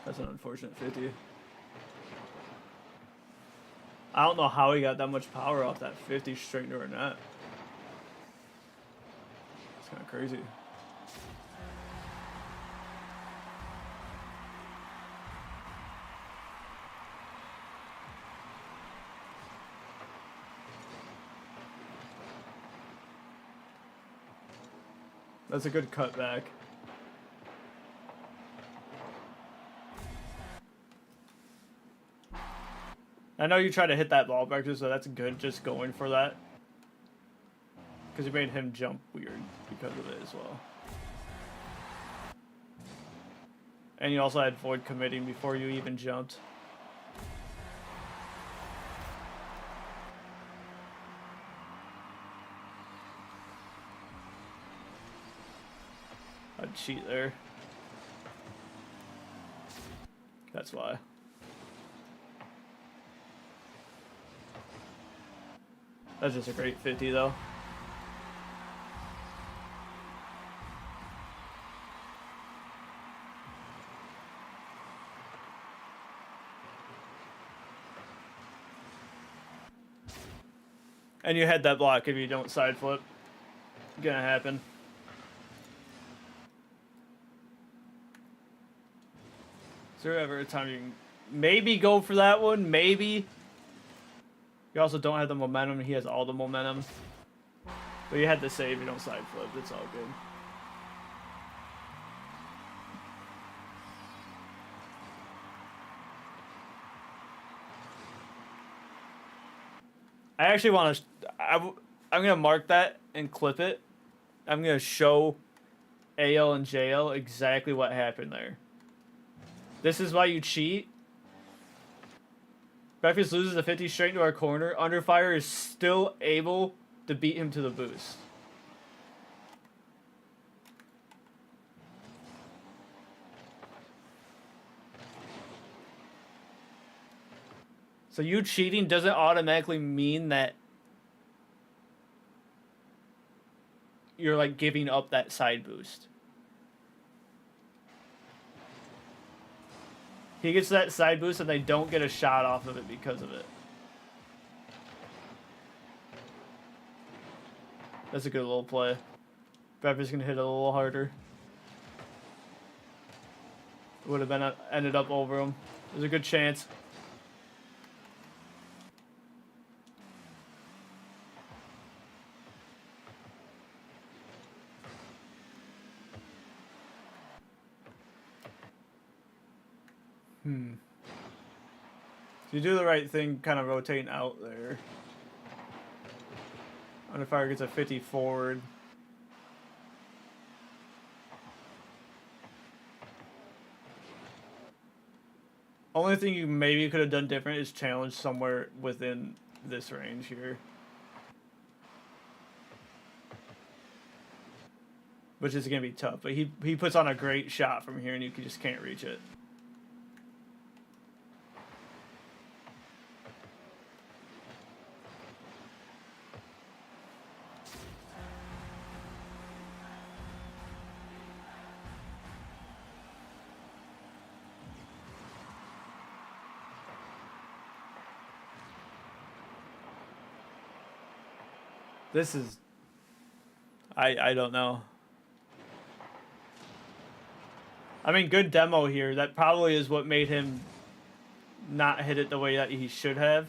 That's an unfortunate 50. I don't know how he got that much power off that 50 straight into our net. It's kind of crazy. That's a good cutback. I know you try to hit that ball breakfast, so that's good just going for that. Because you made him jump weird because of it as well. And you also had void committing before you even jumped. I'd cheat there. That's why. That's just a great 50 though. And you had that block if you don't side flip. Gonna happen. Is there ever a time you can maybe go for that one? Maybe. You also don't have the momentum. He has all the momentum. But you had to save. You don't side flip. It's all good. I actually want to... I'm going to mark that and clip it. I'm going to show AL and JL exactly what happened there. This is why you cheat. Breakfast loses the 50 straight into our corner. Underfire is still able to beat him to the boost. So you cheating doesn't automatically mean that you're like giving up that side boost. He gets that side boost and they don't get a shot off of it because of it. That's a good little play. Breakfast can hit it a little harder. Would have been ended up over him. There's a good chance. So you do the right thing, kind of rotating out there. Under fire gets a 50 forward. Only thing you maybe could have done different is challenge somewhere within this range here. Which is going to be tough, but he puts on a great shot from here and you just can't reach it. This is... I don't know. I mean, good demo here. That probably is what made him not hit it the way that he should have.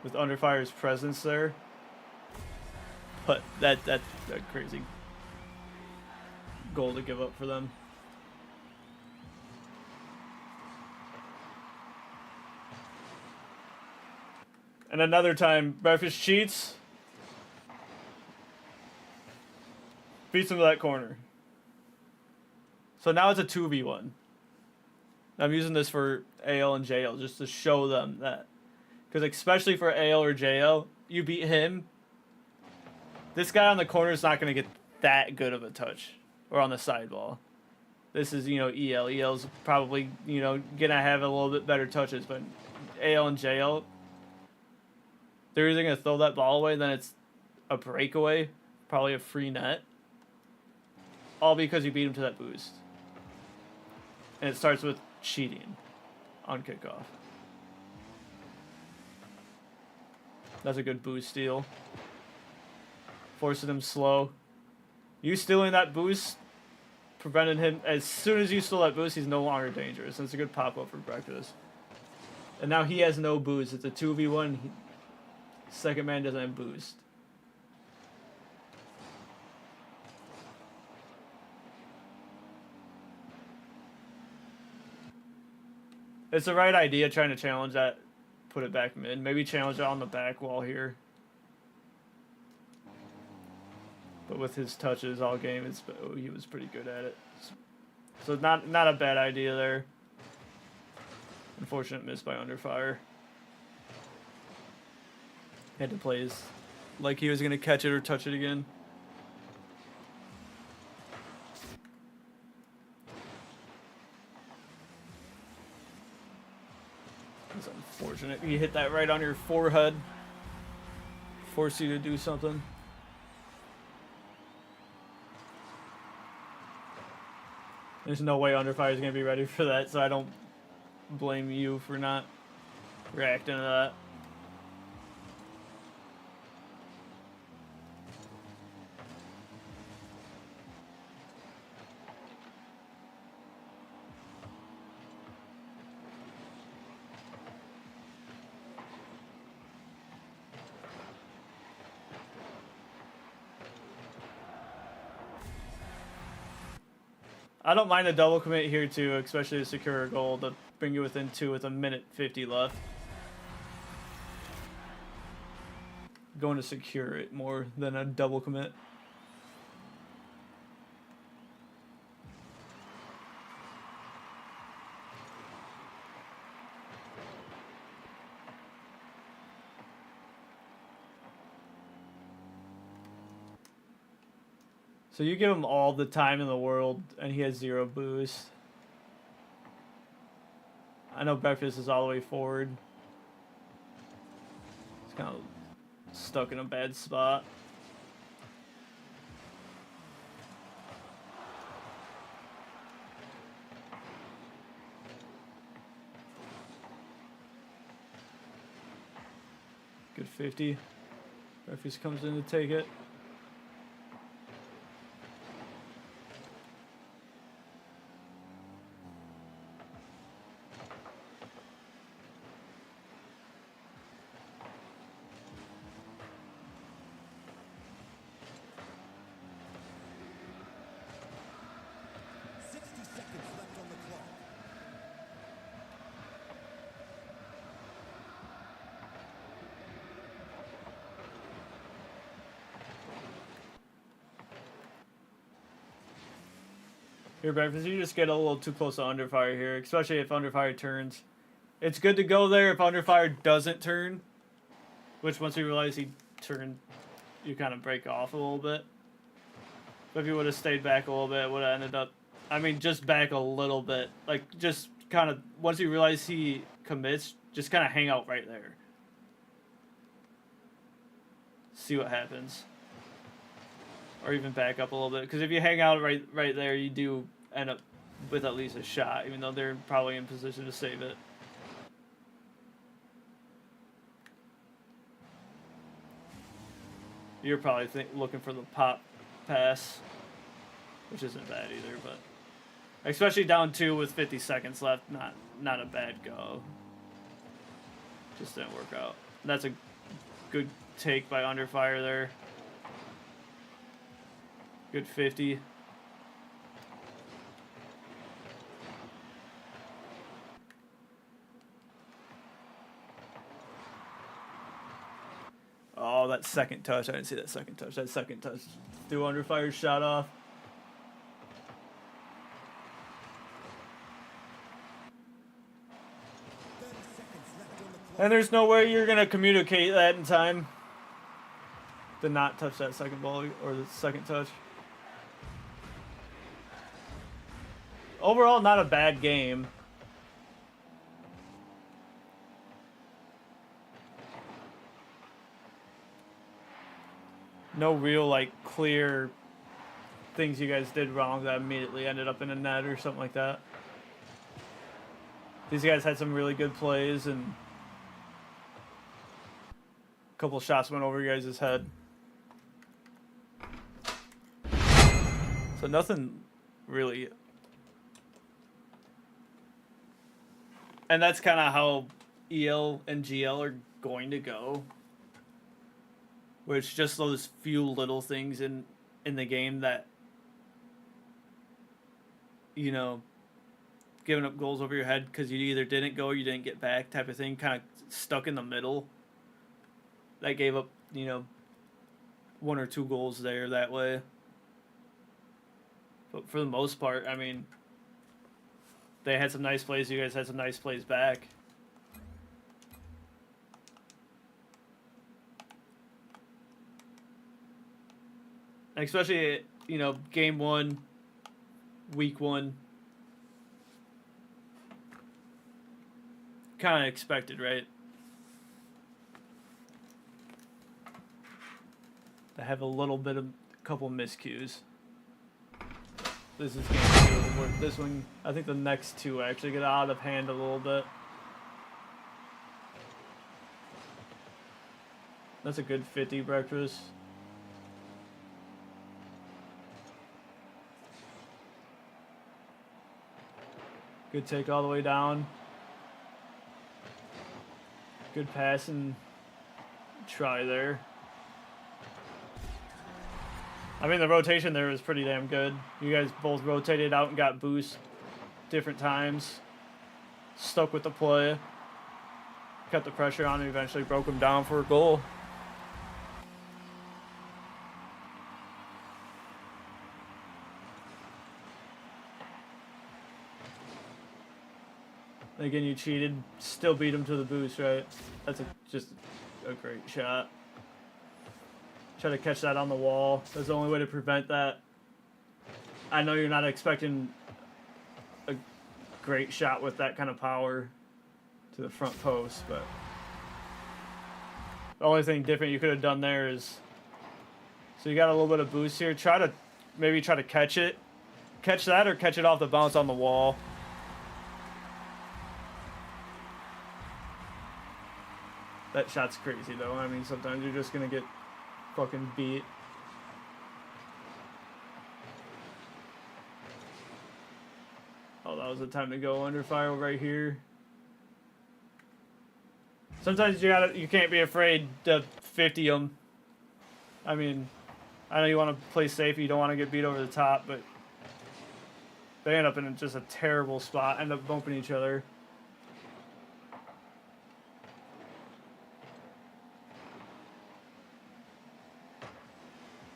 With Underfire's presence there. But that's a crazy goal to give up for them. And another time, Breakfast cheats. Beats him to that corner. So now it's a 2v1. I'm using this for AL and JL just to show them that. Because especially for AL or JL, you beat him. This guy on the corner is not going to get that good of a touch. Or on the sideball. This is, EL. EL's probably, going to have a little bit better touches. But AL and JL, they're either going to throw that ball away, then it's a breakaway. Probably a free net. All because you beat him to that boost. And it starts with cheating on kickoff. That's a good boost steal. Forcing him slow. You stealing that boost prevented him. As soon as you stole that boost, he's no longer dangerous. And it's a good pop-up for Breakfast. And now he has no boost. It's a 2v1. Second man doesn't have boost. It's the right idea trying to challenge that, put it back mid. Maybe challenge it on the back wall here. But with his touches all game, he was pretty good at it. So not a bad idea there. Unfortunate miss by Underfire. Had to play like he was going to catch it or touch it again. It's unfortunate. You hit that right on your forehead. Force you to do something. There's no way Underfire is going to be ready for that, so I don't blame you for not reacting to that. I don't mind the double commit here too, especially to secure a goal to bring you within 2 with a minute 50 left. Going to secure it more than a double commit. So you give him all the time in the world, and he has 0 boost. I know Breakfast is all the way forward. He's kind of stuck in a bad spot. Good 50. Breakfast comes in to take it. Here, breakfast, you just get a little too close to under fire here, especially if under fire turns. It's good to go there if under fire doesn't turn, which once you realize he turned, you kind of break off a little bit. But if you would have stayed back a little bit, it would have ended up, I mean, just back a little bit. Like, just kind of, once you realize he commits, just kind of hang out right there. See what happens. Or even back up a little bit. Because if you hang out right there, you do end up with at least a shot, even though they're probably in position to save it. You're probably looking for the pop pass, which isn't bad either, but especially down 2 with 50 seconds left, not a bad go. Just didn't work out. That's a good take by under fire there. Good 50. Oh, that second touch. I didn't see that second touch. That second touch threw under fire's shot off. And there's no way you're going to communicate that in time to not touch that second ball or the second touch. Overall, not a bad game. No real, like, clear things you guys did wrong that immediately ended up in a net or something like that. These guys had some really good plays, and a couple of shots went over your guys' head. So nothing really. And that's kind of how EL and GL are going to go. Where it's just those few little things in the game that, you know, giving up goals over your head because you either didn't go or you didn't get back type of thing, kind of stuck in the middle. That gave up, you know, 1 or 2 goals there that way. But for the most part, I mean, they had some nice plays. You guys had some nice plays back. And especially, you know, game 1, week 1. Kind of expected, right? To have a little bit of couple miscues. This is game 2. This one, I think the next 2 actually get out of hand a little bit. That's a good 50 breakfast. Good take all the way down. Good pass and try there. I mean, the rotation there was pretty damn good. You guys both rotated out and got boost different times. Stuck with the play. Kept the pressure on and eventually broke him down for a goal. Again, you cheated, still beat him to the boost, right? That's just a great shot. Try to catch that on the wall. That's the only way to prevent that. I know you're not expecting a great shot with that kind of power to the front post, but the only thing different you could have done there is, so you got a little bit of boost here. Maybe try to catch it. Catch that or catch it off the bounce on the wall. That shot's crazy, though. I mean, sometimes you're just going to get fucking beat. Oh, that was the time to go under fire right here. Sometimes you can't be afraid to 50 them. I mean, I know you want to play safe. You don't want to get beat over the top, but they end up in just a terrible spot. End up bumping each other.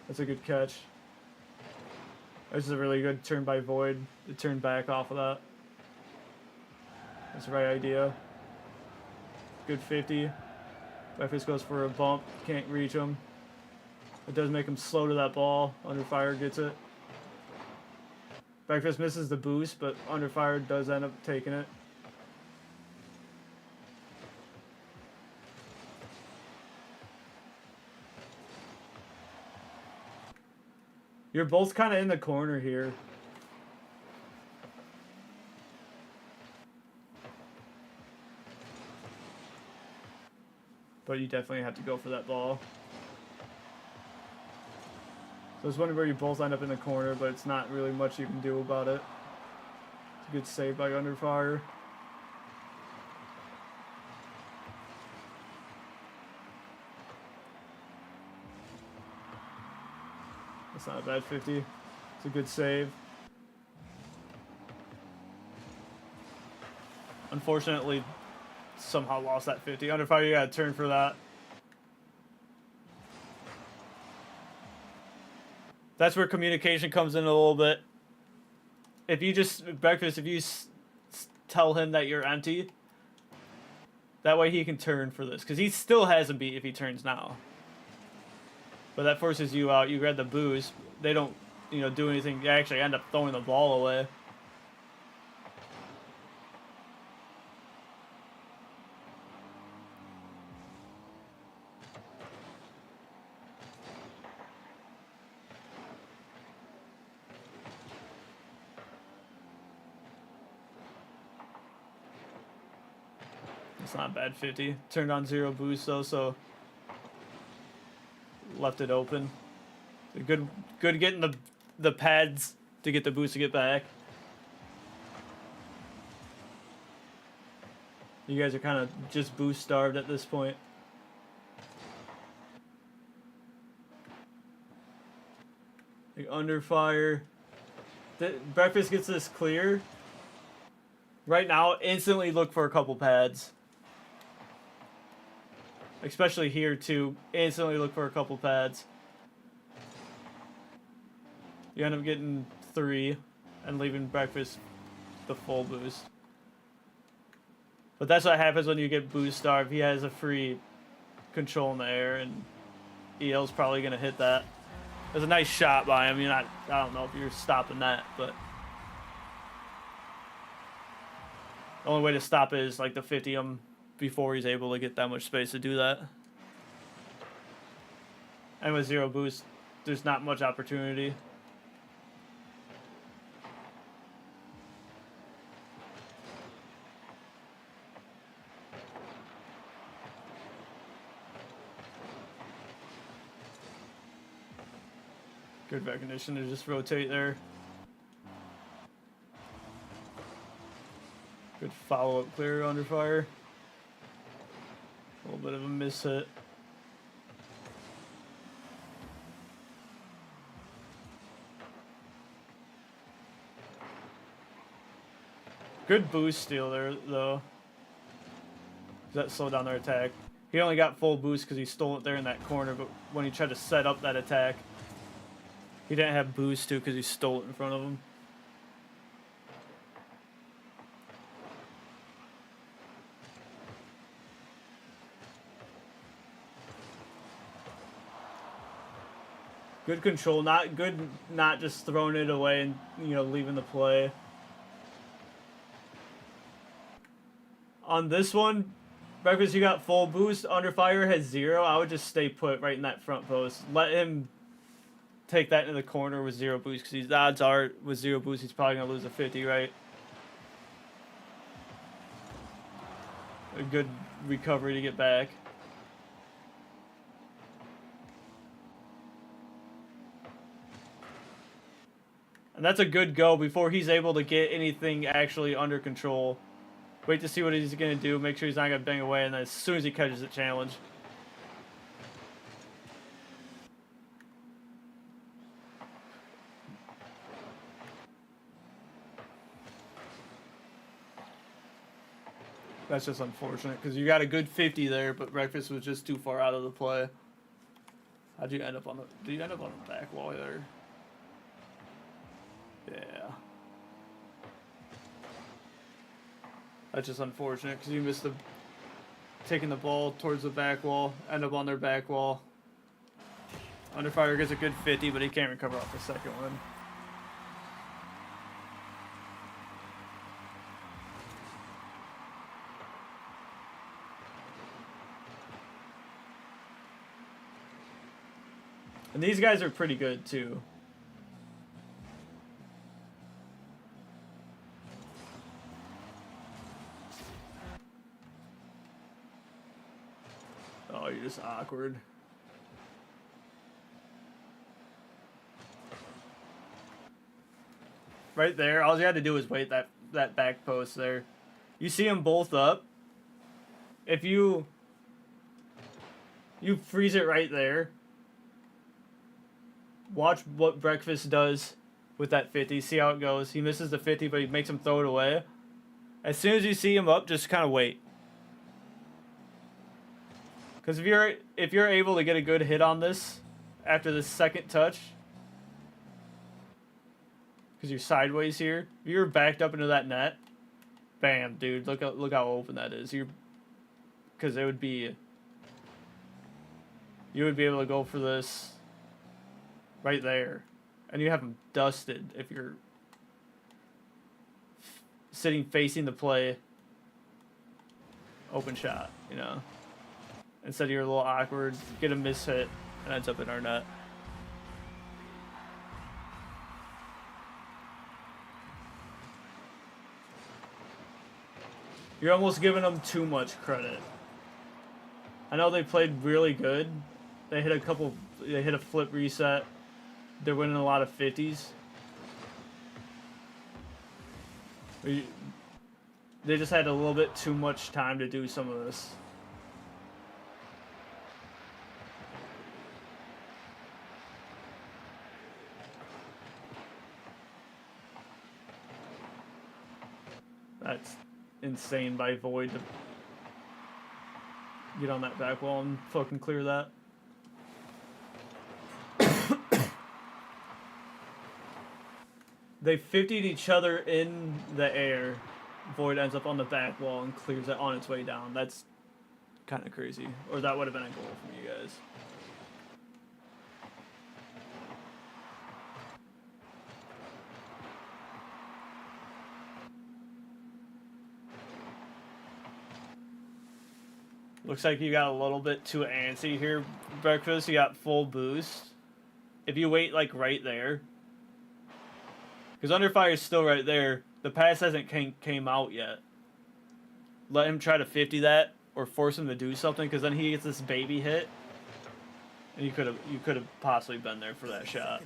That's a good catch. This is a really good turn by Void to turn back off of that. That's the right idea. Good 50. Breakfast goes for a bump. Can't reach him. It does make him slow to that ball. Under fire gets it. Breakfast misses the boost, but under fire does end up taking it. You're both kind of in the corner here. But you definitely have to go for that ball. So it's one where you both end up in the corner, but it's not really much you can do about it. It's a good save by under fire. That's not a bad 50. It's a good save. Unfortunately, somehow lost that 50. Under fire, you gotta turn for that. That's where communication comes in a little bit. If you just, Breakfast, if you tell him that you're empty, that way he can turn for this. Because he still has a beat if he turns now. But that forces you out. You grab the boost. They don't, do anything. They actually end up throwing the ball away. It's not a bad 50. Turned on 0 boost though, so left it open. Good getting the pads to get the boost to get back. You guys are kind of just boost starved at this point. Like under fire. Breakfast gets this clear. Right now, instantly look for a couple pads. Especially here too. Instantly look for a couple pads. You end up getting 3 and leaving Breakfast the full boost. But that's what happens when you get boost starved. He has a free control in the air, and EL's probably gonna hit that. There's a nice shot by him. I don't know if you're stopping that, but the only way to stop it is like to 50 him before he's able to get that much space to do that. And with 0 boost, there's not much opportunity. Good recognition to just rotate there. Good follow-up clear under fire. A little bit of a miss hit. Good boost steal there, though. That slowed down their attack. He only got full boost because he stole it there in that corner, but when he tried to set up that attack, he didn't have boost too because he stole it in front of him. Good control, not just throwing it away and leaving the play. On this one, Breakfast, you got full boost. Under fire has 0. I would just stay put right in that front post. Let him take that into the corner with 0 boost, because the odds are with 0 boost he's probably gonna lose a 50, right? A good recovery to get back. And that's a good go before he's able to get anything actually under control. Wait to see what he's going to do. Make sure he's not going to bang away. And then as soon as he catches it, challenge. That's just unfortunate because you got a good 50 there, but Breakfast was just too far out of the play. How'd you end up on the... Did you end up on the back wall there? Yeah. That's just unfortunate because you missed the taking the ball towards the back wall, end up on their back wall. Underfire gets a good 50, but he can't recover off the second one. And these guys are pretty good too. Oh, you're just awkward. Right there, all you had to do was wait that back post there. You see them both up. If you freeze it right there. Watch what Breakfast does with that 50. See how it goes. He misses the 50, but he makes him throw it away. As soon as you see him up, just kind of wait. Because if you're able to get a good hit on this after the second touch, because you're sideways here, if you're backed up into that net, bam, dude, look how open that is. Because you would be able to go for this right there, and you have him dusted if you're sitting facing the play. Open shot, you know. Instead you're a little awkward, get a miss hit, and ends up in our net. You're almost giving them too much credit. I know they played really good. They hit a flip reset. They're winning a lot of 50s. They just had a little bit too much time to do some of this. That's insane by Void to get on that back wall and fucking clear that. They 50'd each other in the air. Void ends up on the back wall and clears it on its way down. That's kind of crazy. Or that would have been a goal from you guys. Looks like you got a little bit too antsy here, Breakfast. You got full boost. If you wait like right there, because Underfire is still right there, the pass hasn't came out yet. Let him try to 50 that, or force him to do something, because then he gets this baby hit, and you could have possibly been there for that shot,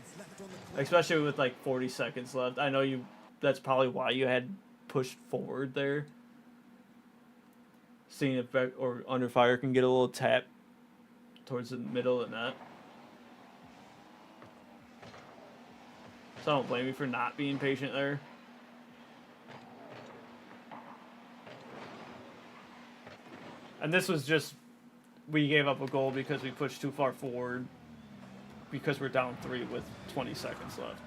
especially with like 40 seconds left. I know you. That's probably why you had pushed forward there. Seeing if or Underfire can get a little tap towards the middle of the net. So I don't blame you for not being patient there. And this was just, we gave up a goal because we pushed too far forward because we're down 3 with 20 seconds left.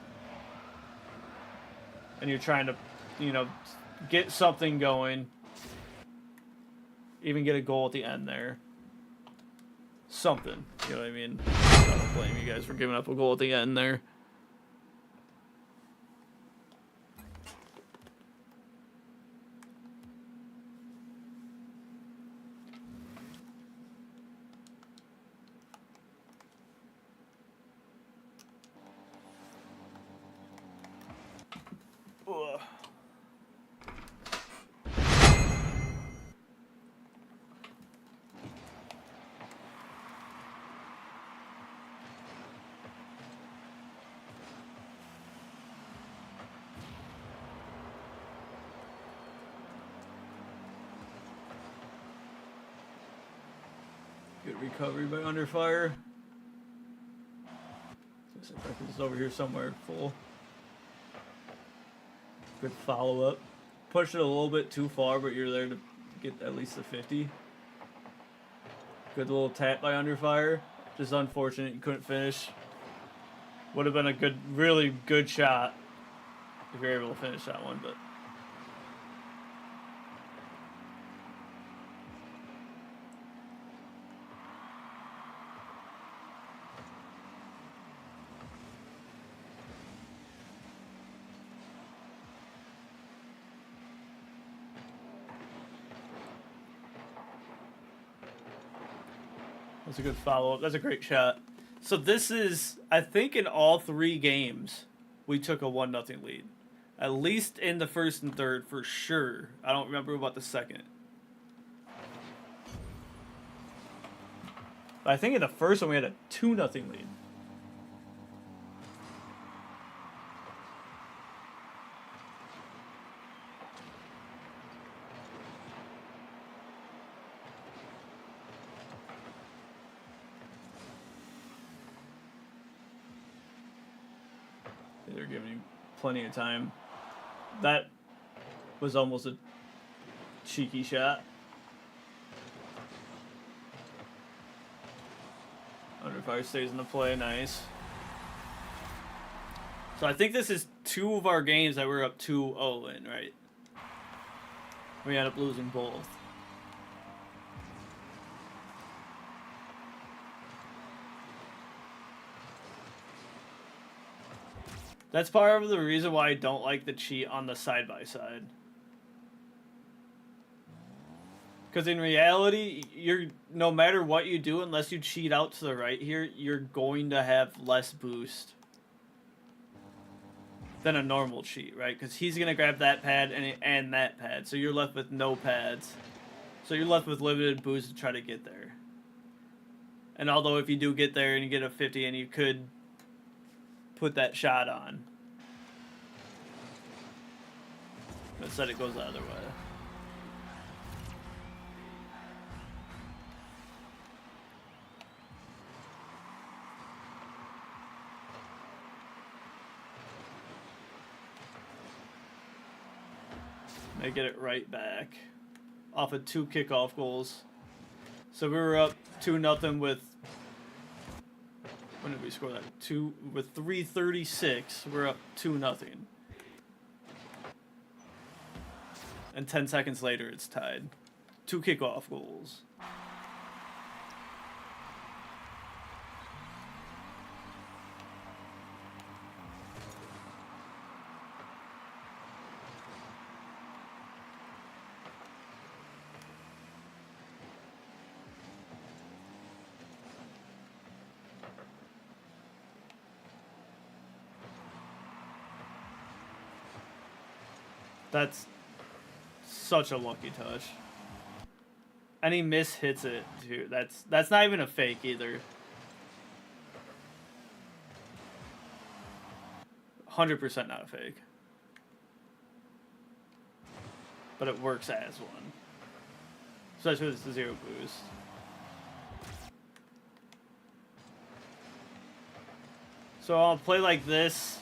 And you're trying to, you know, get something going. Even get a goal at the end there. Something. You know what I mean? I don't blame you guys for giving up a goal at the end there. Ugh. Good recovery by Underfire. This is over here somewhere full. Good follow up. Pushed it a little bit too far, but you're there to get at least the 50. Good little tap by Underfire. Just unfortunate you couldn't finish. Would have been a good, really good shot. if you're able to finish that one, but. That's a good follow-up. That's a great shot. So this is, I think in all 3 games, we took a 1-0 lead. At least in the first and third, for sure. I don't remember about the second. But I think in the first one, we had a 2-0 lead. They're giving you plenty of time. That was almost a cheeky shot. Under fire stays in the play, nice. So I think this is 2 of our games that we're up 2-0 in, right? We end up losing both. That's part of the reason why I don't like the cheat on the side-by-side. Because in reality, you're no matter what you do, unless you cheat out to the right here, you're going to have less boost than a normal cheat, right? Because he's going to grab that pad and that pad, so you're left with no pads. So you're left with limited boost to try to get there. And although if you do get there and you get a 50 and you could put that shot on. Instead it goes the other way. May get it right back. Off of 2 kickoff goals. So we were up 2-0 with... When did we score that? With 3:36, we're up 2-0. And 10 seconds later, it's tied. 2 kickoff goals. That's such a lucky touch. And he hits it too. That's not even a fake either. 100% not a fake. But it works as one. Especially with the 0 boost. So I'll play like this.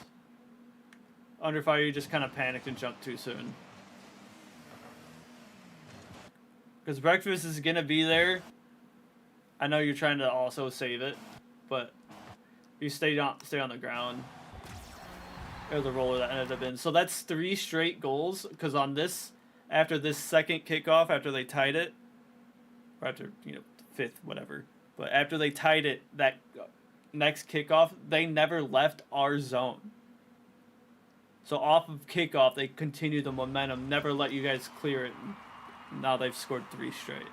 Under fire, you just kind of panicked and jumped too soon. Because breakfast is going to be there. I know you're trying to also save it, but you stay on the ground. There's a roller that ended up in. So that's 3 straight goals. Because on this, after this second kickoff, after they tied it, or after, 5th, whatever. But after they tied it, that next kickoff, they never left our zone. So off of kickoff, they continue the momentum, never let you guys clear it. Now they've scored 3 straight.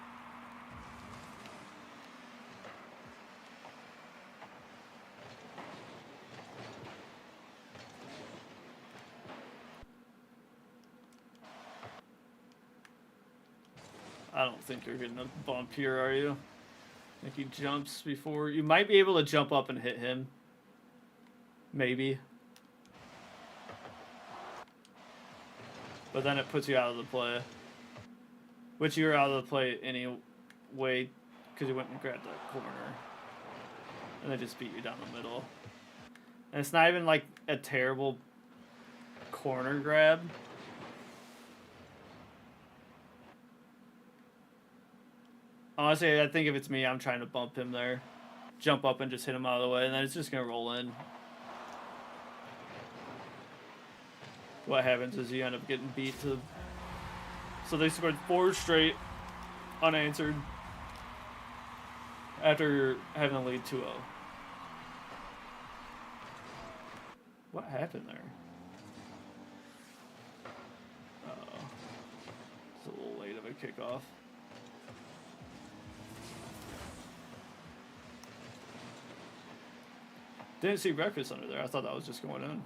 I don't think you're getting a bump here, are you? I think he jumps before. You might be able to jump up and hit him. Maybe. But then it puts you out of the play. Which you're out of the play anyway, because you went and grabbed that corner. And they just beat you down the middle. And it's not even like a terrible corner grab. Honestly, I think if it's me, I'm trying to bump him there. Jump up and just hit him out of the way, and then it's just going to roll in. what happens is you end up getting beat to. So they scored 4 straight unanswered after having a lead 2-0. What happened there? Uh-oh. It's a little late of a kickoff. Didn't see breakfast under there. I thought that was just going in.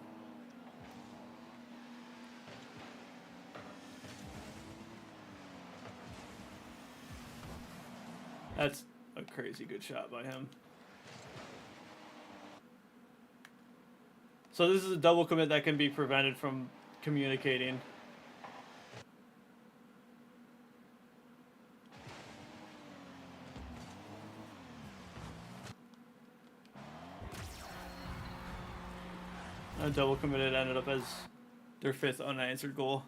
That's a crazy good shot by him. So this is a double commit that can be prevented from communicating. A double committed ended up as their 5th unanswered goal.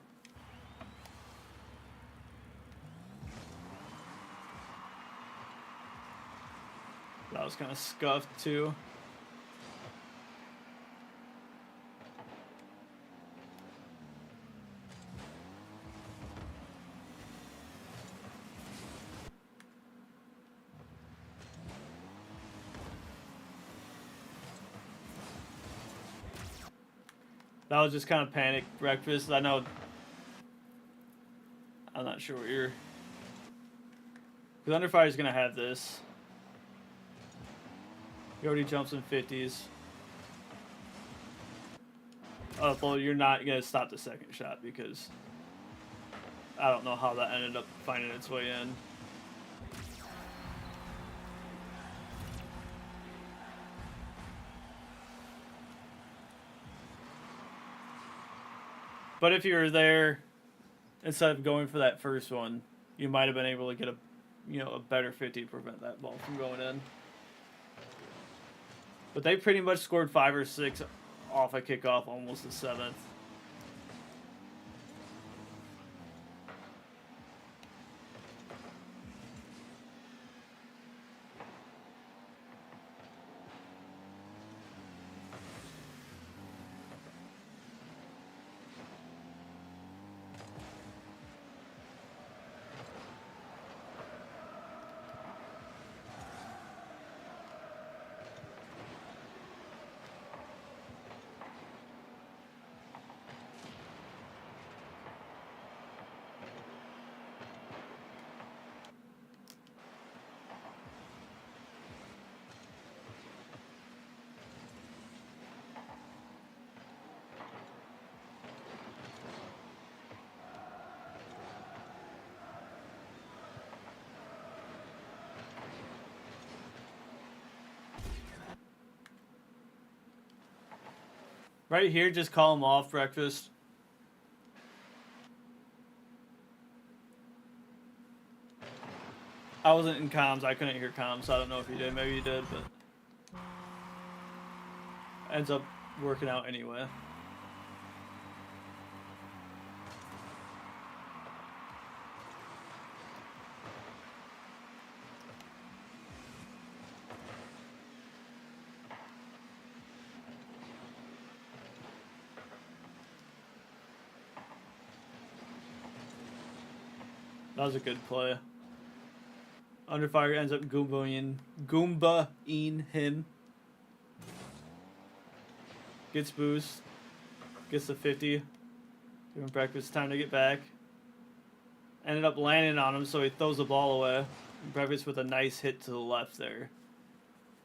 That was kind of scuffed too. That was just kind of panic breakfast. I know. I'm not sure what you're. Because Underfire's gonna have this. He already jumps in 50s. Well, you're not gonna stop the second shot because I don't know how that ended up finding its way in. But if you were there, instead of going for that first one, you might have been able to get a better 50 to prevent that ball from going in. But they pretty much scored 5 or 6 off a kickoff, almost the 7th. Right here, just call him off breakfast. I wasn't in comms. I couldn't hear comms, so I don't know if you did. Maybe you did, but ends up working out anyway. That was a good play. Underfire ends up Goomba-ing him. Gets boost. Gets the 50. Giving Breakfast time to get back. Ended up landing on him, so he throws the ball away. Breakfast with a nice hit to the left there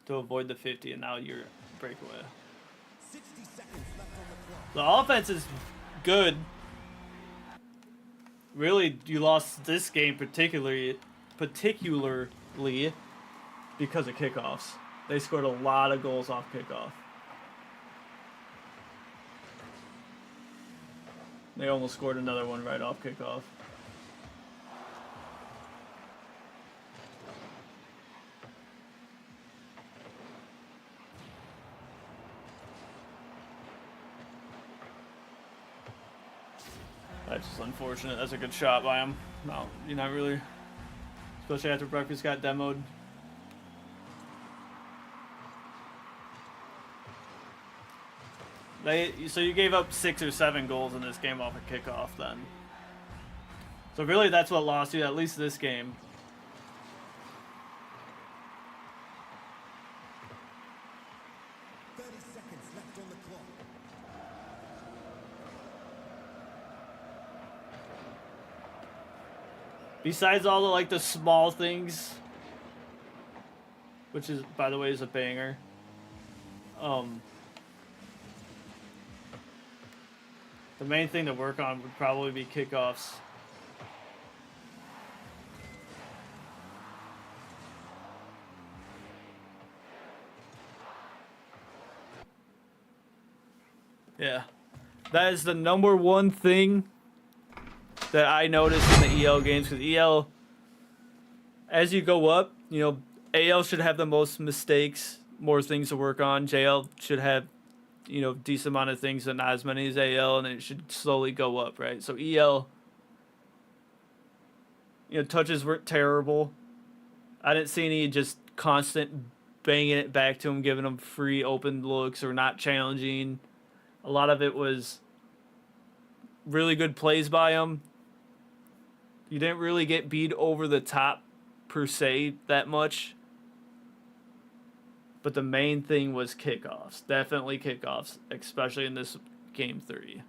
to avoid the 50, and now you're breakaway. 60 seconds left on the clock. The offense is good. Really, you lost this game particularly because of kickoffs. They scored a lot of goals off kickoff. They almost scored another one right off kickoff. That's just unfortunate. That's a good shot by him. No, you're not really. Especially after Breakfast got demoed. So you gave up 6 or 7 goals in this game off a kickoff then. So really that's what lost you, at least this game. Besides all the like the small things, which is, by the way, is a banger. The main thing to work on would probably be kickoffs. Yeah, that is the #1 thing that I noticed in the EL games, because EL, as you go up, you know, AL should have the most mistakes, more things to work on. JL should have, you know, decent amount of things, and not as many as AL, and it should slowly go up, right? So EL, you know, touches weren't terrible. I didn't see any just constant banging it back to him, giving him free open looks or not challenging. A lot of it was really good plays by him. You didn't really get beat over the top per se that much. But the main thing was kickoffs. Definitely kickoffs, especially in this game 3.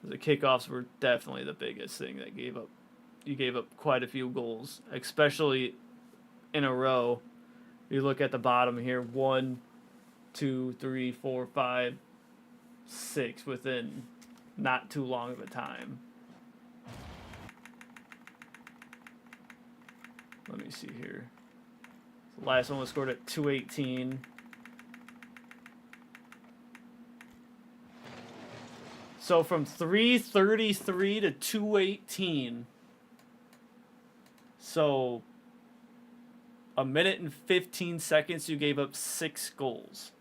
The kickoffs were definitely the biggest thing that gave up. You gave up quite a few goals, especially in a row. You look at the bottom here, 1, 2, 3, 4, 5, 6 within not too long of a time. Let me see here. The last one was scored at 2:18. So from 3:33 to 2:18. So a minute and 15 seconds, you gave up 6 goals.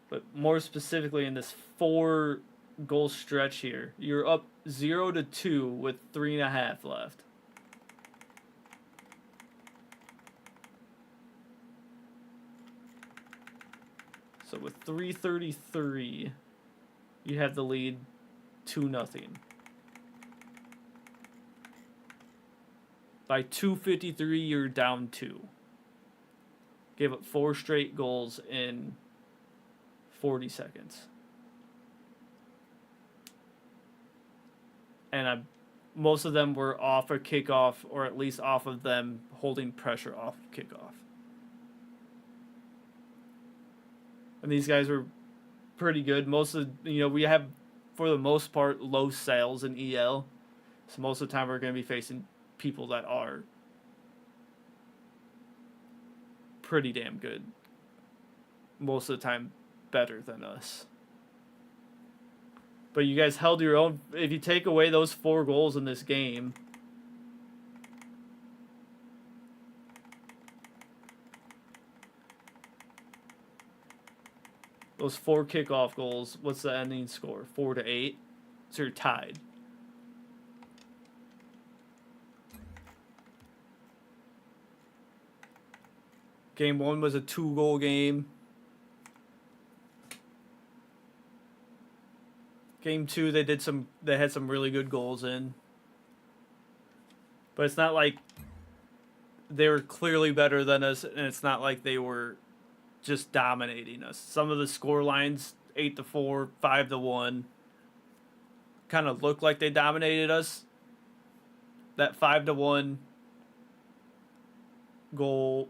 But more specifically in this 4-goal stretch here, you're up 0-2 with 3.5 left. So with 3:33, you have the lead 2-0. By 2:53, you're down 2. Gave up 4 straight goals in 40 seconds. And most of them were off a kickoff, or at least off of them holding pressure off kickoff. And these guys were pretty good. Most of, you know, we have, for the most part, low sales in EL. So most of the time we're going to be facing people that are pretty damn good. Most of the time better than us. But you guys held your own. If you take away those 4 goals in this game, those 4 kickoff goals, what's the ending score? 4-8. So you're tied. Game 1 was a 2-goal game. Game 2, they had some really good goals in. But it's not like they were clearly better than us, and it's not like they were just dominating us. Some of the score lines, 8-4, 5-1, kind of looked like they dominated us. That 5-1 goal,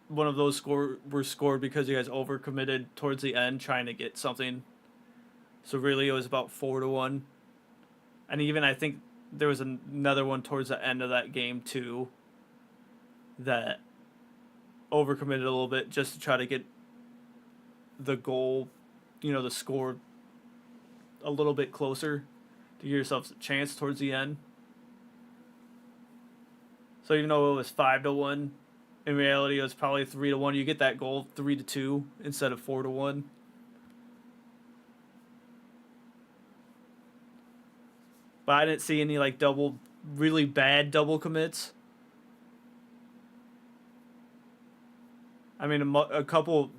one of those were scored because you guys overcommitted towards the end trying to get something. So really it was about 4-1. And even I think there was another one towards the end of that game too that overcommitted a little bit just to try to get the goal, you know, the score a little bit closer to give yourselves a chance towards the end. So even though it was 5-1, in reality it was probably 3-1. You get that goal 3-2 instead of 4-1. But I didn't see any like really bad double commits. mean, a couple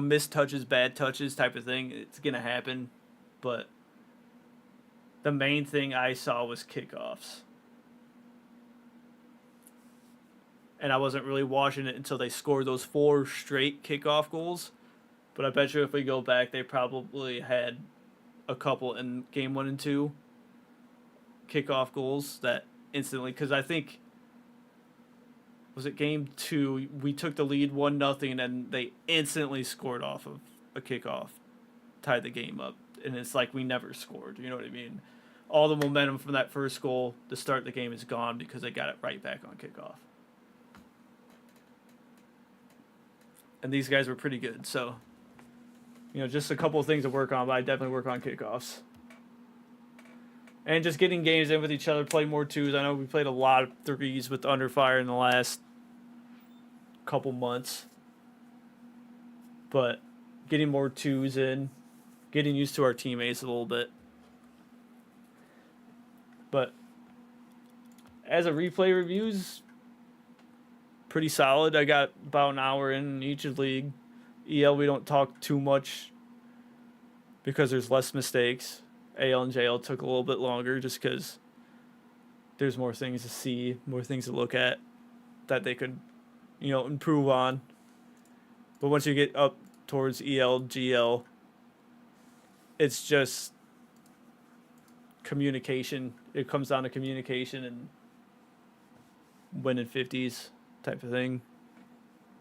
missed touches, bad touches type of thing. It's gonna happen, but the main thing I saw was kickoffs. And I wasn't really watching it until they scored those 4 straight kickoff goals. But I bet you if we go back, they probably had a couple in game 1 and 2 kickoff goals that instantly, because I think, was it game 2, we took the lead 1-0 and they instantly scored off of a kickoff, tied the game up. And it's like we never scored, you know what I mean? All the momentum from that first goal to start the game is gone because they got it right back on kickoff. And these guys were pretty good, so, just a couple of things to work on, but I definitely work on kickoffs. And just getting games in with each other, play more 2s. I know we played a lot of 3s with Under Fire in the last couple months. But getting more 2s in, getting used to our teammates a little bit. But as a replay reviews, pretty solid. I got about an hour in each league. EL, we don't talk too much because there's less mistakes. AL and JL took a little bit longer just because there's more things to see, more things to look at that they could, improve on. But once you get up towards EL, GL, it's just communication. It comes down to communication and winning 50s type of thing.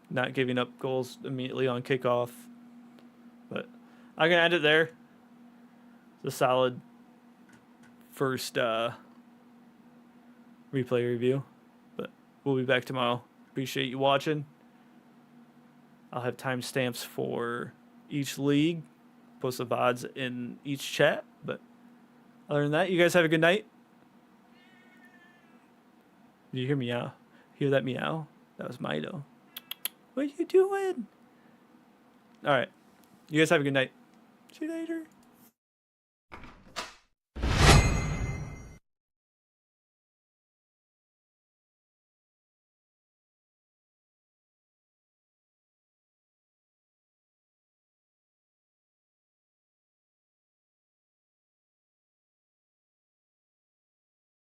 Not giving up goals immediately on kickoff. But I'm going to end it there. It's a solid first replay review. But we'll be back tomorrow. Appreciate you watching. I'll have timestamps for each league. Post the VODs in each chat. But other than that, you guys have a good night. Did you hear meow? Hear that meow? That was Mido. What are you doing? All right. You guys have a good night. See you later.